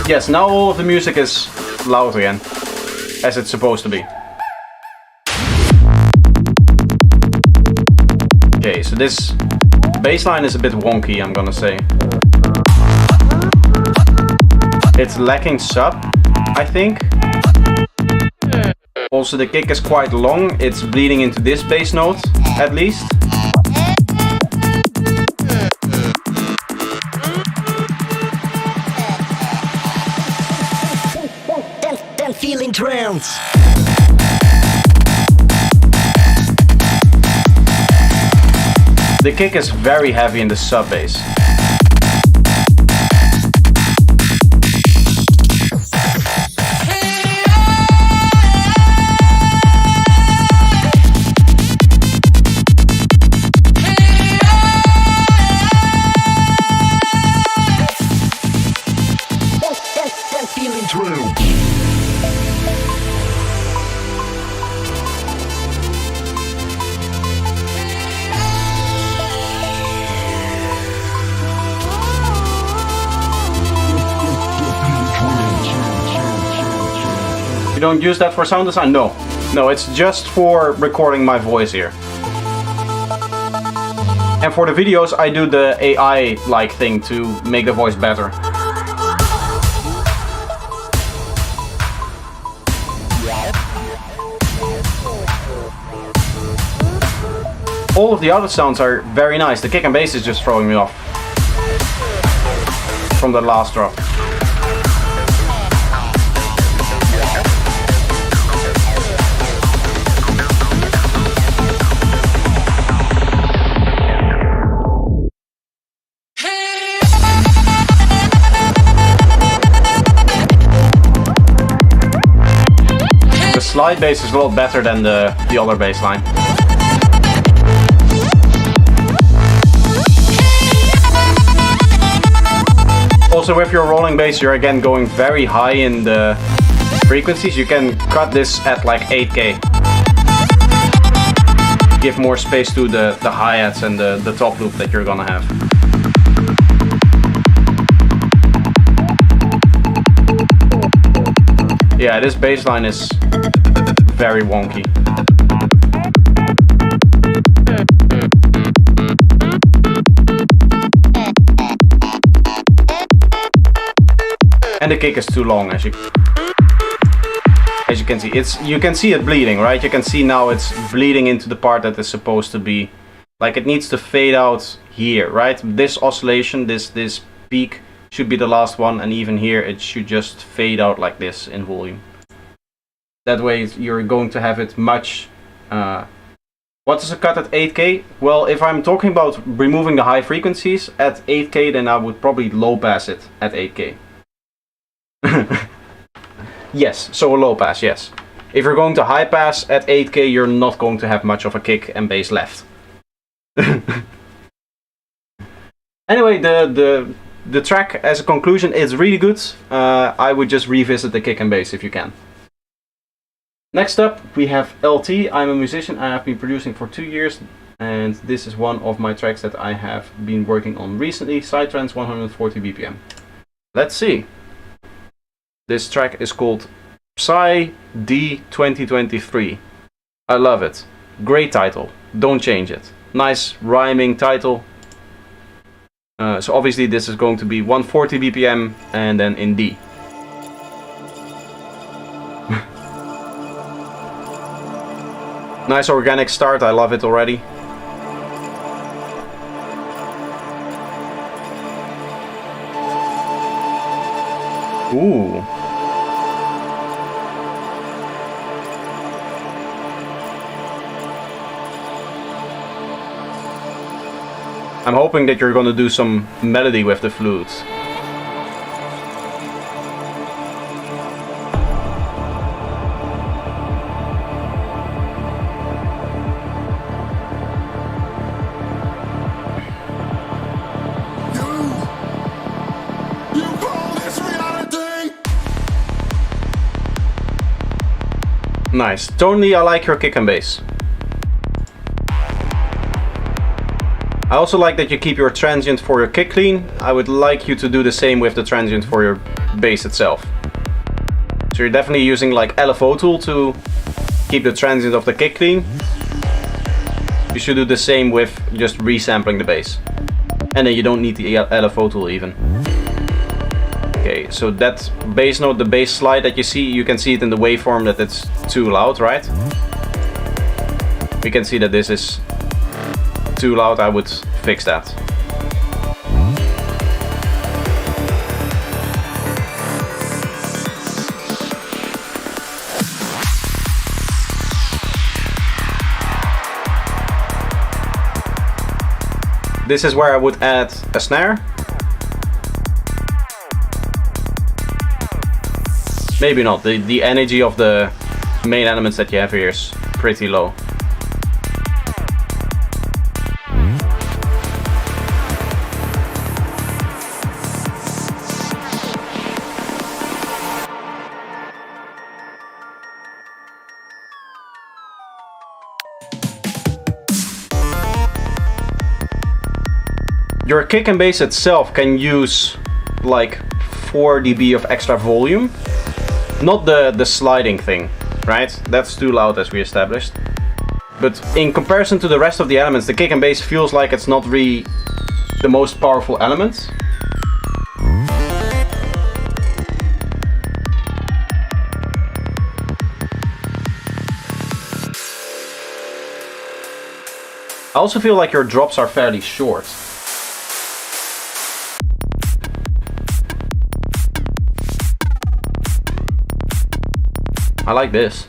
A: Yes, now all of the music is loud again, as it's supposed to be. Okay, so this bassline is a bit wonky, I'm gonna say. It's lacking sub, I think. Also the kick is quite long, it's bleeding into this bass note, at least.
L: Feeling trance.
A: The kick is very heavy in the sub bass.
L: Feeling trance.
A: You don't use that for sound design? No. No, it's just for recording my voice here. And for the videos I do the AI-like thing to make the voice better. All of the other sounds are very nice. The kick and bass is just throwing me off from the last drop. The slide bass is a lot better than the other bass line. Also with your rolling bass you're again going very high in the frequencies. You can cut this at like 8K. Give more space to the hi-hats and the top loop that you're gonna have. Yeah, this bass line is very wonky. And the kick is too long, as you can see. You can see it bleeding, right? You can see now it's bleeding into the part that is supposed to be, like it needs to fade out here, right? This oscillation, this peak should be the last one, and even here it should just fade out like this in volume. That way you're going to have it much... what is a cut at 8K? Well, if I'm talking about removing the high frequencies at 8K, then I would probably low pass it at 8K. Yes, so a low pass, yes. If you're going to high pass at 8K, you're not going to have much of a kick and bass left. Anyway, the track as a conclusion is really good. I would just revisit the kick and bass if you can. Next up we have LT. I'm a musician. I have been producing for 2 years, and this is one of my tracks that I have been working on recently, Psytrance 140 BPM. Let's see. This track is called Psy D 2023. I love it. Great title. Don't change it. Nice rhyming title. So obviously this is going to be 140 BPM and then in D. Nice organic start, I love it already. Ooh. I'm hoping that you're gonna do some melody with the flute. Nice. Tonally, I like your kick and bass. I also like that you keep your transient for your kick clean. I would like you to do the same with the transient for your bass itself. So you're definitely using like LFO tool to keep the transient of the kick clean. You should do the same with just resampling the bass. And then you don't need the LFO tool even. Okay, so that bass note, the bass slide that you see, you can see it in the waveform that it's too loud, right? We can see that this is too loud. I would fix that. This is where I would add a snare. Maybe not. The energy of the main elements that you have here is pretty low. Your kick and bass itself can use like 4 dB of extra volume. Not the sliding thing, right? That's too loud as we established. But in comparison to the rest of the elements, the kick and bass feels like it's not really the most powerful element. I also feel like your drops are fairly short. I like this.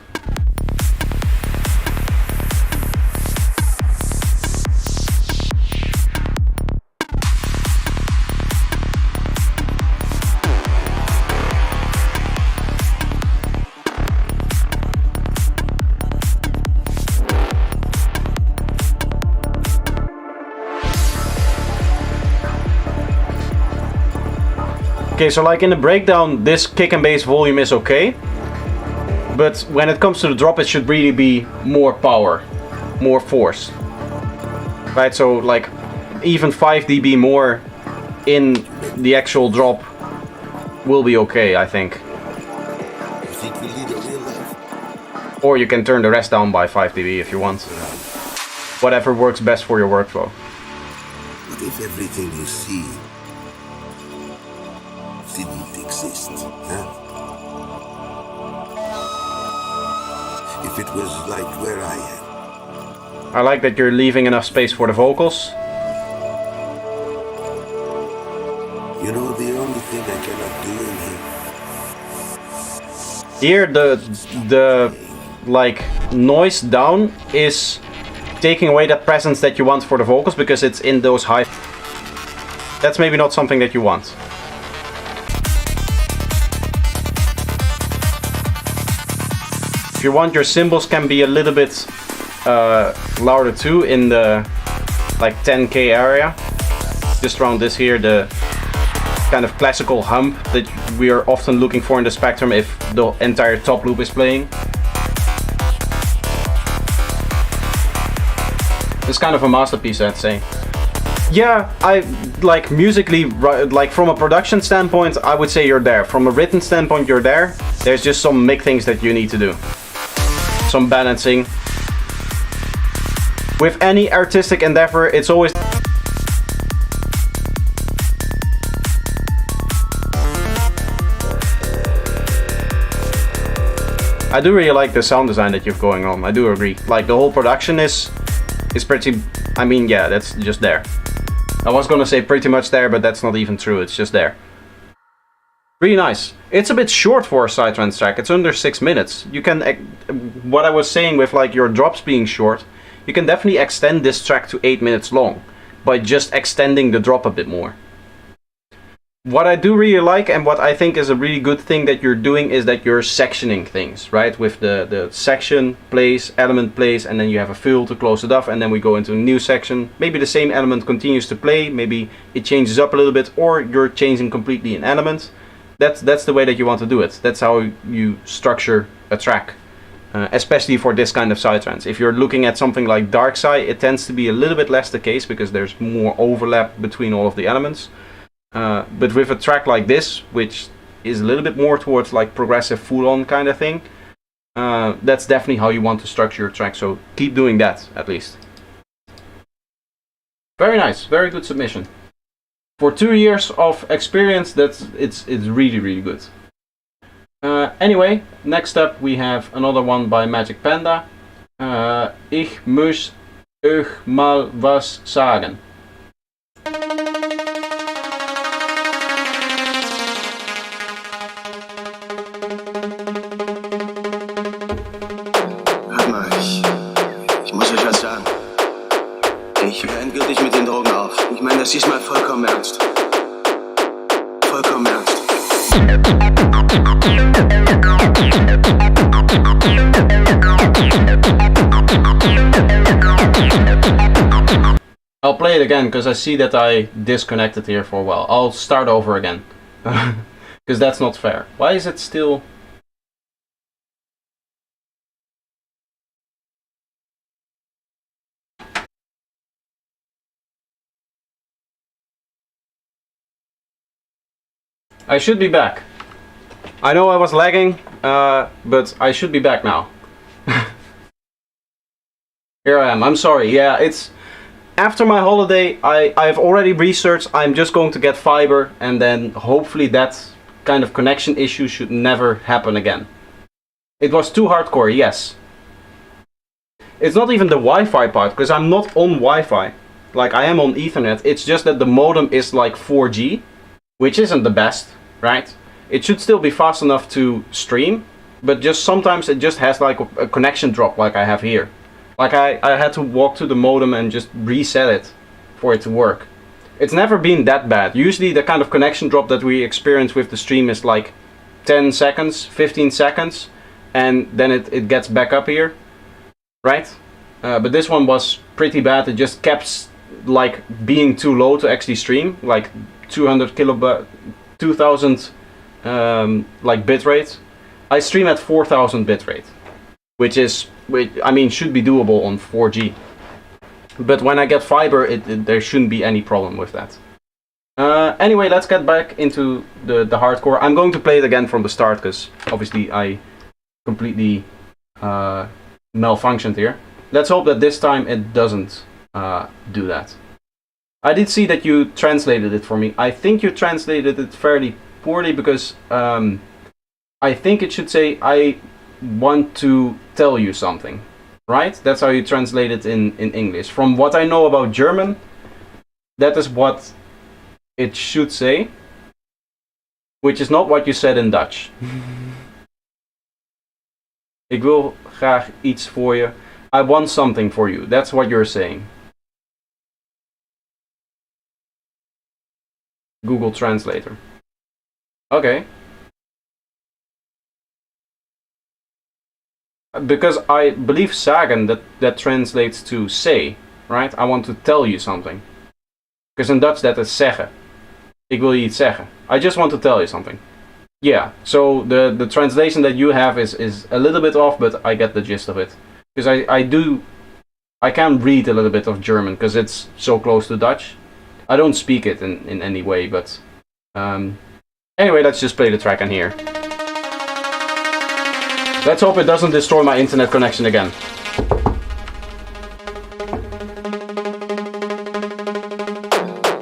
A: Okay, so like in the breakdown, this kick and bass volume is okay. But when it comes to the drop, it should really be more power, more force. Right, so like even 5 dB more in the actual drop will be okay, I think. Or you can turn the rest down by 5 dB if you want. Whatever works best for your workflow.
M: What if everything you see didn't exist, huh? If it was like where I am.
A: I like that you're leaving enough space for the vocals.
M: You know, the only thing I cannot do in
A: here, the like noise down is taking away that presence that you want for the vocals because it's in those high. That's maybe not something that you want. If you want, your cymbals can be a little bit louder too in the like 10K area. Just around this here, the kind of classical hump that we are often looking for in the spectrum if the entire top loop is playing. It's kind of a masterpiece, I'd say. Yeah, I like musically, like from a production standpoint, I would say you're there. From a written standpoint, you're there. There's just some big things that you need to do. Some balancing. With any artistic endeavor, it's always... I do really like the sound design that you've going on. I do agree. Like the whole production is pretty... I mean, yeah, that's just there. I was gonna say pretty much there, but that's not even true. It's just there. Really nice. It's a bit short for a psytrance track. It's under 6 minutes. You can... What I was saying with like your drops being short, you can definitely extend this track to 8 minutes long by just extending the drop a bit more. What I do really like, and what I think is a really good thing that you're doing, is that you're sectioning things, right? With the section plays, element plays, and then you have a fill to close it off, and then we go into a new section. Maybe the same element continues to play, maybe it changes up a little bit, or you're changing completely an element. That's the way that you want to do it. That's how you structure a track, especially for this kind of psytrance. If you're looking at something like Nsaii, it tends to be a little bit less the case, because there's more overlap between all of the elements. But with a track like this, which is a little bit more towards like progressive full-on kind of thing, that's definitely how you want to structure your track, so keep doing that at least. Very nice, very good submission. For 2 years of experience, it's really, really good. Anyway, next up we have another one by Magic Panda. Ich muss euch mal was sagen.
J: Ich höre endgültig mit den Drogen auf. Ich meine das diesmal vollkommen ernst. Vollkommen ernst.
A: I'll play it again because I see that I disconnected here for a while. I'll start over again. Because that's not fair. Why is it still... I should be back. I know I was lagging, but I should be back now. Here I am. I'm sorry. Yeah, it's after my holiday. I've already researched. I'm just going to get fiber, and then hopefully that kind of connection issue should never happen again. It was too hardcore, yes. It's not even the Wi-Fi part, because I'm not on Wi-Fi. Like, I am on Ethernet. It's just that the modem is like 4G, which isn't the best, right? It should still be fast enough to stream, but just sometimes it just has like a connection drop like I have here. Like I had to walk to the modem and just reset it for it to work. It's never been that bad. Usually the kind of connection drop that we experience with the stream is like 10 seconds, 15 seconds, and then it gets back up here, right? But this one was pretty bad. It just kept like being too low to actually stream, like 200 kilobyte, 2000 like bitrate. I stream at 4000 bitrate, which I mean should be doable on 4G. But when I get fiber, there shouldn't be any problem with that. Anyway, let's get back into the hardcore. I'm going to play it again from the start because obviously I completely malfunctioned here. Let's hope that this time it doesn't do that. I did see that you translated it for me. I think you translated it fairly poorly because I think it should say I want to tell you something. Right? That's how you translate it in English. From what I know about German, that is what it should say. Which is not what you said in Dutch. Ik wil graag iets voor je. I want something for you. That's what you're saying. Google Translator. Okay. Because I believe sagen, that translates to say, right? I want to tell you something. Because in Dutch that is zeggen. Ik wil je iets zeggen. I just want to tell you something. Yeah, so the translation that you have is a little bit off, but I get the gist of it. Because I can read a little bit of German, because it's so close to Dutch. I don't speak it in any way, but anyway, let's just play the track in here. Let's hope it doesn't destroy my internet connection again.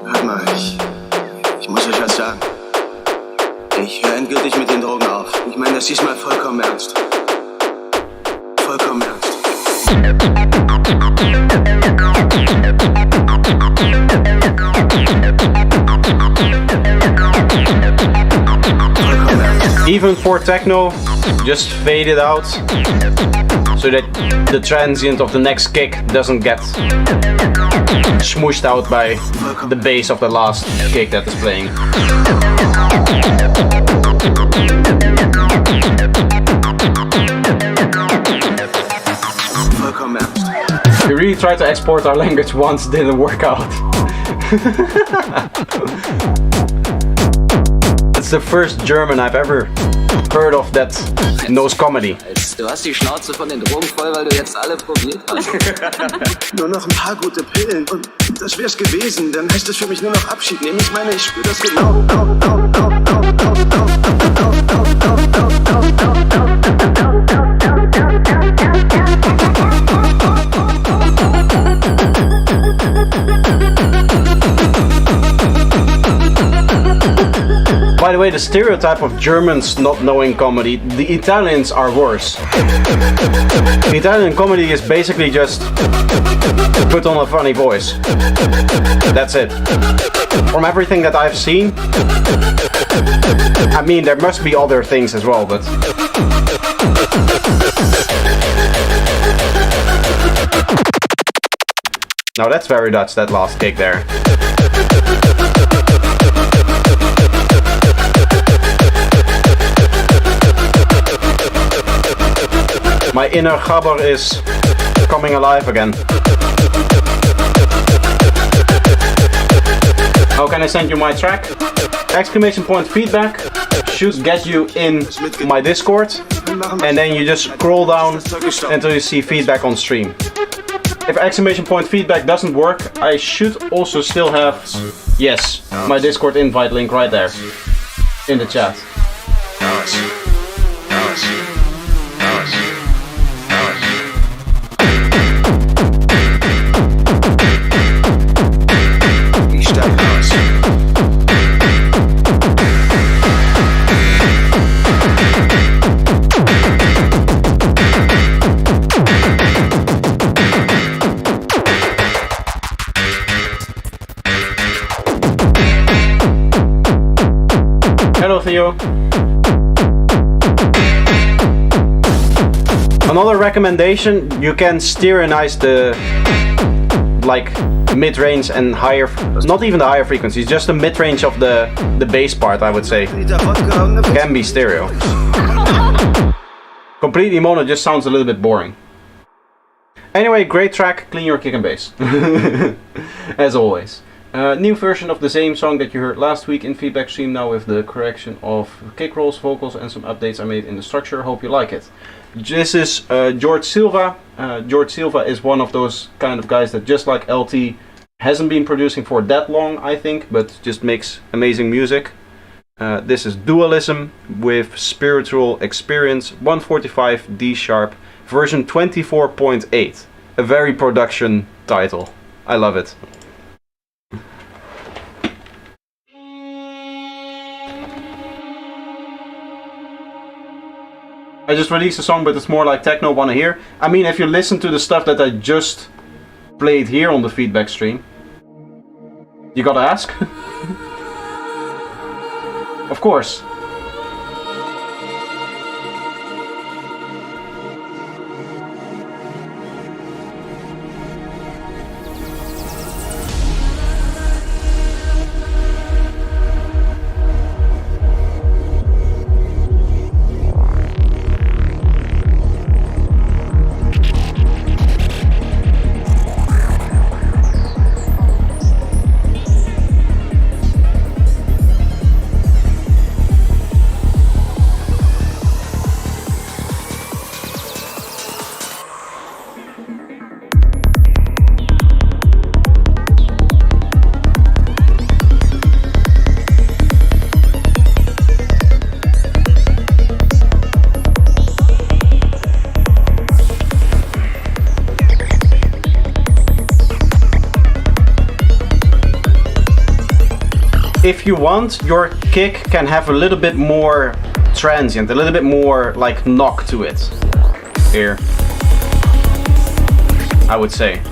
N: Hört mal, ich muss euch was sagen. Ich höre endgültig mit den Drogen auf. Ich meine das diesmal vollkommen ernst. Vollkommen ernst.
A: Even for techno, just fade it out so that the transient of the next kick doesn't get smooshed out by the bass of the last kick that is playing. We really tried to export our language once, didn't work out. It's the first German I've ever heard of that knows comedy.
N: Du hast die Schnauze von den Drogen voll, weil du jetzt alle probiert hast. Nur noch ein paar gute Pillen und das wär's gewesen. Dann heißt es für mich nur noch Abschied nehmen. Ich meine, ich spür das genau.
A: By the way, the stereotype of Germans not knowing comedy, the Italians are worse. The Italian comedy is basically just put on a funny voice. That's it. From everything that I've seen, I mean, there must be other things as well, but... Now that's very Dutch, that last kick there. My inner gabber is coming alive again. How can I send you my track? Exclamation point feedback should get you in my Discord, and then you just scroll down until you see feedback on stream. If exclamation point feedback doesn't work, I should also still have, yes, my Discord invite link right there in the chat. Hello Theo. Another recommendation, you can sterilize the mid-range and higher, not even the higher frequencies, just the mid-range of the bass part, I would say. Can be stereo. Completely mono just sounds a little bit boring. Anyway, great track, clean your kick and bass. As always. New version of the same song that you heard last week in feedback stream, now with the correction of kick rolls, vocals and some updates I made in the structure. Hope you like it. This is George Silva. George Silva is one of those kind of guys that, just like LT, hasn't been producing for that long, I think, but just makes amazing music. This is Dualism with Spiritual Experience 145 D sharp version 24.8. A very production title. I love it. I just released a song, but it's more like techno wanna hear. I mean, if you listen to the stuff that I just played here on the feedback stream, you gotta ask. Of course. if you want, your kick can have a little bit more transient, a little bit more like knock to it. Here, I would say.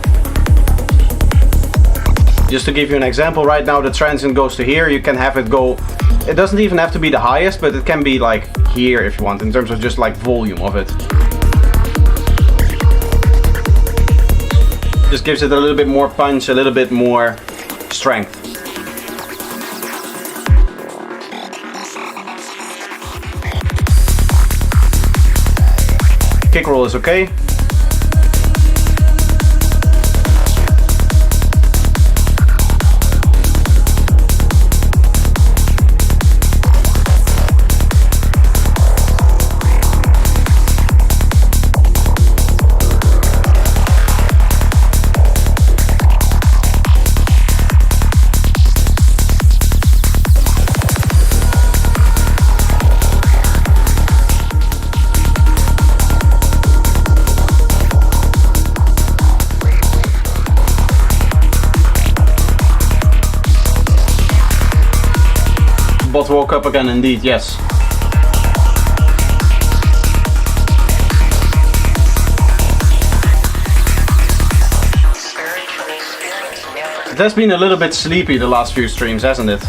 A: Just to give you an example, right now the transient goes to here. You can have it go, it doesn't even have to be the highest, but it can be like here if you want, in terms of just like volume of it. Just gives it a little bit more punch, a little bit more strength. Kick roll is okay. Bot woke up again indeed, yes. It has been a little bit sleepy the last few streams, hasn't it?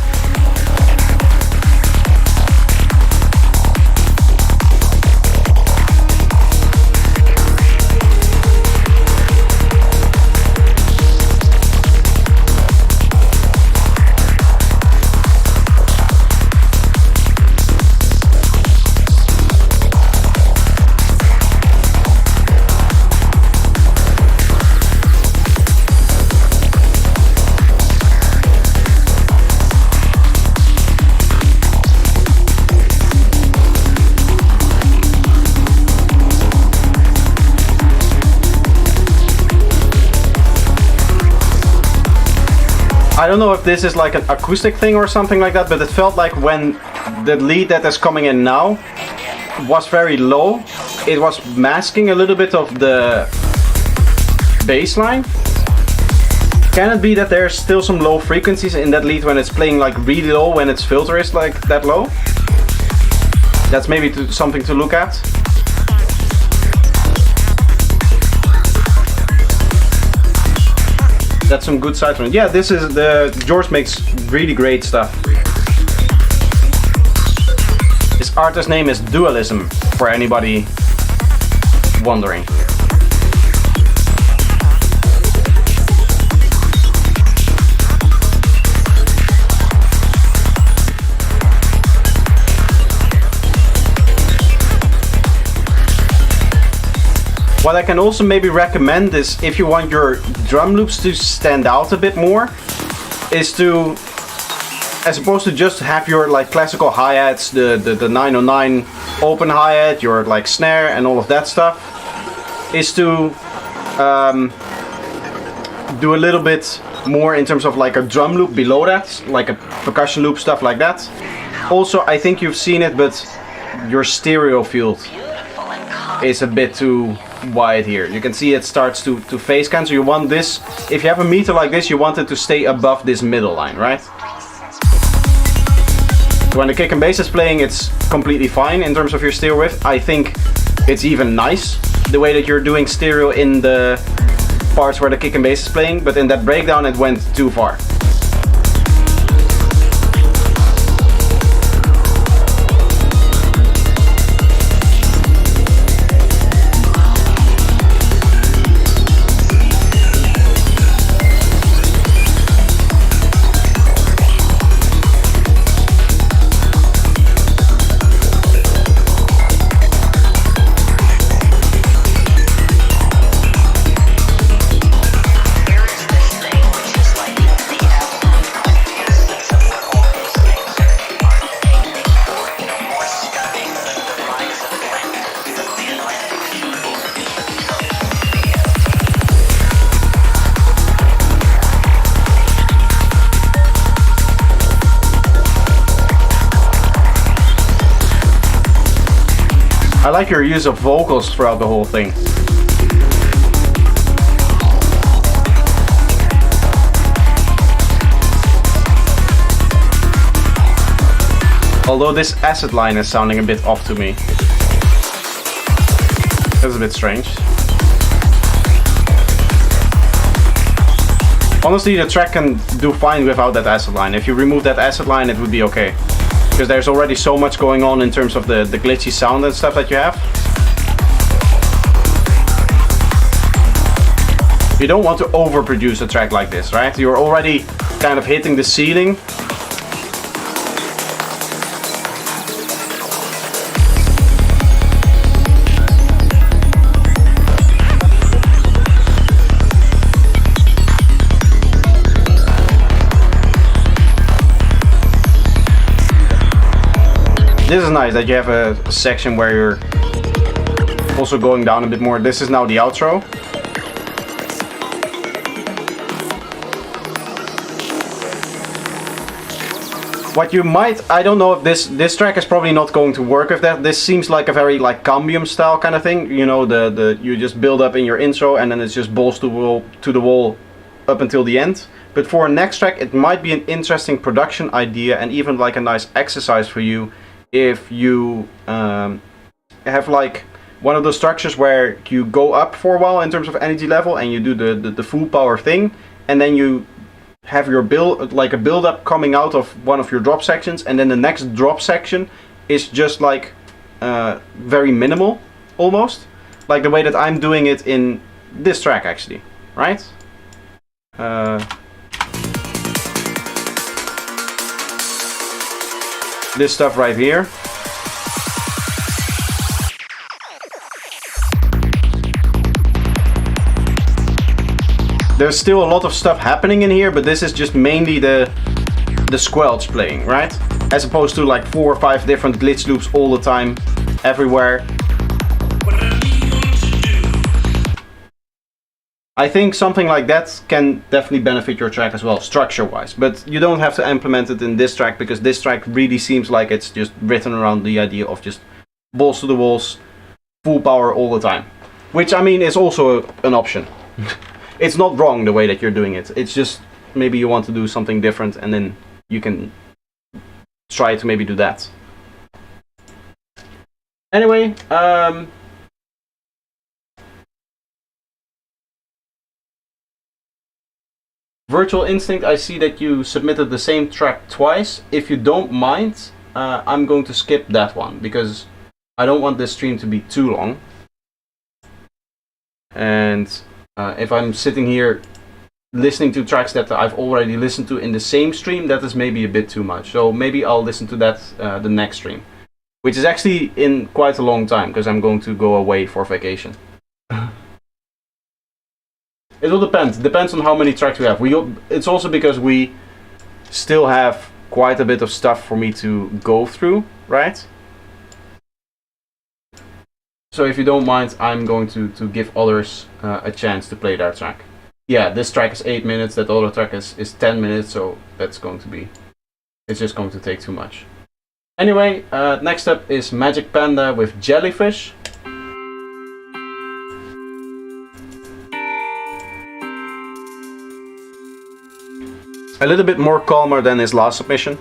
A: I don't know if this is like an acoustic thing or something like that, but it felt like when the lead that is coming in now was very low, it was masking a little bit of the bass line. Can it be that there's still some low frequencies in that lead when it's playing like really low, when its filter is like that low? That's maybe something to look at. That's some good side tone. Yeah, this is George makes really great stuff. His artist name is Dualism, for anybody wondering. What I can also maybe recommend is, if you want your drum loops to stand out a bit more, is to, as opposed to just have your like classical hi-hats, the 909 open hi-hat, your like snare and all of that stuff, is to do a little bit more in terms of like a drum loop below that, like a percussion loop, stuff like that. Also, I think you've seen it, but your stereo field is a bit too wide here. You can see it starts to phase cancel. You want this, if you have a meter like this, you want it to stay above this middle line, right? When the kick and bass is playing, it's completely fine in terms of your stereo width. I think it's even nice the way that you're doing stereo in the parts where the kick and bass is playing, but in that breakdown it went too far. I like your use of vocals throughout the whole thing. Although this acid line is sounding a bit off to me. That's a bit strange. Honestly, the track can do fine without that acid line. If you remove that acid line, it would be okay. Because there's already so much going on in terms of the glitchy sound and stuff that you have. You don't want to overproduce a track like this, right? You're already kind of hitting the ceiling. This is nice that you have a section where you're also going down a bit more. This is now the outro. What you might, I don't know if this track is probably not going to work with that. This seems like a very like cambium style kind of thing. You know, you just build up in your intro and then it's just balls to the wall up until the end. But for a next track, it might be an interesting production idea and even like a nice exercise for you. If you have like one of those structures where you go up for a while in terms of energy level and you do the full power thing, and then you have your build like a build up coming out of one of your drop sections, and then the next drop section is just like very minimal almost, like the way that I'm doing it in this track actually, right? This stuff right here. There's still a lot of stuff happening in here, but this is just mainly the squelch playing, right? As opposed to like 4 or 5 different glitch loops all the time, everywhere. I think something like that can definitely benefit your track as well, structure-wise. But you don't have to implement it in this track, because this track really seems like it's just written around the idea of just balls to the walls, full power all the time. Which, I mean, is also an option. It's not wrong the way that you're doing it. It's just maybe you want to do something different, and then you can try to maybe do that. Anyway, Virtual Instinct, I see that you submitted the same track twice. If you don't mind, I'm going to skip that one, because I don't want this stream to be too long. And if I'm sitting here listening to tracks that I've already listened to in the same stream, that is maybe a bit too much. So maybe I'll listen to that the next stream, which is actually in quite a long time, because I'm going to go away for vacation. It will depend. Depends on how many tracks we have. It's also because we still have quite a bit of stuff for me to go through, right? So if you don't mind, I'm going to give others a chance to play their track. Yeah, this track is 8 minutes, that other track is 10 minutes, so that's going to be... It's just going to take too much. Anyway, next up is Magic Panda with Jellyfish. A little bit more calmer than his last submission.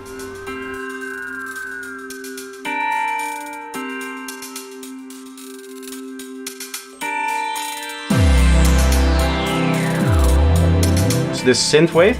A: It's this synthwave.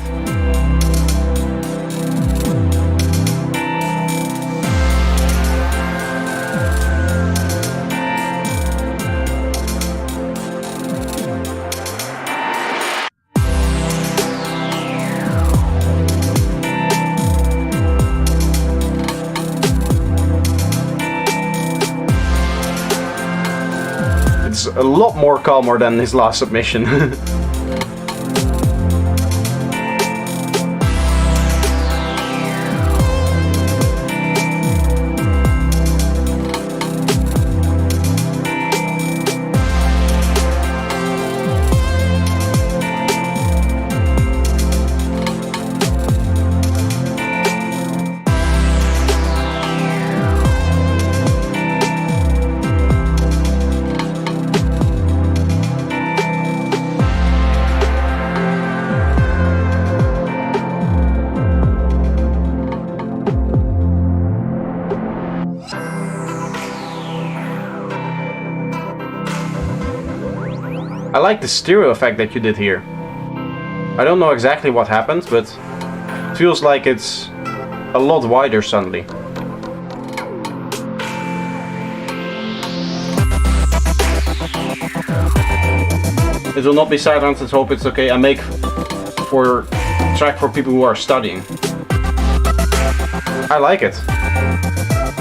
A: A lot more calmer than his last submission. I like the stereo effect that you did here. I don't know exactly what happened, but it feels like it's a lot wider suddenly. It will not be silent, let's hope it's okay. I make for track for people who are studying. I like it.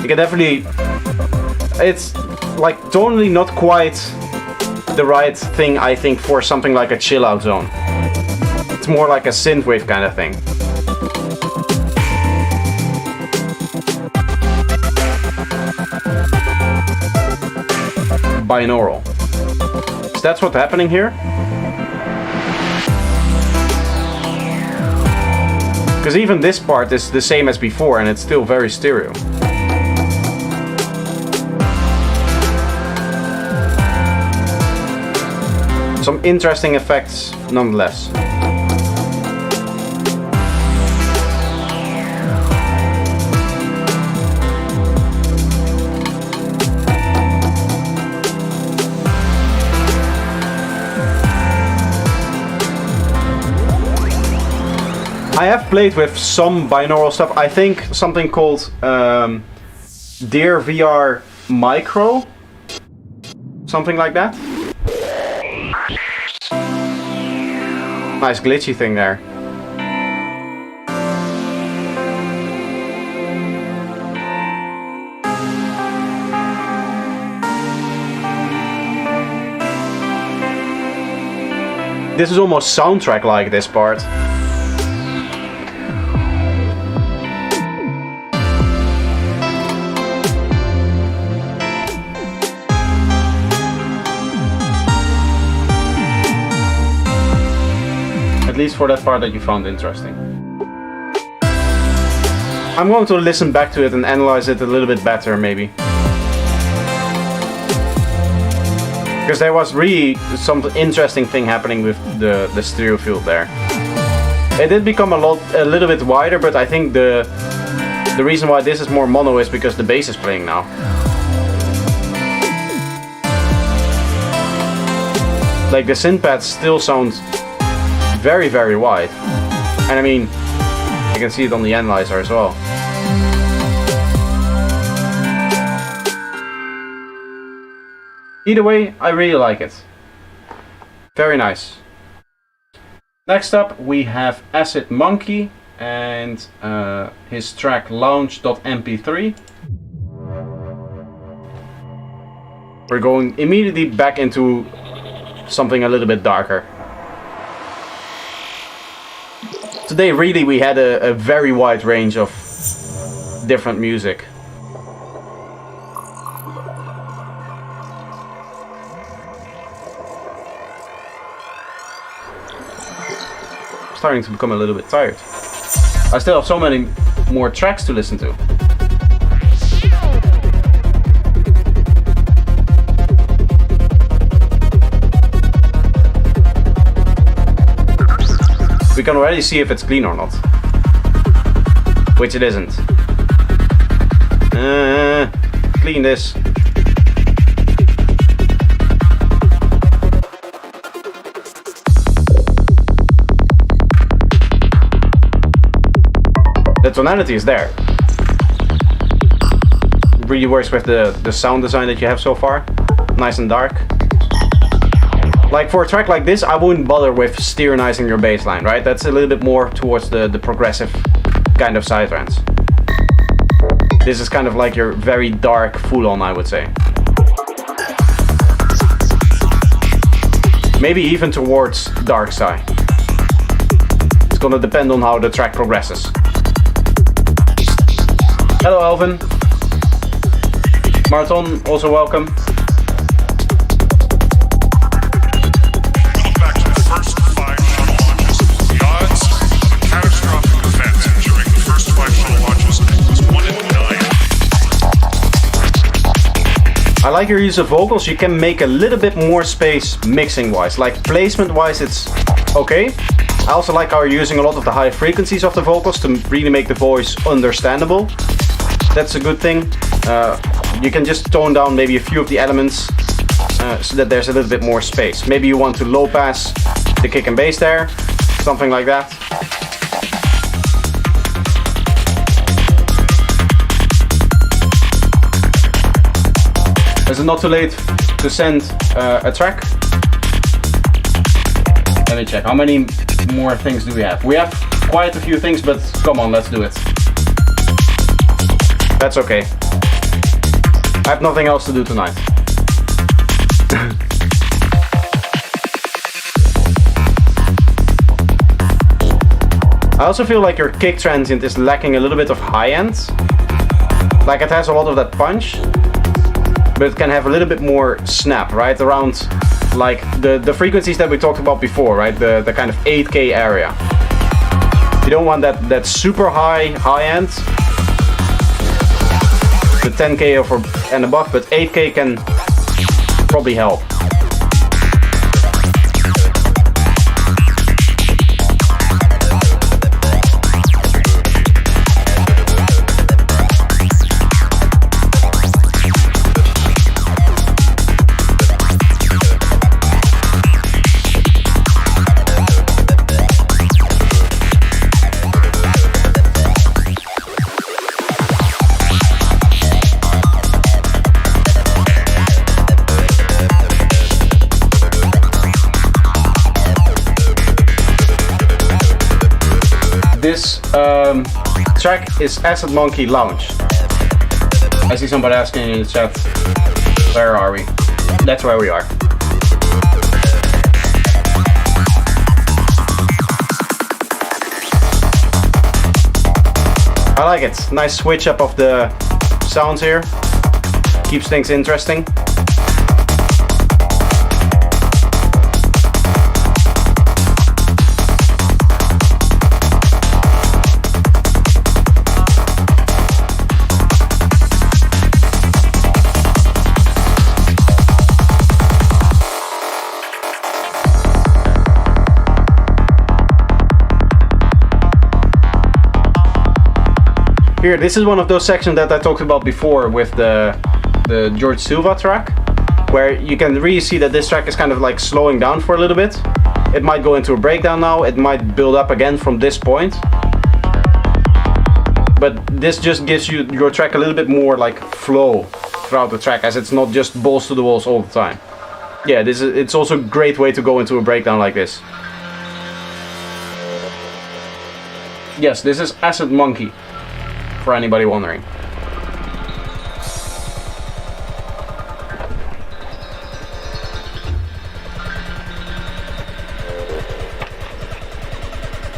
A: You can definitely... It's like totally not quite the right thing, I think, for something like a chill out zone. It's more like a synthwave kind of thing. Binaural. So that's what's happening here. Because even this part is the same as before and it's still very stereo. Some interesting effects nonetheless. I have played with some binaural stuff. I think something called Dear VR Micro, something like that. Nice glitchy thing there. This is almost soundtrack like, this part. At least for that part that you found interesting. I'm going to listen back to it and analyze it a little bit better, maybe. Because there was really some interesting thing happening with the stereo field there. It did become a little bit wider, but I think the reason why this is more mono is because the bass is playing now. Like the synth pads still sound very, very wide. And I mean, you can see it on the analyzer as well. Either way, I really like it. Very nice. Next up we have Acid Monkey and his track Launch.mp3. We're going immediately back into something a little bit darker. Today really we had a very wide range of different music. Starting to become a little bit tired. I still have so many more tracks to listen to. We can already see if it's clean or not. Which it isn't. Clean this. The tonality is there. It really works with the sound design that you have so far. Nice and dark. Like for a track like this, I wouldn't bother with stereonizing your bass line, right? That's a little bit more towards the progressive kind of sidetrance. This is kind of like your very dark full-on, I would say. Maybe even towards dark side. It's gonna depend on how the track progresses. Hello Alvin. Marathon, also welcome. I like your use of vocals. You can make a little bit more space mixing wise. Like placement wise it's okay. I also like how you're using a lot of the high frequencies of the vocals to really make the voice understandable. That's a good thing. You can just tone down maybe a few of the elements so that there's a little bit more space. Maybe you want to low pass the kick and bass there, something like that. Is it not too late to send a track? Let me check. How many more things do we have? We have quite a few things, but come on, let's do it. That's okay. I have nothing else to do tonight. I also feel like your kick transient is lacking a little bit of high end. Like it has a lot of that punch, but it can have a little bit more snap, right? Around like the frequencies that we talked about before, right? The kind of 8K area. You don't want that super high end, the 10K and above, but 8K can probably help. This track is Acid Monkey Lounge. I see somebody asking in the chat, where are we? That's where we are. I like it. Nice switch up of the sounds here. Keeps things interesting. Here, this is one of those sections that I talked about before with the George Silva track, where you can really see that this track is kind of like slowing down for a little bit. It might go into a breakdown now, it might build up again from this point. But this just gives your track a little bit more like flow throughout the track, as it's not just balls to the walls all the time. Yeah, it's also a great way to go into a breakdown like this. Yes, this is Acid Monkey, for anybody wondering.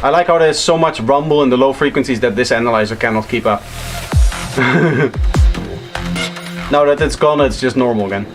A: I like how there's so much rumble in the low frequencies that this analyzer cannot keep up. Now that it's gone, it's just normal again.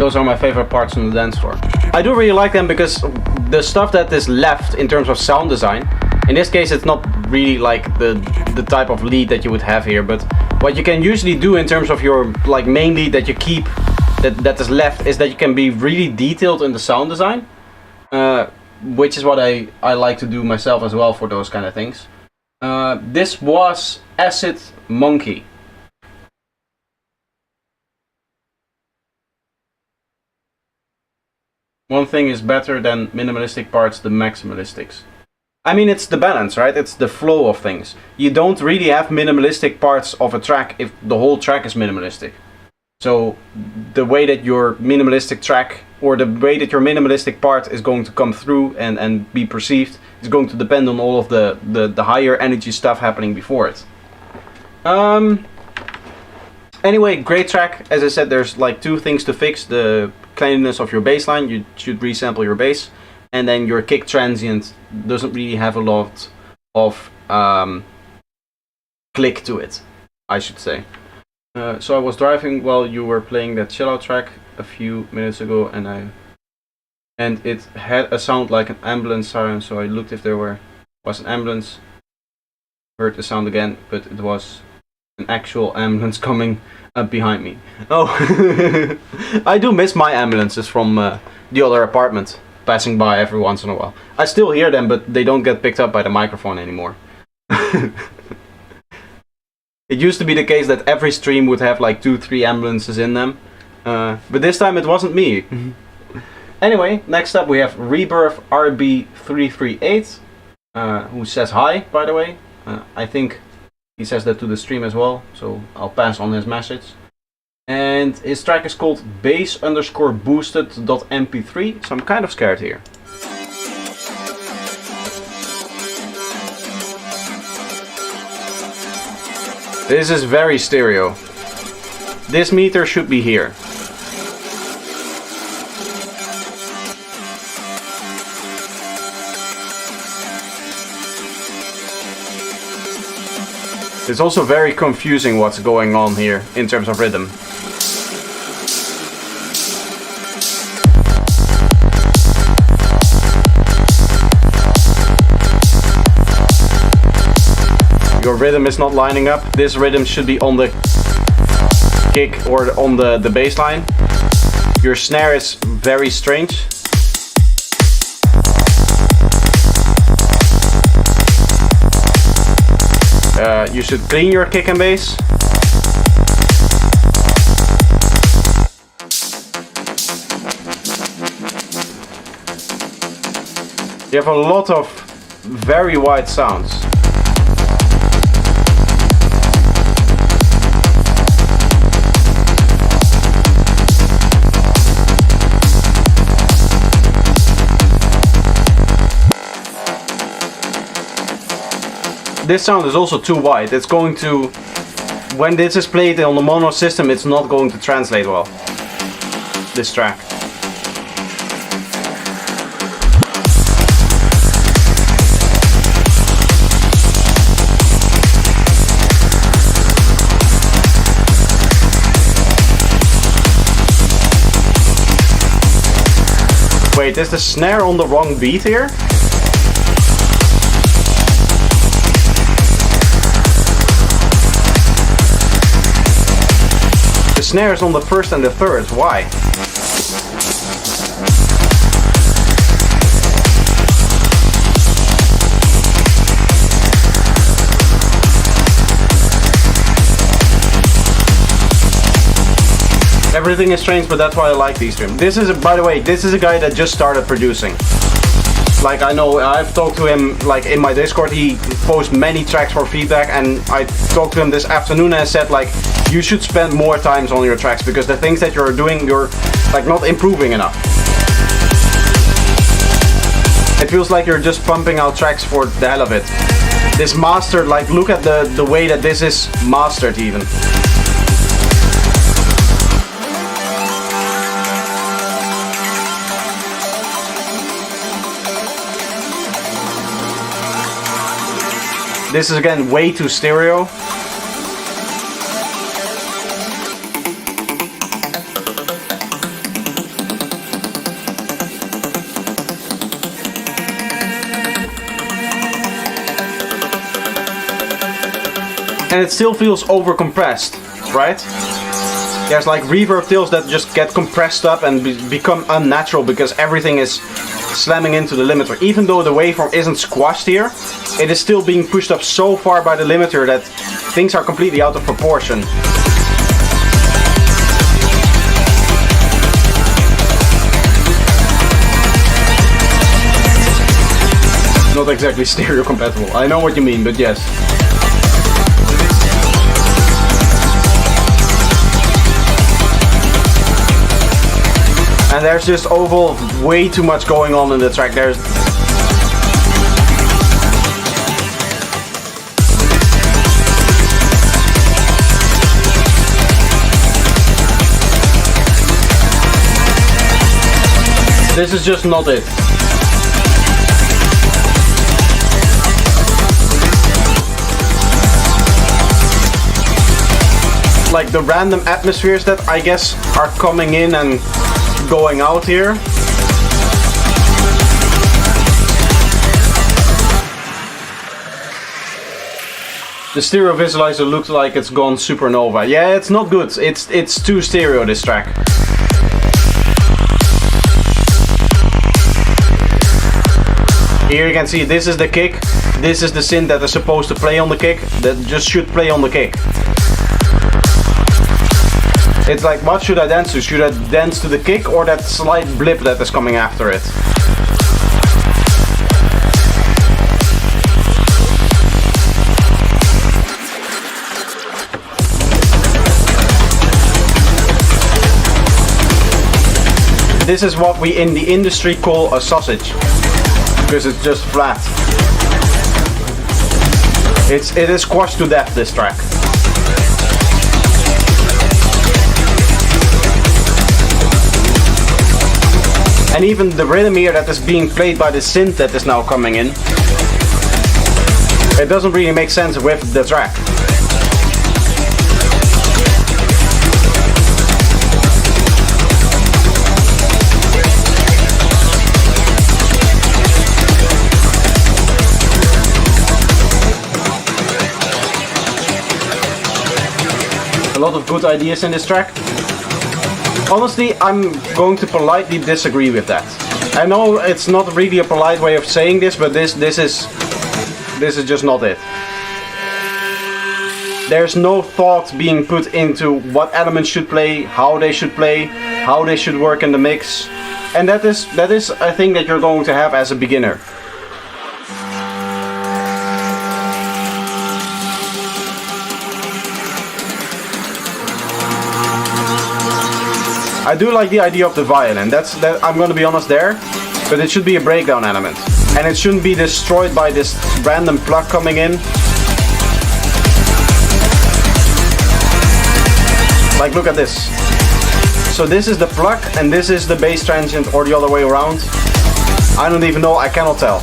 A: Those are my favorite parts on the dance floor. I do really like them because the stuff that is left in terms of sound design, in this case it's not really like the type of lead that you would have here, but what you can usually do in terms of your like main lead that you keep, that is left, is that you can be really detailed in the sound design, which is what I like to do myself as well for those kind of things. This was Acid Monkey. One thing is better than minimalistic parts, the maximalistics. I mean, it's the balance, right? It's the flow of things. You don't really have minimalistic parts of a track if the whole track is minimalistic. So the way that your minimalistic track, or the way that your minimalistic part is going to come through and be perceived, is going to depend on all of the higher energy stuff happening before it. Anyway, great track. As I said, there's like two things to fix. The cleanliness of your bass line, you should resample your bass, and then your kick transient doesn't really have a lot of click to it, I should say. So I was driving while you were playing that chill out track a few minutes ago, and it had a sound like an ambulance siren, so I looked if there was an ambulance, heard the sound again, but it was an actual ambulance coming up behind me. Oh, I do miss my ambulances from the other apartment, passing by every once in a while. I still hear them, but they don't get picked up by the microphone anymore. It used to be the case that every stream would have like 2-3 ambulances in them, but this time it wasn't me. Anyway, next up we have Rebirth RB338, who says hi, by the way. I think he says that to the stream as well, so I'll pass on his message. And his track is called bass_boosted.mp3, so I'm kind of scared here. This is very stereo. This meter should be here. It's also very confusing what's going on here in terms of rhythm. Your rhythm is not lining up. This rhythm should be on the kick or on the bass line. Your snare is very strange. You should clean your kick and bass. You have a lot of very wide sounds. This sound is also too wide. It's going to, when this is played on the mono system, it's not going to translate well, this track. Wait, is the snare on the wrong beat here? The snare is on the first and the third. Why? Everything is strange, but that's why I like these streams. This is, by the way, this is a guy that just started producing. Like, I know, I've talked to him, like, in my Discord. He posts many tracks for feedback, and I talked to him this afternoon and said, like, you should spend more times on your tracks, because the things that you're doing, you're, like, not improving enough. It feels like you're just pumping out tracks for the hell of it. This mastered, like, look at the way that this is mastered, even. This is again way too stereo. and it still feels over compressed, right? There's like reverb tails that just get compressed up and become unnatural because everything is slamming into the limiter. Even though the waveform isn't squashed here, it is still being pushed up so far by the limiter that things are completely out of proportion. Not exactly stereo compatible. I know what you mean, but yes. And there's just overall way too much going on in the track. This is just not it. Like the random atmospheres that I guess are coming in and going out here. The stereo visualizer looks like it's gone supernova. Yeah, it's not good. It's too stereo, this track. Here you can see this is the kick. This is the synth that is supposed to play on the kick. That just should play on the kick. It's like, what should I dance to? Should I dance to the kick or that slight blip that is coming after it? This is what we in the industry call a sausage, because it's just flat. It is squashed to death, this track. And even the rhythm here that is being played by the synth that is now coming in, it doesn't really make sense with the track. A lot of good ideas in this track. Honestly, I'm going to politely disagree with that. I know it's not really a polite way of saying this, but this is just not it. There's no thought being put into what elements should play, how they should work in the mix, and that is a thing that you're going to have as a beginner. I do like the idea of the violin. I'm gonna be honest there, but it should be a breakdown element, and it shouldn't be destroyed by this random plug coming in. Like, look at this. So this is the plug, and this is the bass transient, or the other way around. I don't even know. I cannot tell.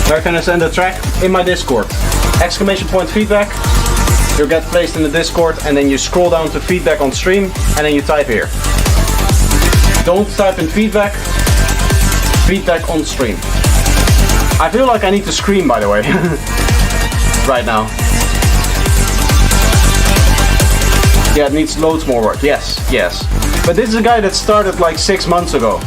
A: Where can I send the track? In my Discord. !feedback. You get placed in the Discord, and then you scroll down to feedback on stream, and then you type here. Don't type in feedback on stream. I feel like I need to scream, by the way, right now. Yeah, it needs loads more work. Yes. But this is a guy that started like 6 months ago.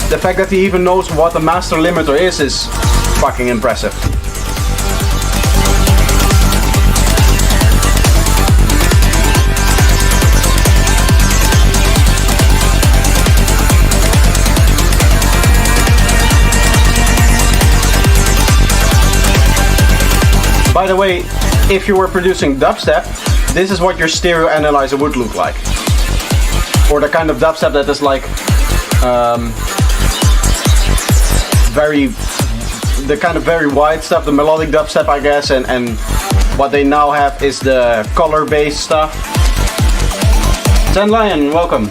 A: The fact that he even knows what the master limiter is fucking impressive. By the way, if you were producing dubstep, this is what your stereo analyzer would look like. Or the kind of dubstep that is like the kind of very wide stuff, the melodic dubstep, I guess, and what they now have is the color-based stuff. Ten Lion, welcome.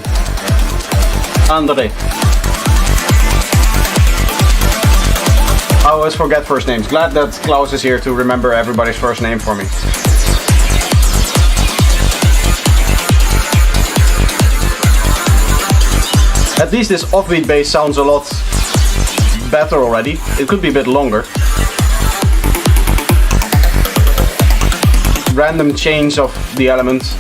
A: Andre. I always forget first names. Glad that Klaus is here to remember everybody's first name for me. At least this offbeat bass sounds a lot better already. It could be a bit longer. Random change of the elements.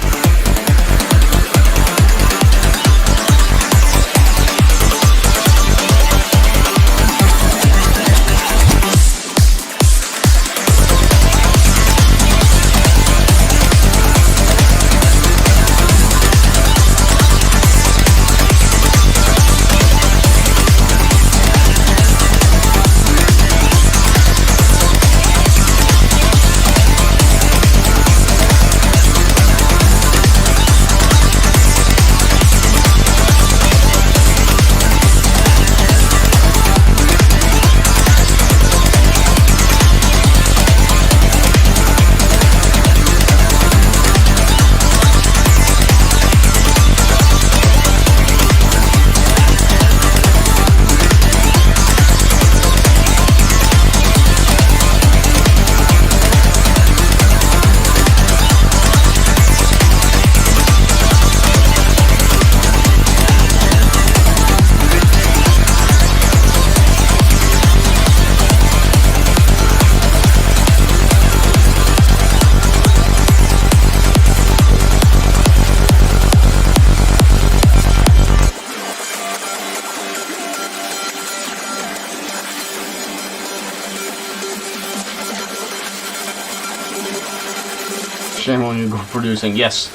A: Shame on you producing, yes.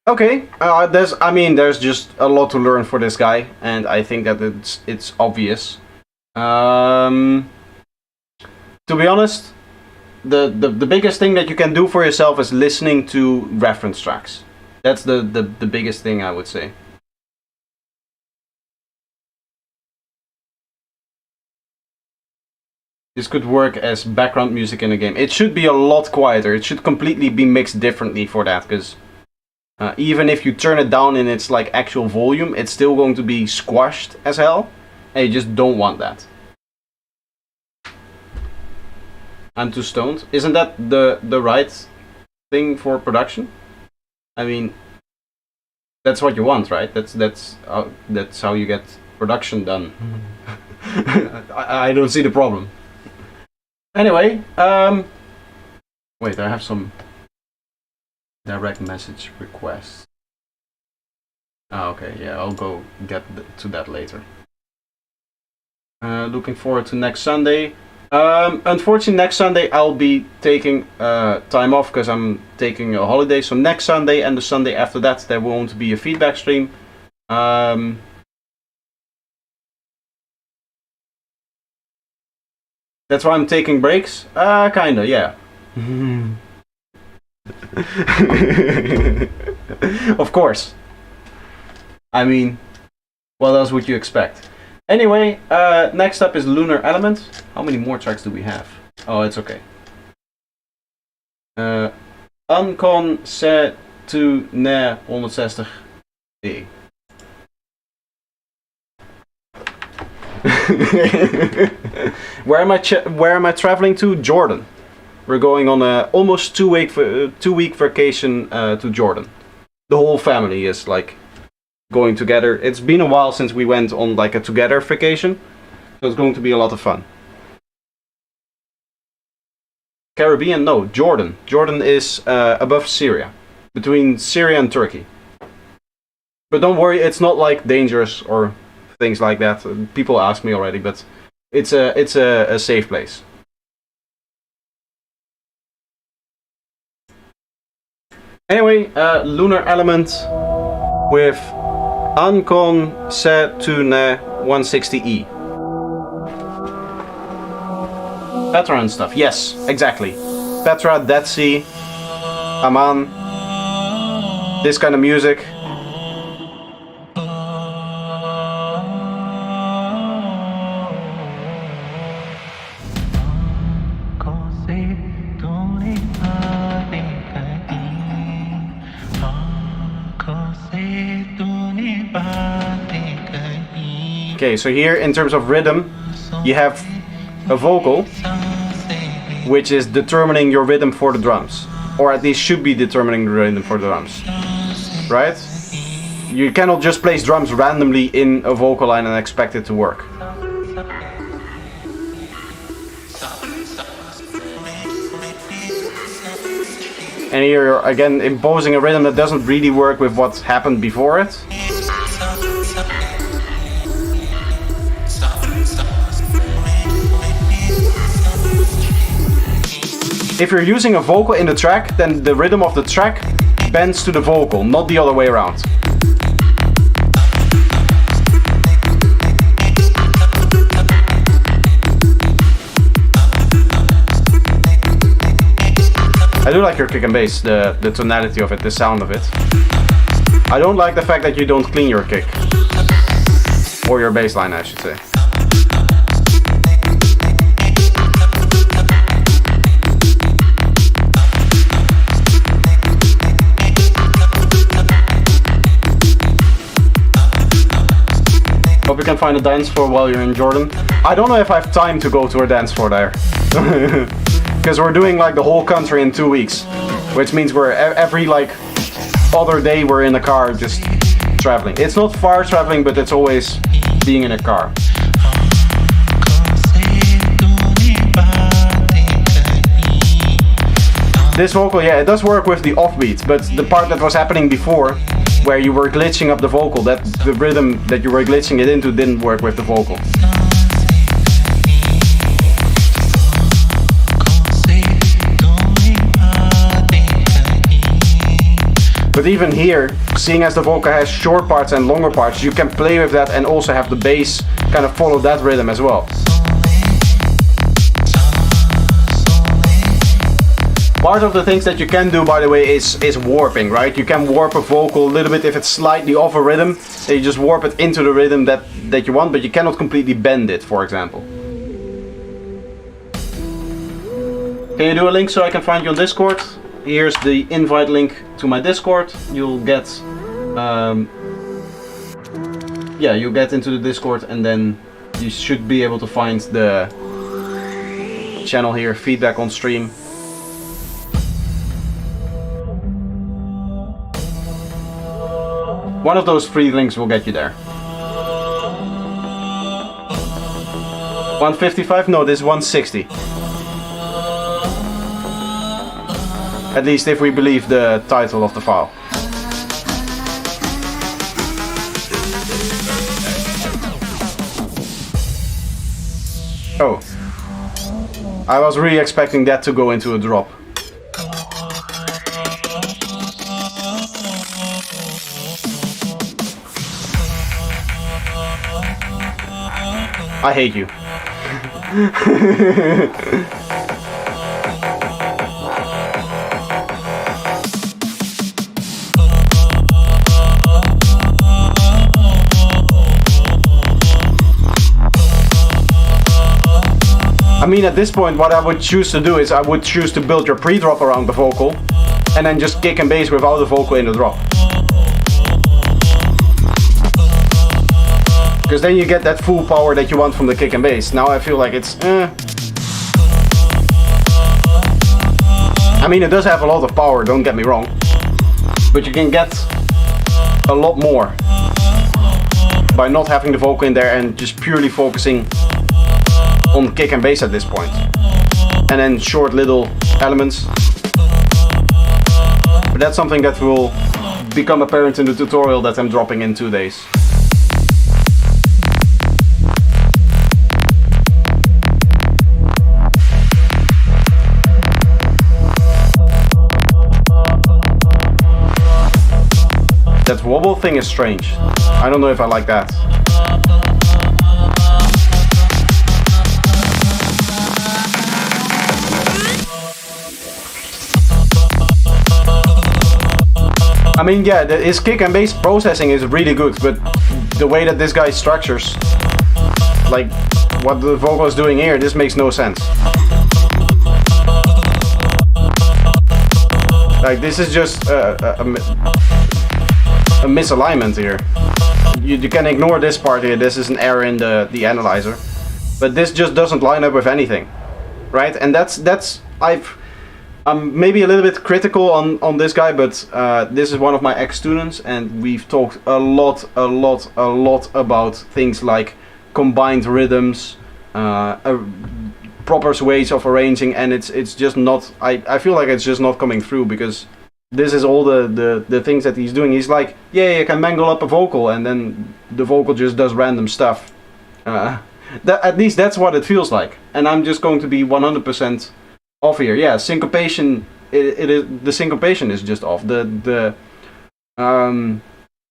A: Okay, there's just a lot to learn for this guy, and I think that it's obvious. To be honest, the biggest thing that you can do for yourself is listening to reference tracks. That's the biggest thing, I would say. This could work as background music in a game. It should be a lot quieter. It should completely be mixed differently for that, because even if you turn it down in its like actual volume, it's still going to be squashed as hell, and you just don't want that. I'm too stoned. Isn't that the right thing for production? I mean, that's what you want, right? That's how you get production done. I don't see the problem. Anyway, wait, I have some direct message requests. Ah, okay, yeah, I'll go get to that later. Looking forward to next Sunday. Unfortunately, next Sunday I'll be taking time off because I'm taking a holiday. So next Sunday and the Sunday after that, there won't be a feedback stream. That's why I'm taking breaks? Kinda, yeah. Of course. I mean, what else would you expect? Anyway, next up is Lunar Element. How many more tracks do we have? Oh, it's okay. Ancon se tu ne 160 Where am I traveling to? Jordan. We're going on a almost 2-week vacation to Jordan. The whole family is like going together. It's been a while since we went on like a together vacation, so it's going to be a lot of fun. Caribbean? No, Jordan. Jordan is above Syria, between Syria and Turkey. But don't worry, it's not like dangerous or things like that. People ask me already, but it's a safe place. Anyway, Lunar Element with Ancon se tu ne 160E. Petra and stuff. Yes, exactly. Petra, Dead Sea, Aman, this kind of music. Okay, so here in terms of rhythm, you have a vocal, which is determining your rhythm for the drums, or at least should be determining the rhythm for the drums, right? You cannot just place drums randomly in a vocal line and expect it to work. And here you're again imposing a rhythm that doesn't really work with what happened before it. If you're using a vocal in the track, then the rhythm of the track bends to the vocal, not the other way around. I do like your kick and bass, the tonality of it, the sound of it. I don't like the fact that you don't clean your kick. Or your bass line, I should say. Hope you can find a dance floor while you're in Jordan. I don't know if I have time to go to a dance floor there. Because we're doing like the whole country in 2 weeks. Which means we're every like other day we're in a car just traveling. It's not far traveling, but it's always being in a car. This vocal, yeah, it does work with the offbeat, but the part that was happening before, where you were glitching up the vocal, that the rhythm that you were glitching it into didn't work with the vocal. But even here, seeing as the vocal has short parts and longer parts, you can play with that and also have the bass kind of follow that rhythm as well. Part of the things that you can do, by the way, is warping, right? You can warp a vocal a little bit if it's slightly off a rhythm. Then you just warp it into the rhythm that you want, but you cannot completely bend it, for example. Can you do a link so I can find you on Discord? Here's the invite link to my Discord. You'll get, you'll get into the Discord, and then you should be able to find the channel here, feedback on stream. One of those 3 links will get you there. 155? No, this is 160. At least if we believe the title of the file. Oh. I was really expecting that to go into a drop. I hate you. I mean, at this point, what I would choose to do is I would choose to build your pre-drop around the vocal and then just kick and bass without the vocal in the drop. Because then you get that full power that you want from the kick and bass. Now I feel like it's I mean, it does have a lot of power, don't get me wrong. But you can get a lot more by not having the vocal in there and just purely focusing on kick and bass at this point. And then short little elements. But that's something that will become apparent in the tutorial that I'm dropping in 2 days. That wobble thing is strange. I don't know if I like that. I mean, yeah, his kick and bass processing is really good, but the way that this guy structures, like what the vocal is doing here, this makes no sense. Like, this is just a misalignment here. You can ignore this part here. This is an error in the analyzer, but this just doesn't line up with anything, right? And I'm maybe a little bit critical on this guy, but this is one of my ex-students, and we've talked a lot about things like combined rhythms, proper ways of arranging, and it's just not. I feel like it's just not coming through, because this is all the things that he's doing. He's like, yeah, you can mangle up a vocal, and then the vocal just does random stuff. At least that's what it feels like, and I'm just going to be 100% off here. Yeah, syncopation. It is, the syncopation is just off. The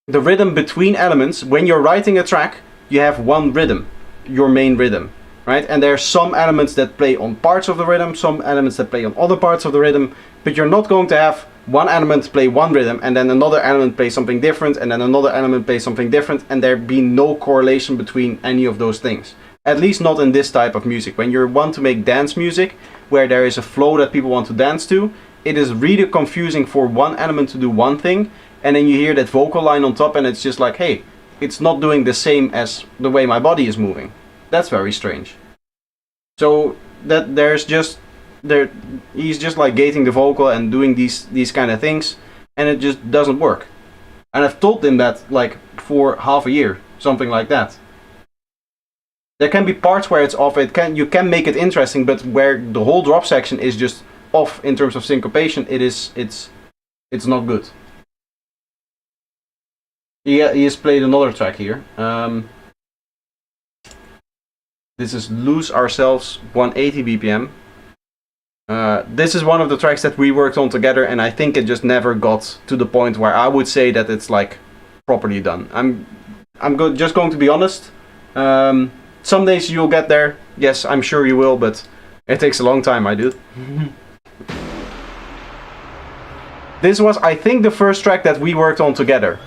A: rhythm between elements. When you're writing a track, you have one rhythm, your main rhythm, right? And there are some elements that play on parts of the rhythm, some elements that play on other parts of the rhythm, but you're not going to have one element play one rhythm and then another element play something different and then another element play something different, and there be no correlation between any of those things. At least not in this type of music. When you want to make dance music, where there is a flow that people want to dance to, it is really confusing for one element to do one thing, and then you hear that vocal line on top and it's just like, hey, it's not doing the same as the way my body is moving. That's very strange. So that he's just like gating the vocal and doing these kind of things, and it just doesn't work. And I've told him that like for half a year, something like that. There can be parts where it's off. You can make it interesting, but where the whole drop section is just off in terms of syncopation, it's not good. He has played another track here. This is Lose Ourselves, 180 BPM. This is one of the tracks that we worked on together, and I think it just never got to the point where I would say that it's like properly done. I'm just going to be honest. Some days you'll get there. Yes, I'm sure you will, but it takes a long time, my dude. This was, I think, the first track that we worked on together.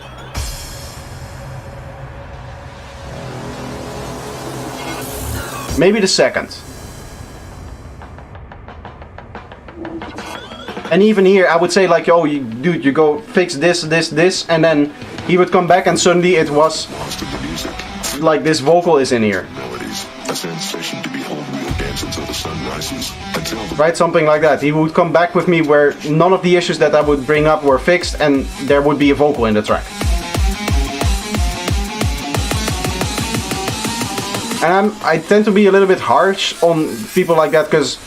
A: Maybe the second. And even here, I would say like, oh, dude, you go fix this, and then he would come back and suddenly it was like this vocal is in here. Right, something like that. He would come back with me where none of the issues that I would bring up were fixed, and there would be a vocal in the track. And I tend to be a little bit harsh on people like that, because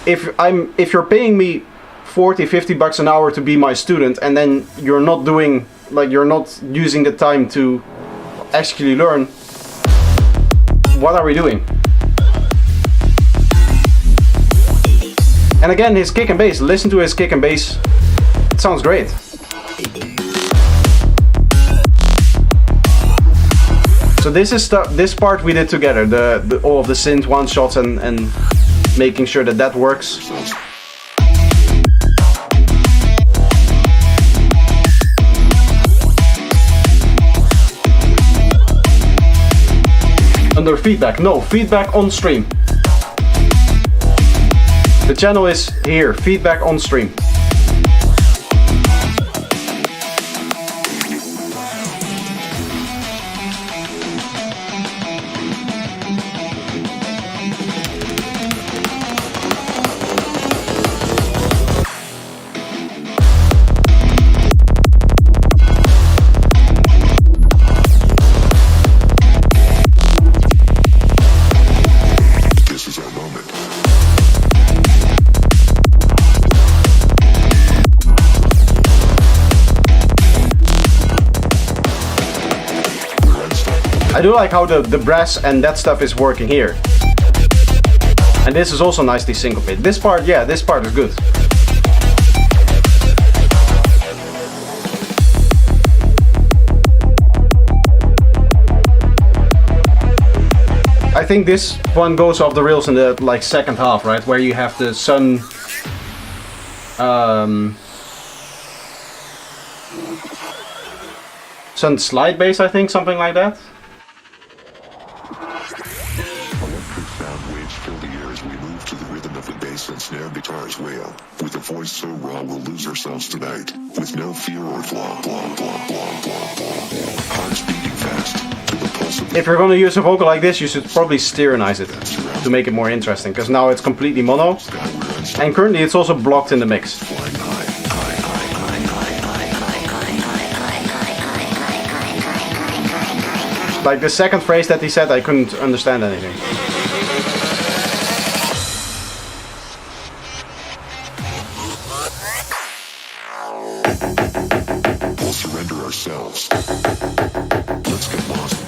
A: if you're paying me $40-50 an hour to be my student, and then you're not doing, like, you're not using the time to actually learn, what are we doing? And again, his kick and bass, listen to his kick and bass, it sounds great. So this part we did together, all of the synth one shots and making sure that works. Under feedback, no, feedback on stream. The channel is here, feedback on stream. I do like how the brass and that stuff is working here. And this is also nicely syncopated. This part, yeah, this part is good. I think this one goes off the rails in the like second half, right? Where you have the sun sun slide bass, I think, something like that.
B: Snare guitars wail. With a voice so raw, we'll lose ourselves tonight. With no fear or flaw. Hearts beating fast to the pulse of the
A: if you're gonna use a vocal like this, you should probably sterilize it to make it more interesting, because now it's completely mono, and currently it's also blocked in the mix. Like the second phrase that he said, I couldn't understand anything.
B: We'll surrender ourselves. Let's get lost.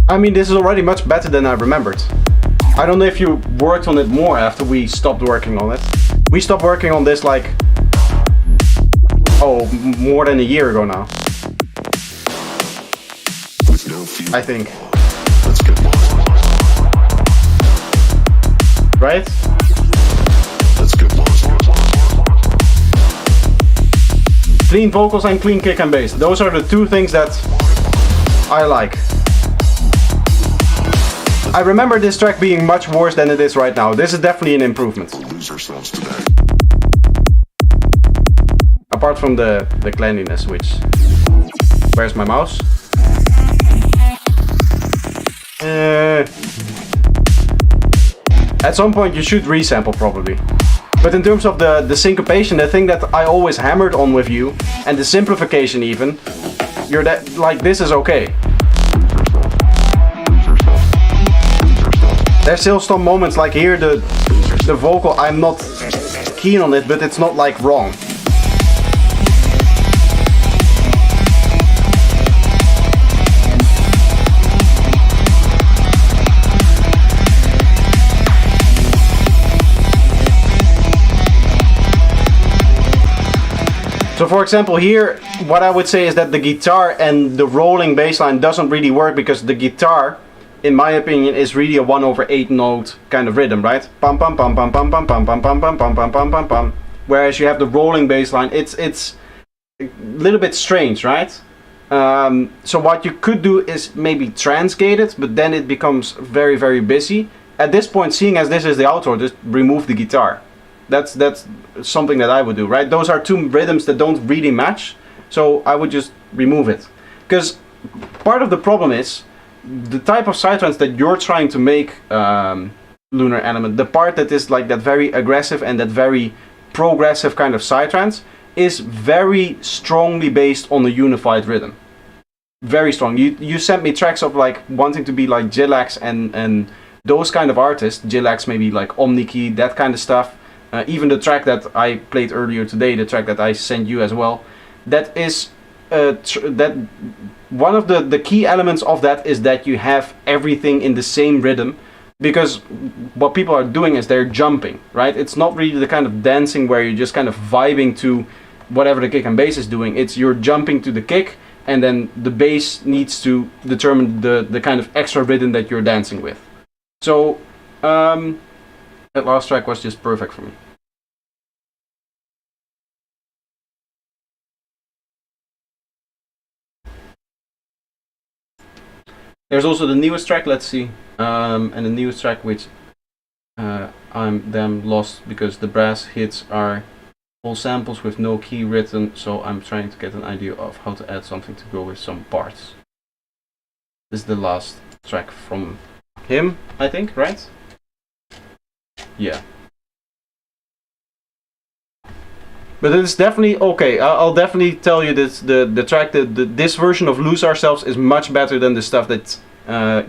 A: I mean, this is already much better than I remembered. I don't know if you worked on it more after we stopped working on it. We stopped working on this like, more than a year ago now. I think.
B: Let's get lost.
A: Right?
B: Let's get lost.
A: Clean vocals and clean kick and bass. Those are the two things that I like. I remember this track being much worse than it is right now. This is definitely an improvement.
B: We'll lose ourselves today.
A: Apart from the cleanliness, which... Where's my mouse? At some point you should resample probably. But in terms of the syncopation, the thing that I always hammered on with you, and the simplification even, you're that like this is okay. There's still some moments like here the vocal, I'm not keen on it, but it's not like wrong. So for example here, what I would say is that the guitar and the rolling bass line doesn't really work, because the guitar, in my opinion, is really a 1/8 note kind of rhythm, right? Pam pam pam pam pam pam pam pam pam pam pam pam pam pam pam. Whereas you have the rolling bass line, it's a little bit strange, right? So what you could do is maybe transgate it, but then it becomes very, very busy. At this point, seeing as this is the outro, just remove the guitar. That's something that I would do, right? Those are two rhythms that don't really match, so I would just remove it. Because part of the problem is the type of psytrance that you're trying to make, Lunar Element, the part that is like that very aggressive and that very progressive kind of psytrance, is very strongly based on a unified rhythm. Very strong. You sent me tracks of like wanting to be like Jillax and those kind of artists. Jillax, maybe like Omnikey, that kind of stuff. Even the track that I played earlier today, the track that I sent you as well, that is that one of the key elements of that is that you have everything in the same rhythm, because what people are doing is they're jumping, right? It's not really the kind of dancing where you're just kind of vibing to whatever the kick and bass is doing. It's you're jumping to the kick, and then the bass needs to determine the kind of extra rhythm that you're dancing with. So that last track was just perfect for me. There's also the newest track, let's see. And the newest track, which I'm damn lost because the brass hits are all samples with no key written, so I'm trying to get an idea of how to add something to go with some parts. This is the last track from him, I think, right? Yeah. But it's definitely okay. I'll definitely tell you this: the track, this version of Lose Ourselves is much better than the stuff that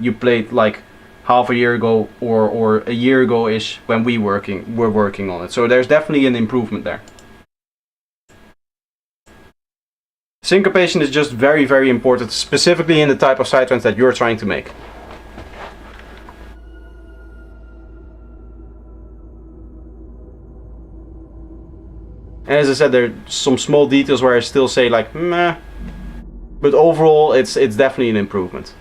A: you played like half a year ago or a year ago-ish when we were working on it. So there's definitely an improvement there. Syncopation is just very, very important, specifically in the type of psytrance that you're trying to make. And as I said, there are some small details where I still say like, meh. But overall, it's definitely an improvement.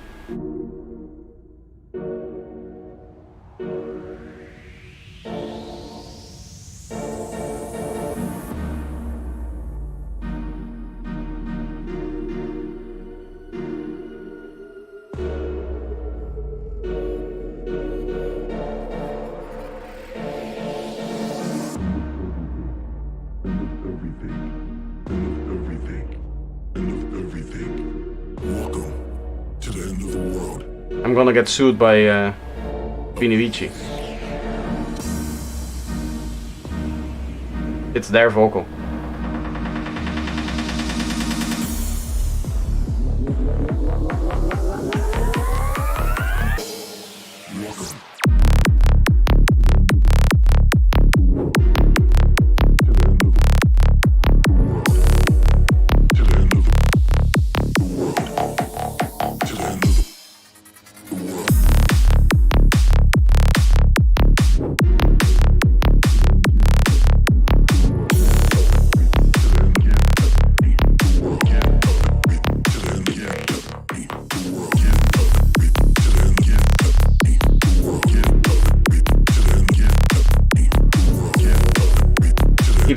B: Everything
A: I'm gonna get sued by Vinivici. It's their vocal.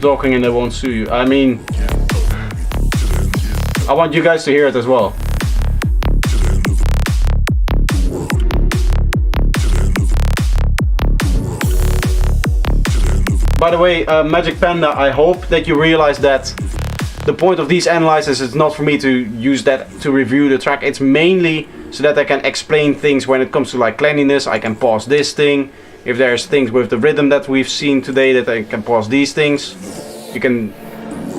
A: Talking and they won't sue you. I mean, I want you guys to hear it as well. By the way, Magic Panda, I hope that you realize that the point of these analyses is not for me to use that to review the track. It's mainly so that I can explain things when it comes to like cleanliness. I can pause this thing. If there's things with the rhythm that we've seen today, that I can pause these things. You can...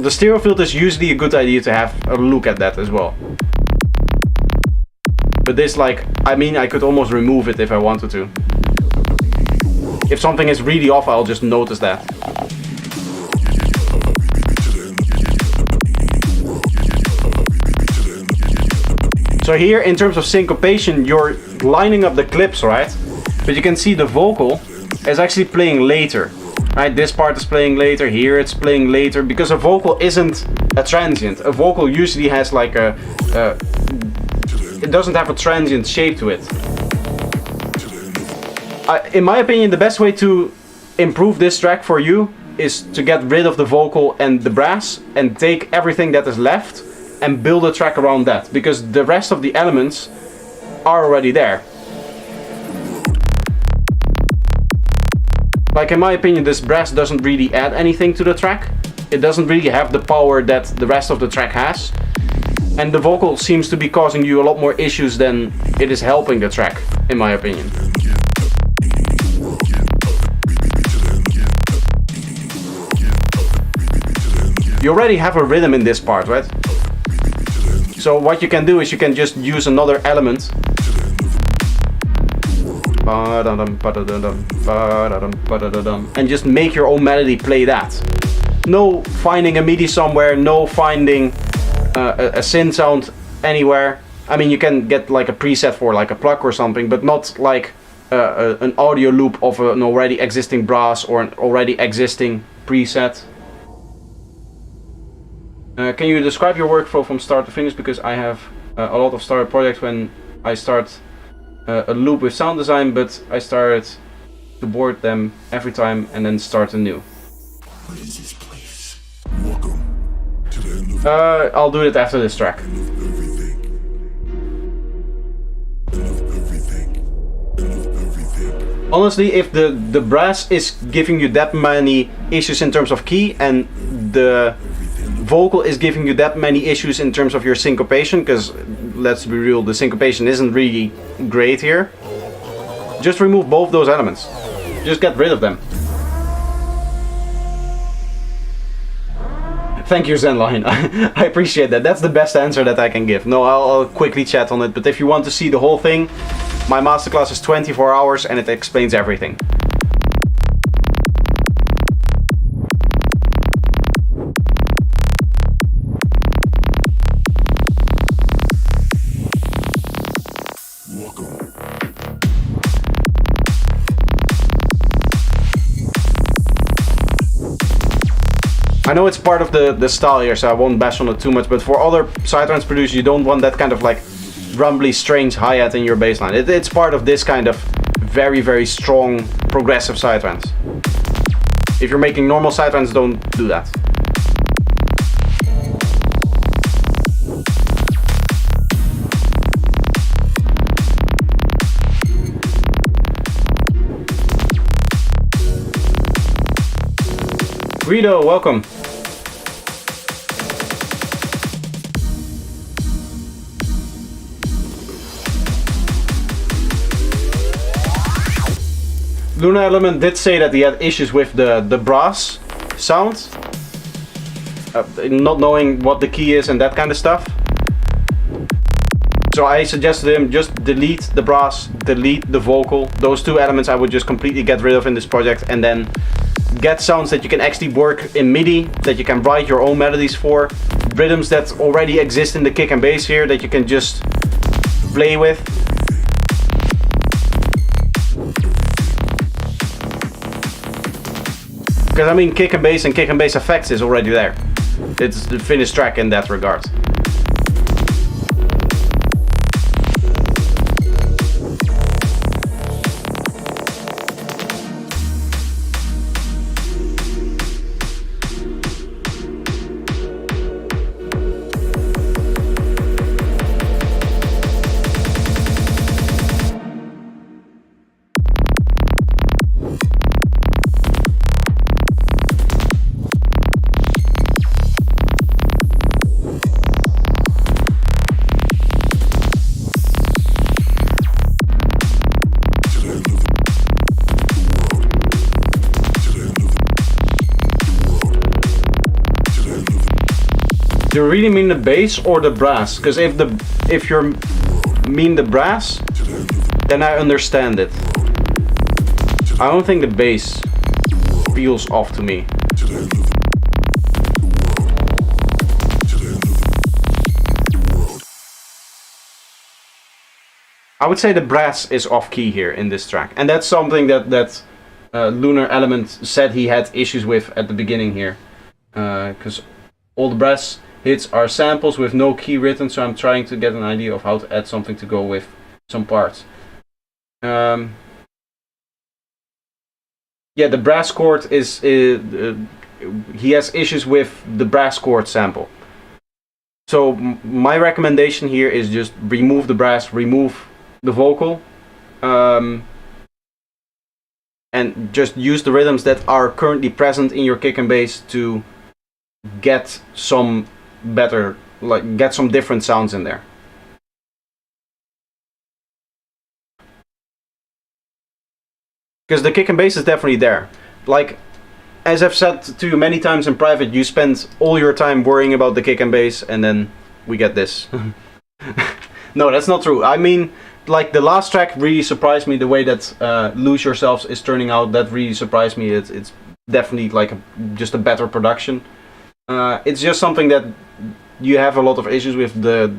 A: The stereo filter is usually a good idea to have a look at that as well. But this, like, I mean, I could almost remove it if I wanted to. If something is really off, I'll just notice that. So here, in terms of syncopation, you're lining up the clips, right? But you can see the vocal is actually playing later. Right, this part is playing later, here it's playing later, because a vocal isn't a transient. A vocal usually has like it doesn't have a transient shape to it. In my opinion, the best way to improve this track for you is to get rid of the vocal and the brass and take everything that is left and build a track around that, because the rest of the elements are already there. Like, in my opinion, this brass doesn't really add anything to the track. It doesn't really have the power that the rest of the track has. And the vocal seems to be causing you a lot more issues than it is helping the track, in my opinion. You already have a rhythm in this part, right? So what you can do is you can just use another element. And just make your own melody play that. No finding a MIDI somewhere, no finding a synth sound anywhere. I mean, you can get like a preset for like a plug or something, but not like an audio loop of an already existing brass or an already existing preset. Can you describe your workflow from start to finish? Because I have a lot of started projects when I start a loop with sound design, but I started to board them every time and then start anew.
B: What is this place? Welcome to the end of
A: I'll do it after this track. Honestly, if the brass is giving you that many issues in terms of key and the vocal is giving you that many issues in terms of your syncopation, because let's be real, the syncopation isn't really great here, just remove both those elements. Just get rid of them. Thank you, Zenline. I appreciate that. That's the best answer that I can give. No, I'll quickly chat on it, but if you want to see the whole thing, my masterclass is 24 hours and it explains everything. I know it's part of the style here, so I won't bash on it too much, but for other psytrance producers, you don't want that kind of like rumbly, strange hi-hat in your bass line. It's part of this kind of very, very strong progressive psytrance. If you're making normal psytrance, don't do that. Guido, welcome. Lunar Element did say that he had issues with the brass sound. Not knowing what the key is and that kind of stuff. So I suggested him just delete the brass, delete the vocal. Those two elements I would just completely get rid of in this project, and then get sounds that you can actually work in MIDI, that you can write your own melodies for, rhythms that already exist in the kick and bass here that you can just play with. Because I mean, kick and bass effects is already there. It's the finished track in that regard. Do you really mean the bass or the brass? Because if you mean the brass, then I understand it. I don't think the bass feels off to me. I would say the brass is off key here in this track, and that's something that Lunar Element said he had issues with at the beginning here, because all the brass hits are samples with no key written, so I'm trying to get an idea of how to add something to go with some parts. Yeah, the brass chord is... he has issues with the brass chord sample. So my recommendation here is just remove the brass, remove the vocal, and just use the rhythms that are currently present in your kick and bass to get some better, like get some different sounds in there. Because the kick and bass is definitely there. Like, as I've said to you many times in private, you spend all your time worrying about the kick and bass, and then we get this. No, that's not true. I mean, like, the last track really surprised me, the way that Lose Yourselves is turning out. That really surprised me. It's definitely like just a better production. It's just something that you have a lot of issues with. The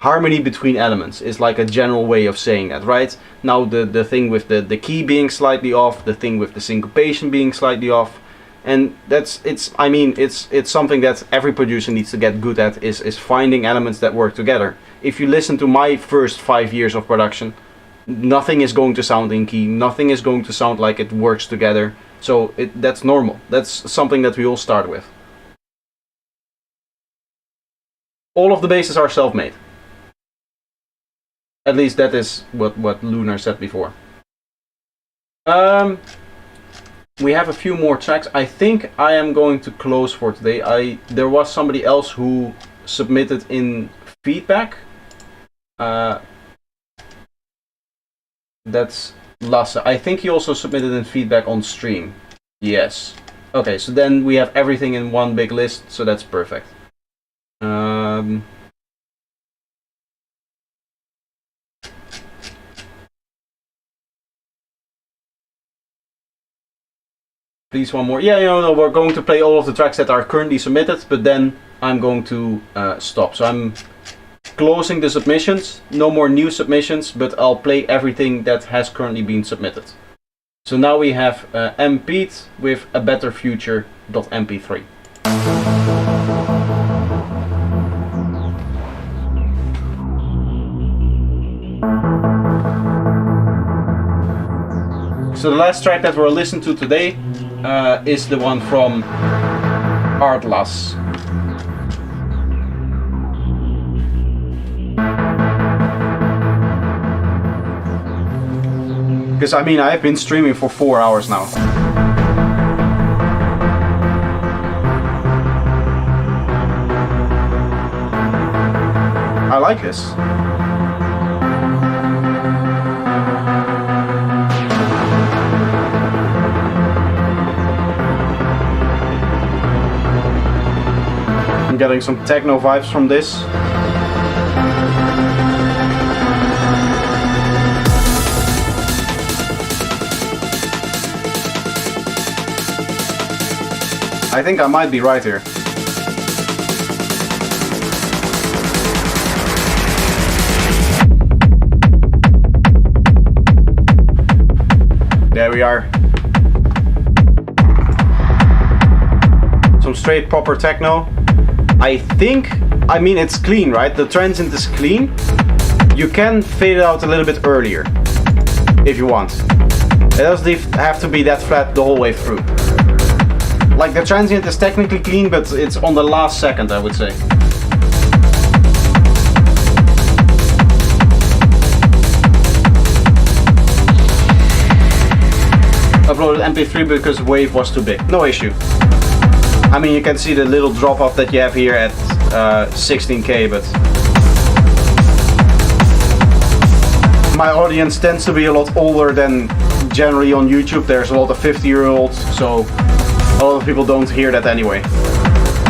A: harmony between elements is like a general way of saying that, right? Now the thing with the key being slightly off, the thing with the syncopation being slightly off, and it's something that every producer needs to get good at, is finding elements that work together. If you listen to my first 5 years of production, nothing is going to sound in key, nothing is going to sound like it works together. So that's normal. That's something that we all start with. All of the basses are self-made. At least that is what Lunar said before. We have a few more tracks. I think I am going to close for today. There was somebody else who submitted in feedback. That's Lasse. I think he also submitted in feedback on stream. Yes. Okay, so then we have everything in one big list, so that's perfect. Please, one more. Yeah, no, we're going to play all of the tracks that are currently submitted, but then I'm going to stop. So I'm closing the submissions. No more new submissions, but I'll play everything that has currently been submitted. So now we have MP'd with A Better Future.mp3. So the last track that we'll listen to today is the one from Artlas. Because I mean, I've been streaming for 4 hours now. I like this. I'm getting some techno vibes from this. I think I might be right here. There we are. Some straight proper techno. I think, I mean it's clean, right? The transient is clean. You can fade it out a little bit earlier if you want. It doesn't have to be that flat the whole way through. Like the transient is technically clean, but it's on the last second, I would say. Uploaded MP3 because wave was too big. No issue. I mean, you can see the little drop off that you have here at 16K, but my audience tends to be a lot older than generally on YouTube. There's a lot of 50-year-olds, so a lot of people don't hear that anyway.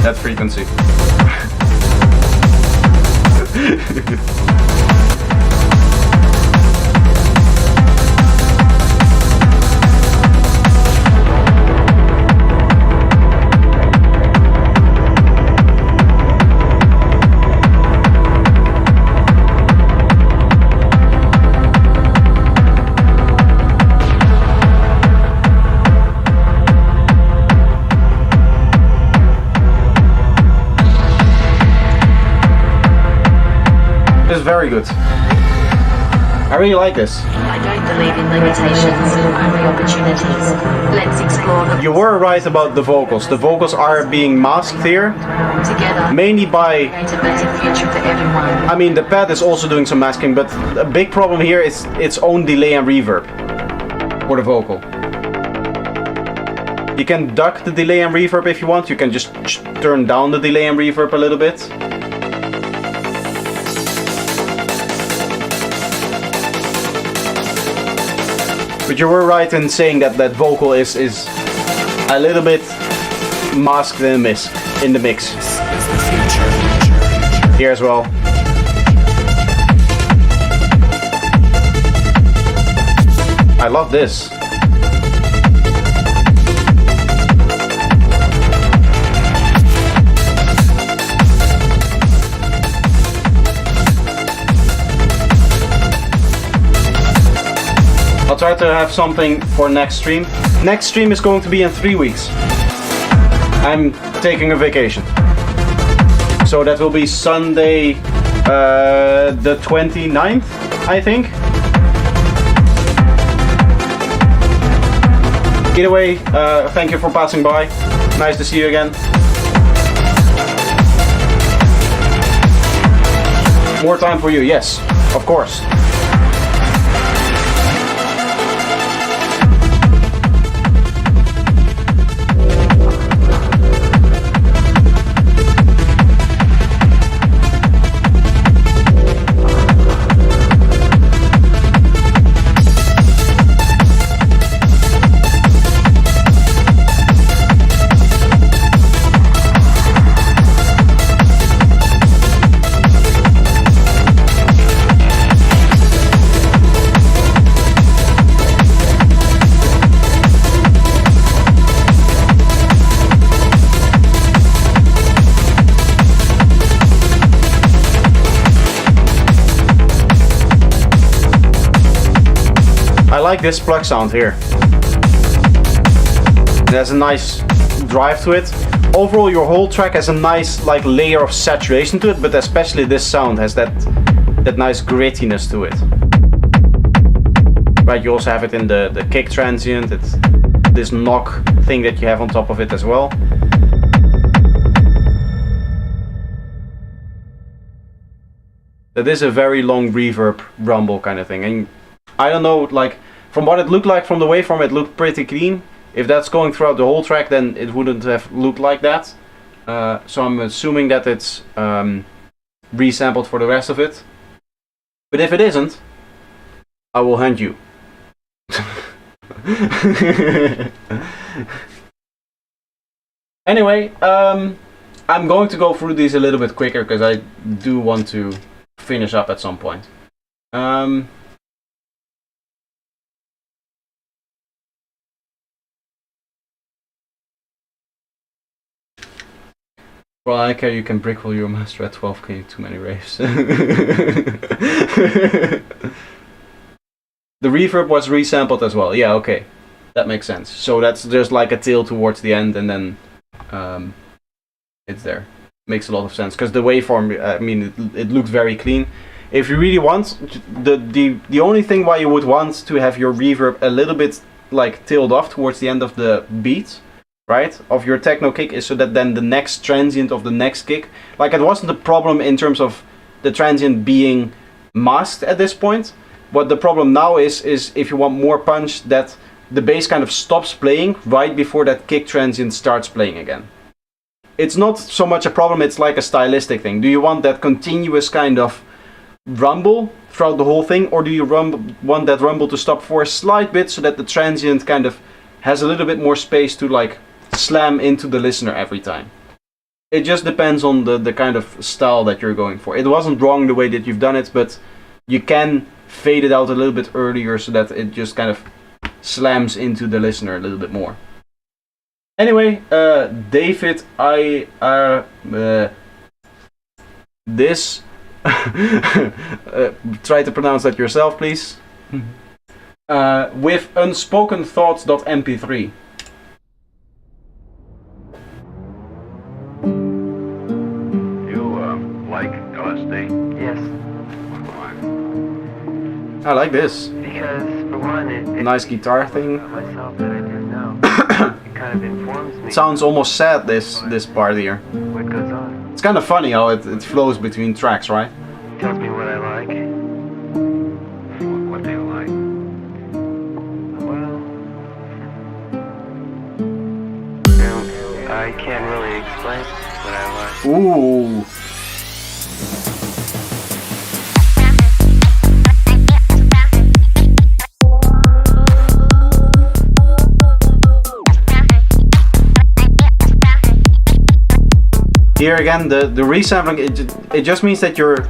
A: That frequency. Very good. I really like this.
O: I don't believe in limitations, only opportunities. Let's explore them.
A: You were right about the vocals. The vocals are being masked here.
O: Together.
A: Mainly by...
O: Create a better future for everyone.
A: I mean, the pad is also doing some masking, but a big problem here is its own delay and reverb for the vocal. You can duck the delay and reverb if you want. You can just turn down the delay and reverb a little bit. But you were right in saying that that vocal is a little bit masked in the mix. Here as well. I love this. I'll try to have something for next stream. Next stream is going to be in 3 weeks. I'm taking a vacation. So that will be Sunday the 29th, I think. Either way, thank you for passing by. Nice to see you again. More time for you, yes, of course. I like this plug sound here. It has a nice drive to it. Overall, your whole track has a nice like layer of saturation to it, but especially this sound has that nice grittiness to it. Right, you also have it in the kick transient. It's this knock thing that you have on top of it as well. That is a very long reverb rumble kind of thing, and I don't know, like from what it looked like from the waveform, it looked pretty clean. If that's going throughout the whole track, then it wouldn't have looked like that. So I'm assuming that it's resampled for the rest of it. But if it isn't, I will hand you. Anyway, I'm going to go through these a little bit quicker because I do want to finish up at some point. Well, I care you can brickroll your master at 12k, too many raves. The reverb was resampled as well. Yeah, okay. That makes sense. So that's there's like a tail towards the end and then it's there. Makes a lot of sense. Because the waveform, I mean, it looks very clean. If you really want, the only thing why you would want to have your reverb a little bit like tailed off towards the end of the beat, right, of your techno kick is so that then the next transient of the next kick, like it wasn't a problem in terms of the transient being masked at this point. What the problem now is if you want more punch, that the bass kind of stops playing right before that kick transient starts playing again. It's not so much a problem, it's like a stylistic thing. Do you want that continuous kind of rumble throughout the whole thing, or do you want that rumble to stop for a slight bit so that the transient kind of has a little bit more space to like slam into the listener every time? It just depends on the kind of style that you're going for. It wasn't wrong the way that you've done it, but you can fade it out a little bit earlier so that it just kind of slams into the listener a little bit more. Anyway, David, this try to pronounce that yourself, please. With unspokenthoughts.mp3.
F: Like LSD?
P: Yes.
A: I like this.
P: Because, for one, it
A: nice guitar thing.
P: Myself that I didn't know. It kind of informs me.
A: It sounds almost sad, this part here.
P: What goes on?
A: It's kind of funny how it flows between tracks, right?
P: It tells me what I like.
F: What do you like?
P: Well, I can't really explain what I like.
A: Ooh. Here again, the resampling, it just means that your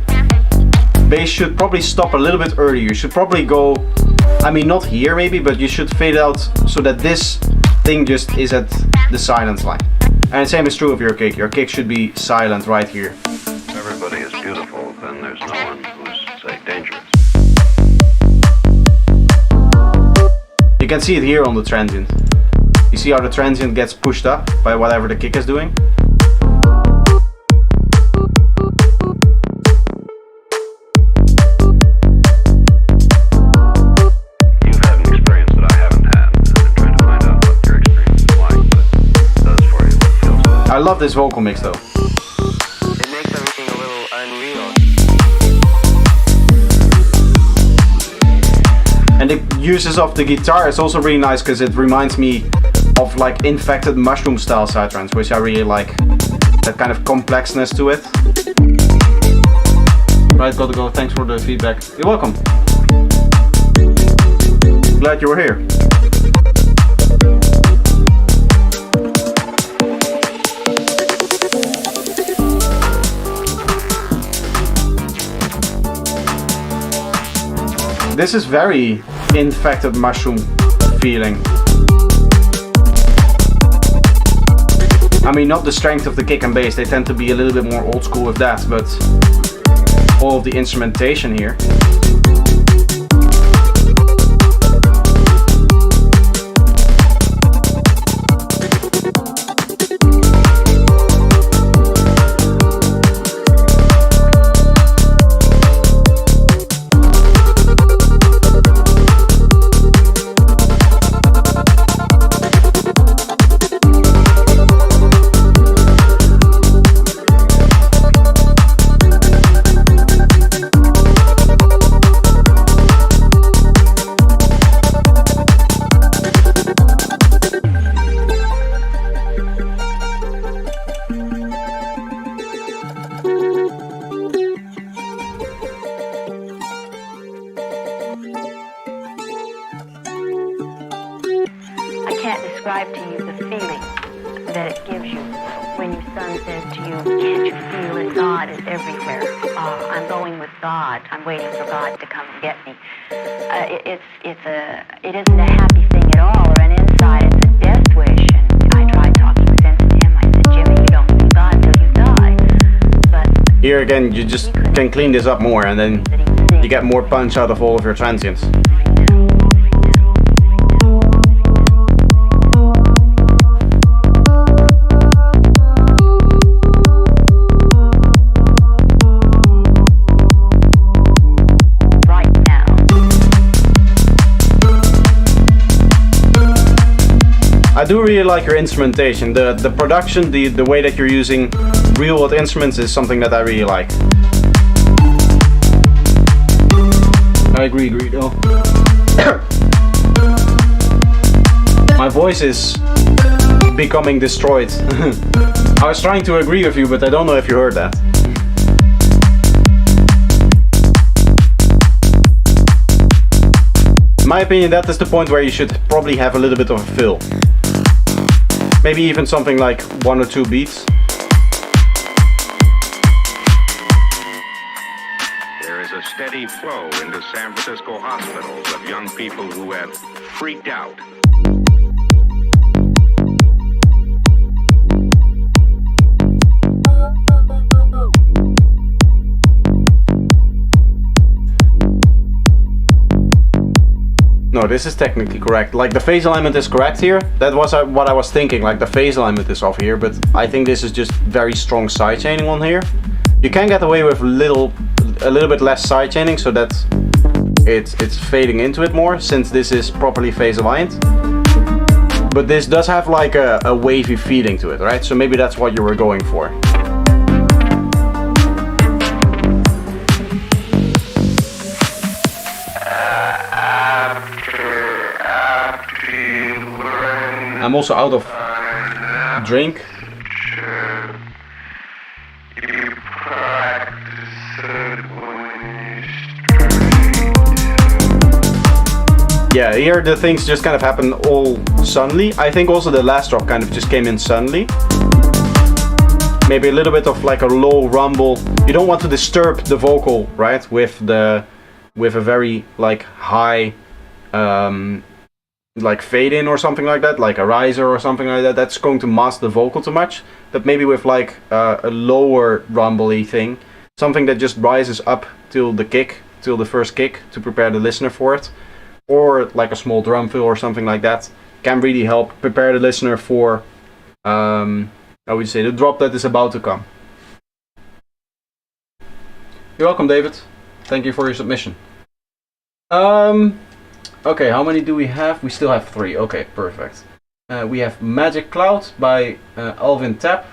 A: bass should probably stop a little bit earlier. You should probably go, I mean not here maybe, but you should fade out so that this thing just is at the silence line. And the same is true of your kick. Your kick should be silent right here.
F: If everybody is beautiful, then there's no one who's, say, dangerous.
A: You can see it here on the transient. You see how the transient gets pushed up by whatever the kick is doing? I love this vocal mix though.
P: It makes everything a little unreal.
A: And the uses of the guitar is also really nice because it reminds me of like Infected Mushroom style psytrance, which I really like. That kind of complexness to it. Right, gotta go. Thanks for the feedback. You're welcome. Glad you were here. This is very Infected Mushroom feeling. I mean, not the strength of the kick and bass, they tend to be a little bit more old school with that, but all of the instrumentation here.
E: I can't describe to you the feeling that it gives you.
Q: when your son says to you, can't you feel it? God is everywhere. I'm going with God. I'm waiting for God to come and get me. It isn't a happy thing at all or an insight. It's a death wish. And I tried talking sense to him. I said, Jimmy, you don't see God till you die. But
A: here again, you just can clean this up more, and then you get more punch out of all of your transients. I do really like your instrumentation. The production, the way that you're using real world instruments is something that I really like. I agree, Greedo. My voice is becoming destroyed. I was trying to agree with you, but I don't know if you heard that. In my opinion, that is the point where you should probably have a little bit of a fill. Maybe even something like 1 or 2 beats.
R: There is a steady flow into San Francisco hospitals of young people who have freaked out.
A: No, this is technically correct. Like, the phase alignment is correct here. That was what I was thinking. Like, the phase alignment is off here, but I think this is just very strong sidechaining on here. You can get away with a little bit less sidechaining, so that it's fading into it more, since this is properly phase aligned. But this does have like a wavy feeling to it, right? So maybe that's what you were going for. I'm also out of drink. Yeah, here the things just kind of happen all suddenly. I think also the last drop kind of just came in suddenly. Maybe a little bit of like a low rumble. You don't want to disturb the vocal, right? With a very like high like fade in or something like that, like a riser or something like that. That's going to mask the vocal too much. But maybe with like a lower rumbly thing, something that just rises up till the kick, till the first kick, to prepare the listener for it, or like a small drum fill or something like that, can really help prepare the listener for I would say the drop that is about to come. You're welcome, David. Thank you for your submission. Okay, how many do we have? We still have 3. Okay, perfect. We have Magic Cloud by Alvin Tapp.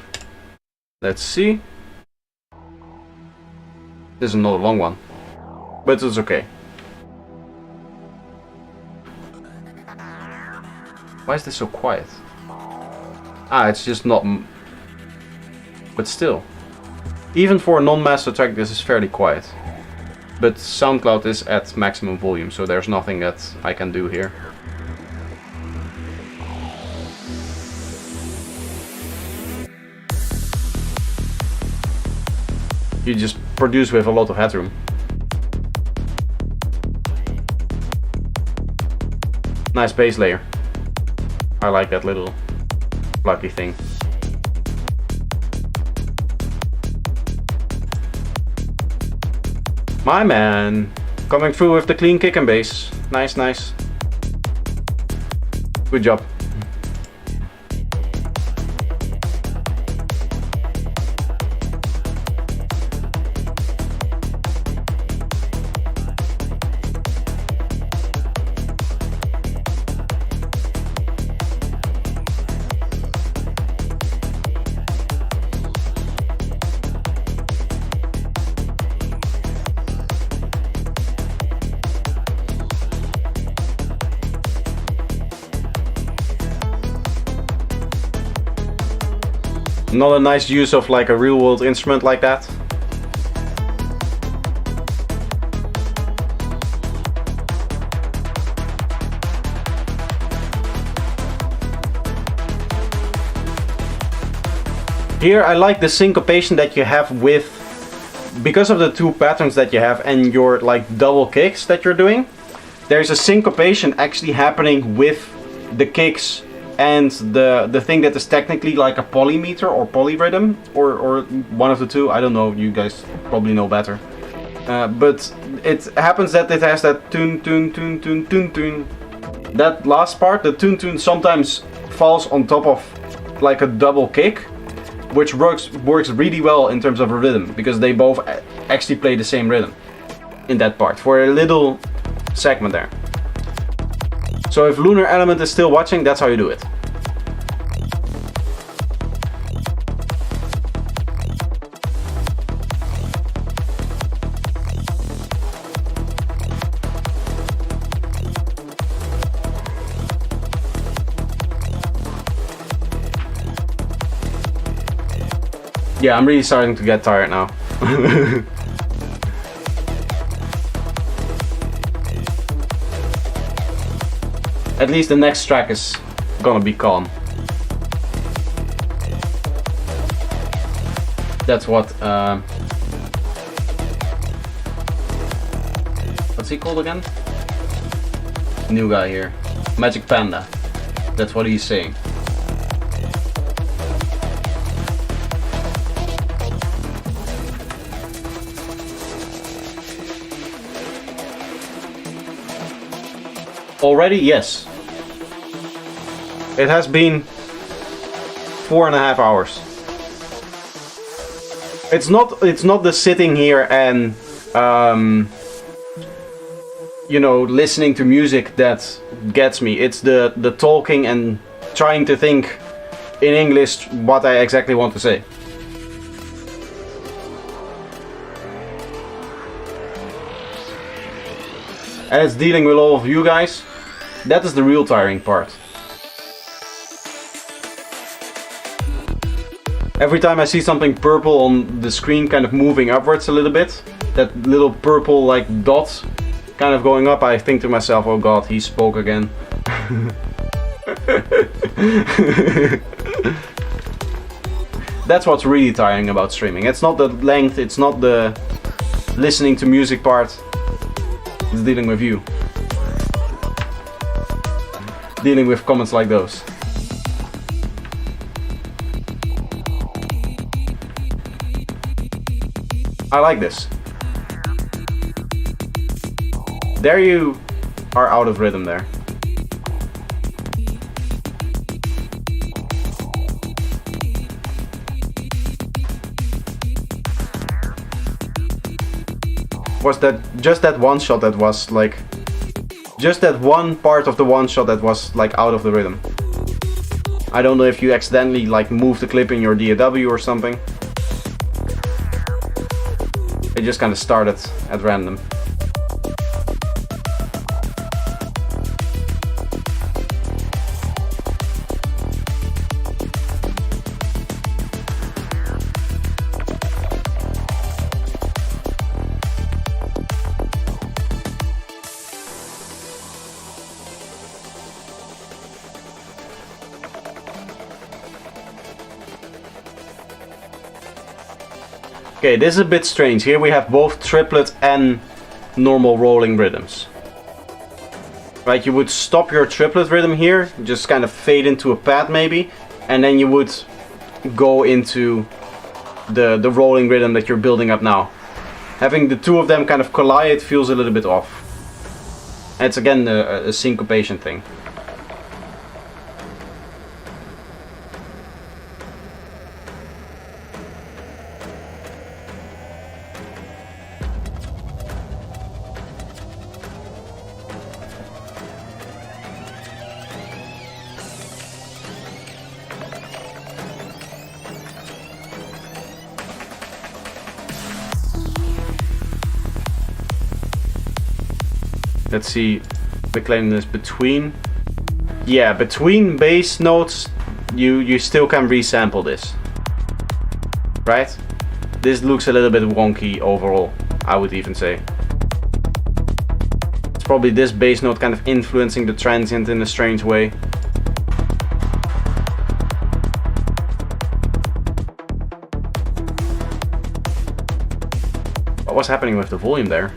A: Let's see. This is not a long one, but it's okay. Why is this so quiet? Ah, it's just not... But still. Even for a non-master track, this is fairly quiet. But SoundCloud is at maximum volume, so there's nothing that I can do here. You just produce with a lot of headroom. Nice bass layer. I like that little lucky thing. My man, coming through with the clean kick and bass. Nice, nice. Good job. Not a nice use of like a real world instrument like that. Here I like the syncopation that you have with, because of the two patterns that you have and your like double kicks that you're doing, there's a syncopation actually happening with the kicks and the thing that is technically like a polymeter or polyrhythm or one of the two. I don't know, you guys probably know better. But it happens that it has that tune tune tune tune tune tune. That last part, the tune tune, sometimes falls on top of like a double kick, which works really well in terms of a rhythm, because they both actually play the same rhythm in that part for a little segment there. So if Lunar Element is still watching, that's how you do it. Yeah, I'm really starting to get tired now. At least the next track is gonna be calm. That's what, what's he called again? New guy here. Magic Panda. That's what he's saying. Already, yes. It has been 4.5 hours. It's not the sitting here and you know, listening to music that gets me. It's the talking and trying to think in English what I exactly want to say. And it's dealing with all of you guys. That is the real tiring part. Every time I see something purple on the screen kind of moving upwards a little bit, that little purple like dot kind of going up, I think to myself, oh god, he spoke again. That's what's really tiring about streaming. It's not the length, it's not the listening to music part. It's dealing with you. Dealing with comments like those. I like this. There you are out of rhythm there. Was that just that one shot that was like, just that one part of the one shot that was like out of the rhythm? I don't know if you accidentally like moved the clip in your DAW or something. It just kind of started at random. Okay, this is a bit strange. Here we have both triplet and normal rolling rhythms. Right, you would stop your triplet rhythm here, just kind of fade into a pad maybe, and then you would go into the rolling rhythm that you're building up now. Having the two of them kind of collide feels a little bit off. And it's again a syncopation thing. Let's see, the cleanness between. Yeah, between bass notes, you still can resample this. Right? This looks a little bit wonky overall, I would even say. It's probably this bass note kind of influencing the transient in a strange way. What was happening with the volume there?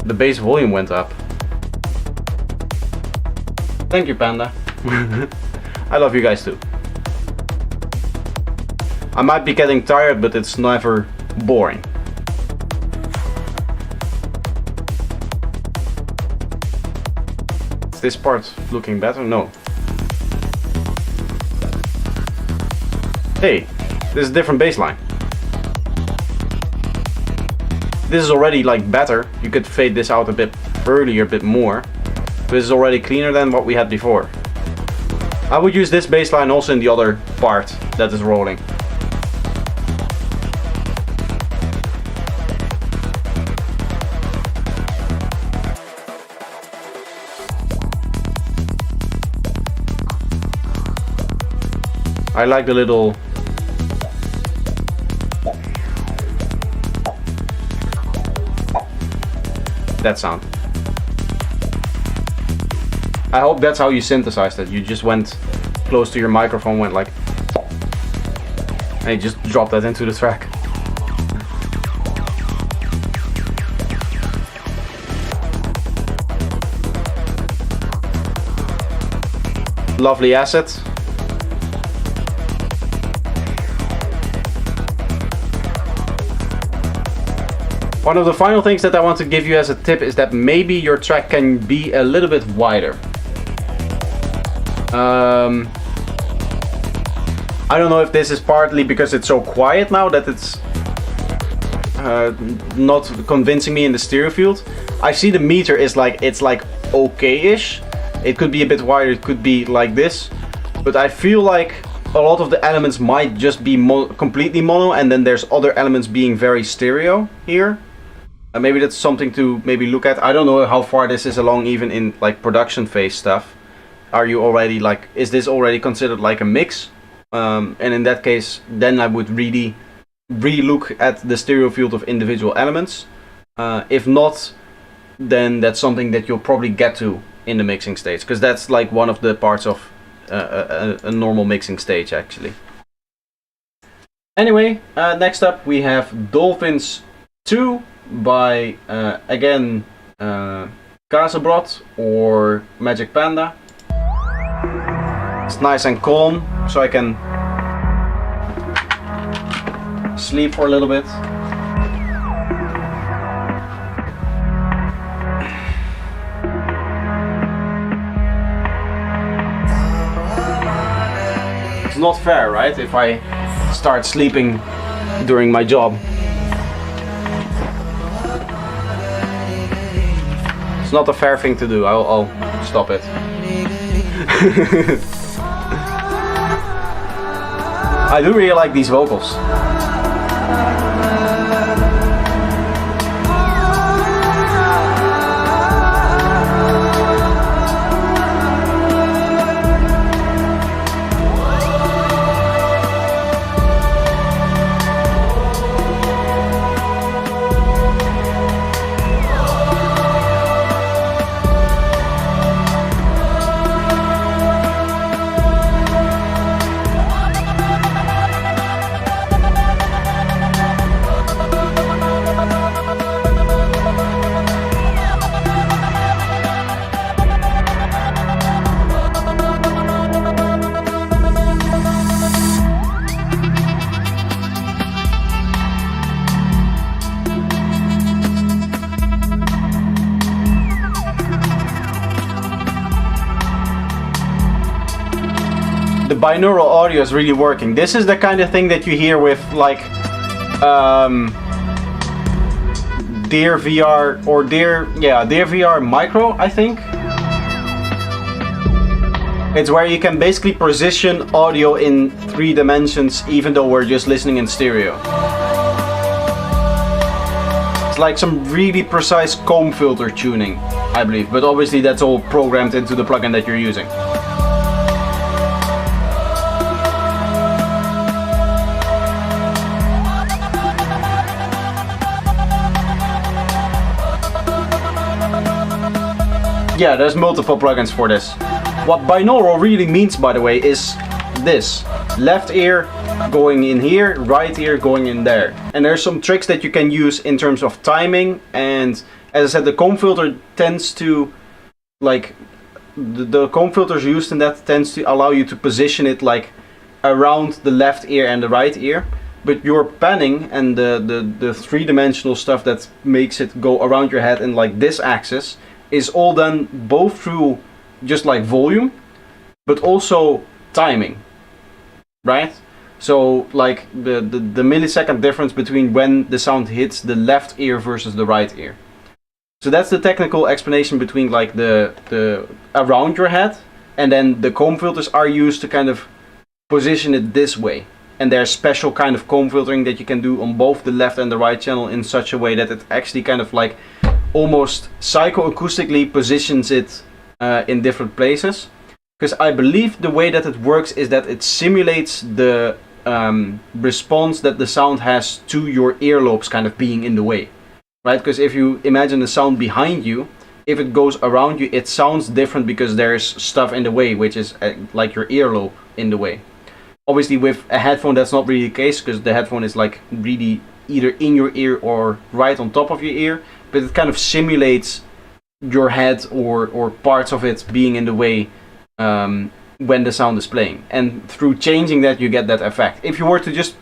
A: The bass volume went up. Thank you, Panda. I love you guys too. I might be getting tired, but it's never boring. Is this part looking better? No. Hey, this is a different bass line. This is already like better. You could fade this out a bit earlier, a bit more. This is already cleaner than what we had before. I would use this bass line also in the other part that is rolling. I like the little that sound. I hope that's how you synthesized it. You just went close to your microphone, went like, and you just dropped that into the track. Lovely asset. One of the final things that I want to give you as a tip is that maybe your track can be a little bit wider. I don't know if this is partly because it's so quiet now that it's not convincing me in the stereo field. I see the meter is like, it's like okay-ish. It could be a bit wider, it could be like this. But I feel like a lot of the elements might just be completely mono, and then there's other elements being very stereo here. Maybe that's something to maybe look at. I don't know how far this is along even in like production phase stuff. Are you already like, is this already considered like a mix? And in that case, then I would really re-look at the stereo field of individual elements. If not, then that's something that you'll probably get to in the mixing stage, because that's like one of the parts of a normal mixing stage actually. Anyway, next up we have Dolphins 2 by again Kazebrot or Magic Panda. It's nice and calm, so I can sleep for a little bit. It's not fair, right? If I start sleeping during my job. It's not a fair thing to do. I'll stop it. I do really like these vocals. Binaural audio is really working. This is the kind of thing that you hear with like Dear VR or Dear VR Micro, I think. It's where you can basically position audio in 3 dimensions even though we're just listening in stereo. It's like some really precise comb filter tuning, I believe, but obviously that's all programmed into the plugin that you're using. Yeah, there's multiple plugins for this. What binaural really means, by the way, is this. Left ear, going in here, right ear going in there. And there's some tricks that you can use in terms of timing, and as I said, the comb filter tends to, like, the comb filters used in that tends to allow you to position it like around the left ear and the right ear. But your panning and the three-dimensional stuff that makes it go around your head in like this axis is all done both through just like volume, but also timing, right? So like the millisecond difference between when the sound hits the left ear versus the right ear. So that's the technical explanation between like the around your head, and then the comb filters are used to kind of position it this way. And there's special kind of comb filtering that you can do on both the left and the right channel in such a way that it actually kind of like almost psychoacoustically positions it in different places. Because I believe the way that it works is that it simulates the response that the sound has to your earlobes kind of being in the way. Right? Because if you imagine the sound behind you, if it goes around you, it sounds different because there's stuff in the way, which is like your earlobe in the way. Obviously with a headphone that's not really the case, because the headphone is like really either in your ear or right on top of your ear, but it kind of simulates your head or parts of it being in the way when the sound is playing. And through changing that you get that effect. If you were to just,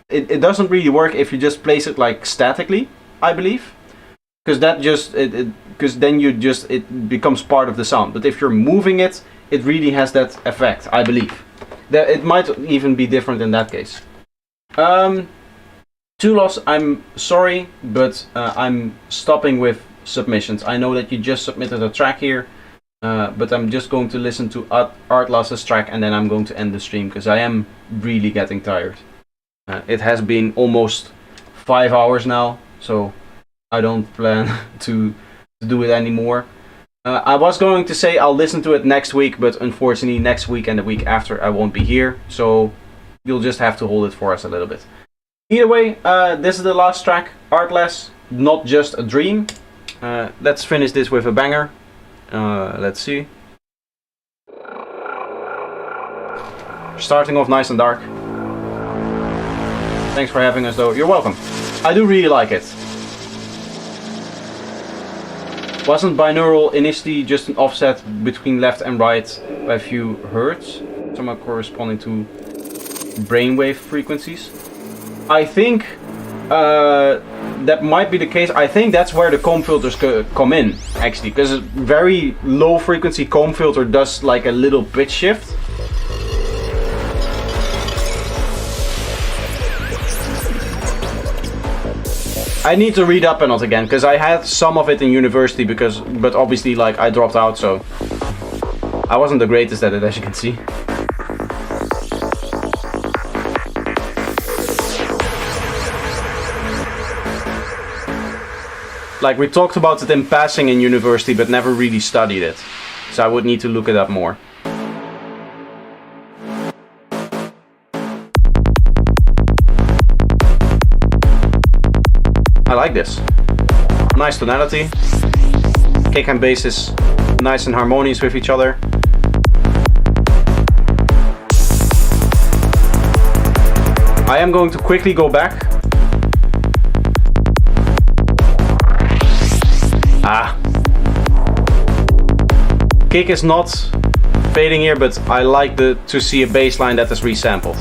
A: it doesn't really work if you just place it like statically, I believe. Because that just, because then it becomes part of the sound. But if you're moving it, it really has that effect, I believe. It might even be different in that case. Tulos, I'm sorry, but I'm stopping with submissions. I know that you just submitted a track here, but I'm just going to listen to Artlas's track and then I'm going to end the stream because I am really getting tired. It has been almost 5 hours now, so I don't plan to do it anymore. I was going to say I'll listen to it next week, but unfortunately next week and the week after I won't be here, so you'll just have to hold it for us a little bit. Either way, this is the last track, Artless, Not Just a Dream. Let's finish this with a banger. Let's see. Starting off nice and dark. Thanks for having us though, you're welcome. I do really like it. Wasn't binaural initially just an offset between left and right by a few hertz, somewhat corresponding to brainwave frequencies? I think that might be the case. I think that's where the comb filters come in, actually, because a very low frequency comb filter does like a little pitch shift. I need to read up on it again, because I had some of it in university, but obviously like I dropped out, so I wasn't the greatest at it, as you can see. Like we talked about it in passing in university, but never really studied it, so I would need to look it up more. I like this. Nice tonality. Kick and bass is nice and harmonious with each other. I am going to quickly go back. Kick is not fading here, but I like to see a bass line that is resampled.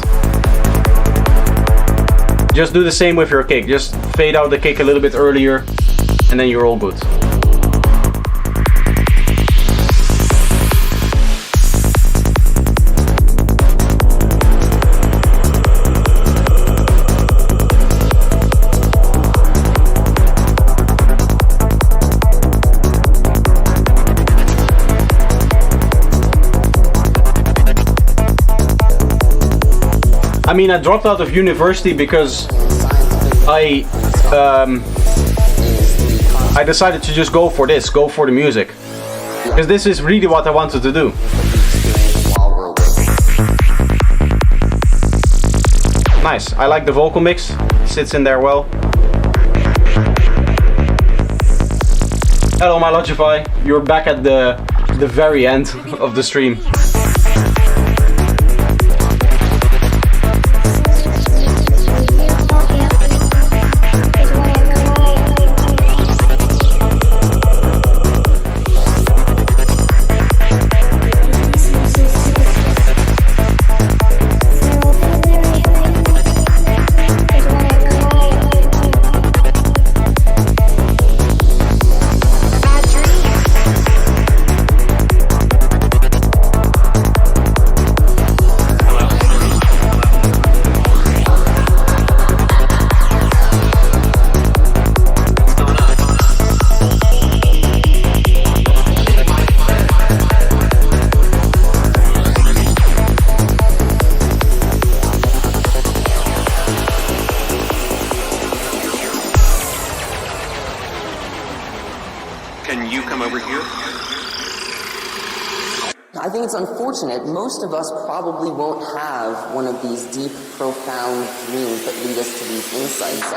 A: Just do the same with your kick. Just fade out the kick a little bit earlier and then you're all good. I mean, I dropped out of university because I decided to just go for the music. Because this is really what I wanted to do. Nice, I like the vocal mix, sits in there well. Hello my Logify, you're back at the very end of the stream.
J: Can you come over here?
S: I think it's unfortunate. Most of us probably won't have one of these deep, profound dreams that lead us to these insights.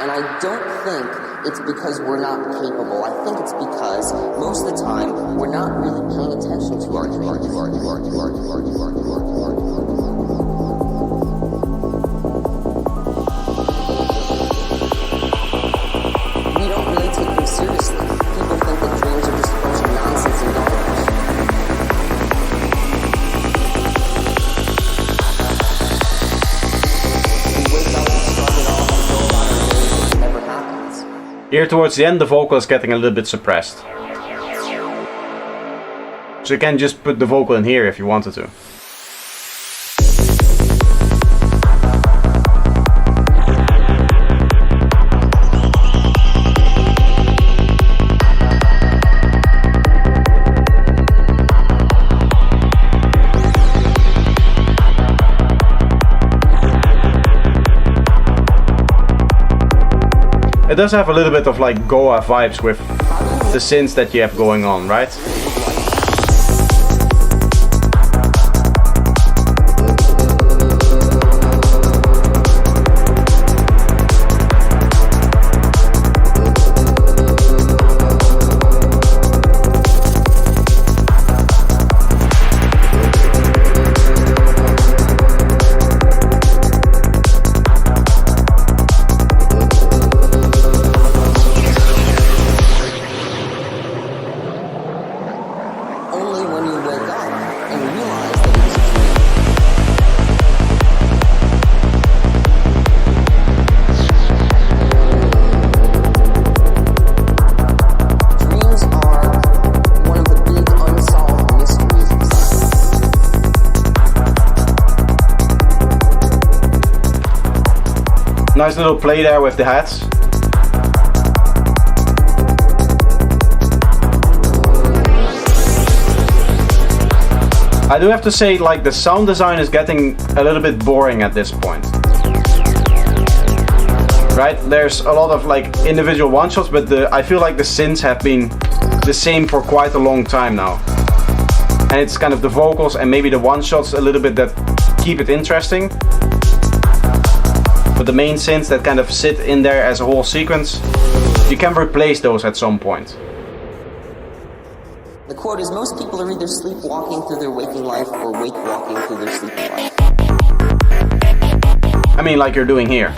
S: And I don't think it's because we're not capable. I think it's because most of the time we're not really paying attention to our dreams. We don't really take them seriously. People think that dreams are just a bunch of nonsense and garbage. We wake up and shrug it off and go about our days as it never happens.
A: Here towards the end, the vocal is getting a little bit suppressed. So you can just put the vocal in here if you wanted to. It does have a little bit of like Goa vibes with the synths that you have going on, right? Nice little play there with the hats. I do have to say, like, the sound design is getting a little bit boring at this point. Right? There's a lot of like individual one-shots, but I feel like the synths have been the same for quite a long time now. And it's kind of the vocals and maybe the one-shots a little bit that keep it interesting. But the main synths that kind of sit in there as a whole sequence, you can replace those at some point.
S: The quote is, most people are either sleepwalking through their waking life or wake-walking through their sleeping life.
A: I mean, like you're doing here.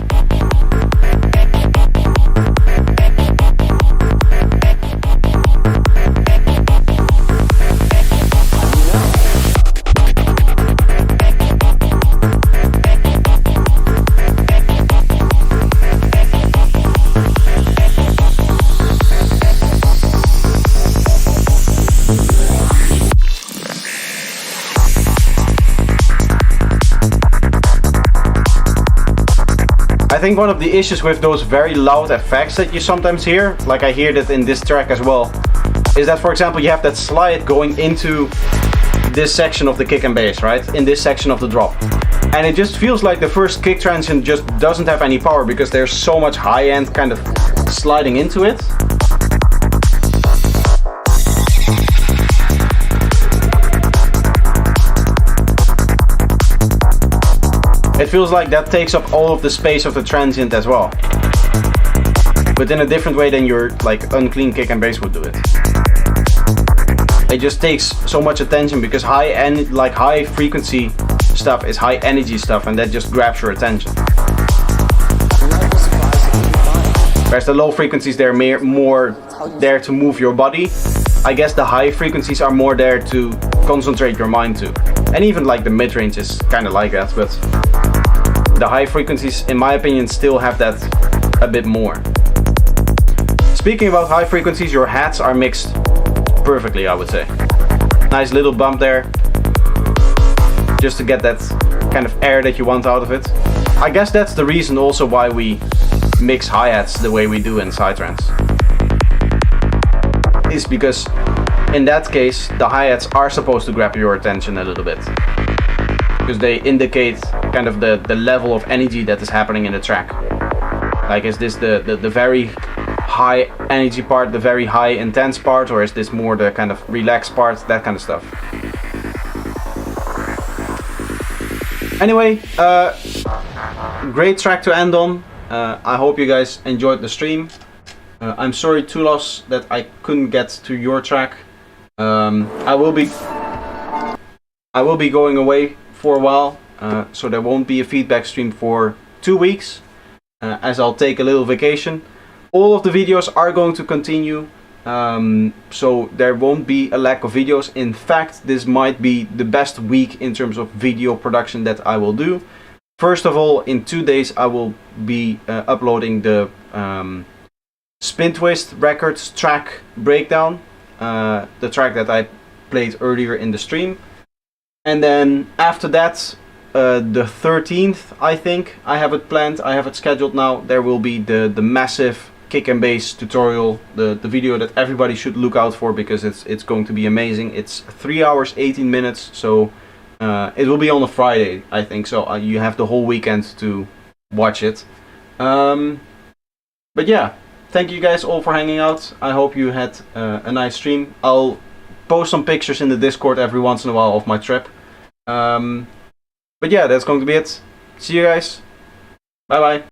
A: I think one of the issues with those very loud effects that you sometimes hear, like I hear that in this track as well, is that, for example, you have that slide going into this section of the kick and bass, right? In this section of the drop. And it just feels like the first kick transient just doesn't have any power because there's so much high-end kind of sliding into it. It feels like that takes up all of the space of the transient as well. But in a different way than your like unclean kick and bass would do it. It just takes so much attention because high frequency stuff is high energy stuff, and that just grabs your attention. Whereas the low frequencies, they're more there to move your body. I guess the high frequencies are more there to concentrate your mind to. And even like the mid-range is kind of like that, but the high frequencies, in my opinion, still have that a bit more. Speaking about high frequencies, your hats are mixed perfectly, I would say. Nice little bump there, just to get that kind of air that you want out of it. I guess that's the reason also why we mix hi-hats the way we do in psytrance. Is because in that case, the hi-hats are supposed to grab your attention a little bit. because they indicate kind of the level of energy that is happening in the track. Like, is this the very high energy part, the very high intense part, or is this more the kind of relaxed part, that kind of stuff. Anyway, great track to end on. I hope you guys enjoyed the stream. I'm sorry, Tulos, that I couldn't get to your track. I will be going away for a while, so there won't be a feedback stream for 2 weeks, as I'll take a little vacation. All of the videos are going to continue, so there won't be a lack of videos. In fact, this might be the best week in terms of video production that I will do. First of all, in 2 days I will be uploading the Spin Twist Records track breakdown, the track that I played earlier in the stream. And then after that, the 13th, I think, I have it planned, I have it scheduled now, there will be the massive kick and bass tutorial, the video that everybody should look out for, because it's going to be amazing. It's 3 hours 18 minutes, so it will be on a Friday, I think, so you have the whole weekend to watch it. But yeah, thank you guys all for hanging out. I hope you had a nice stream. I'll post some pictures in the Discord every once in a while of my trip. But yeah, that's going to be it. See you guys. Bye bye.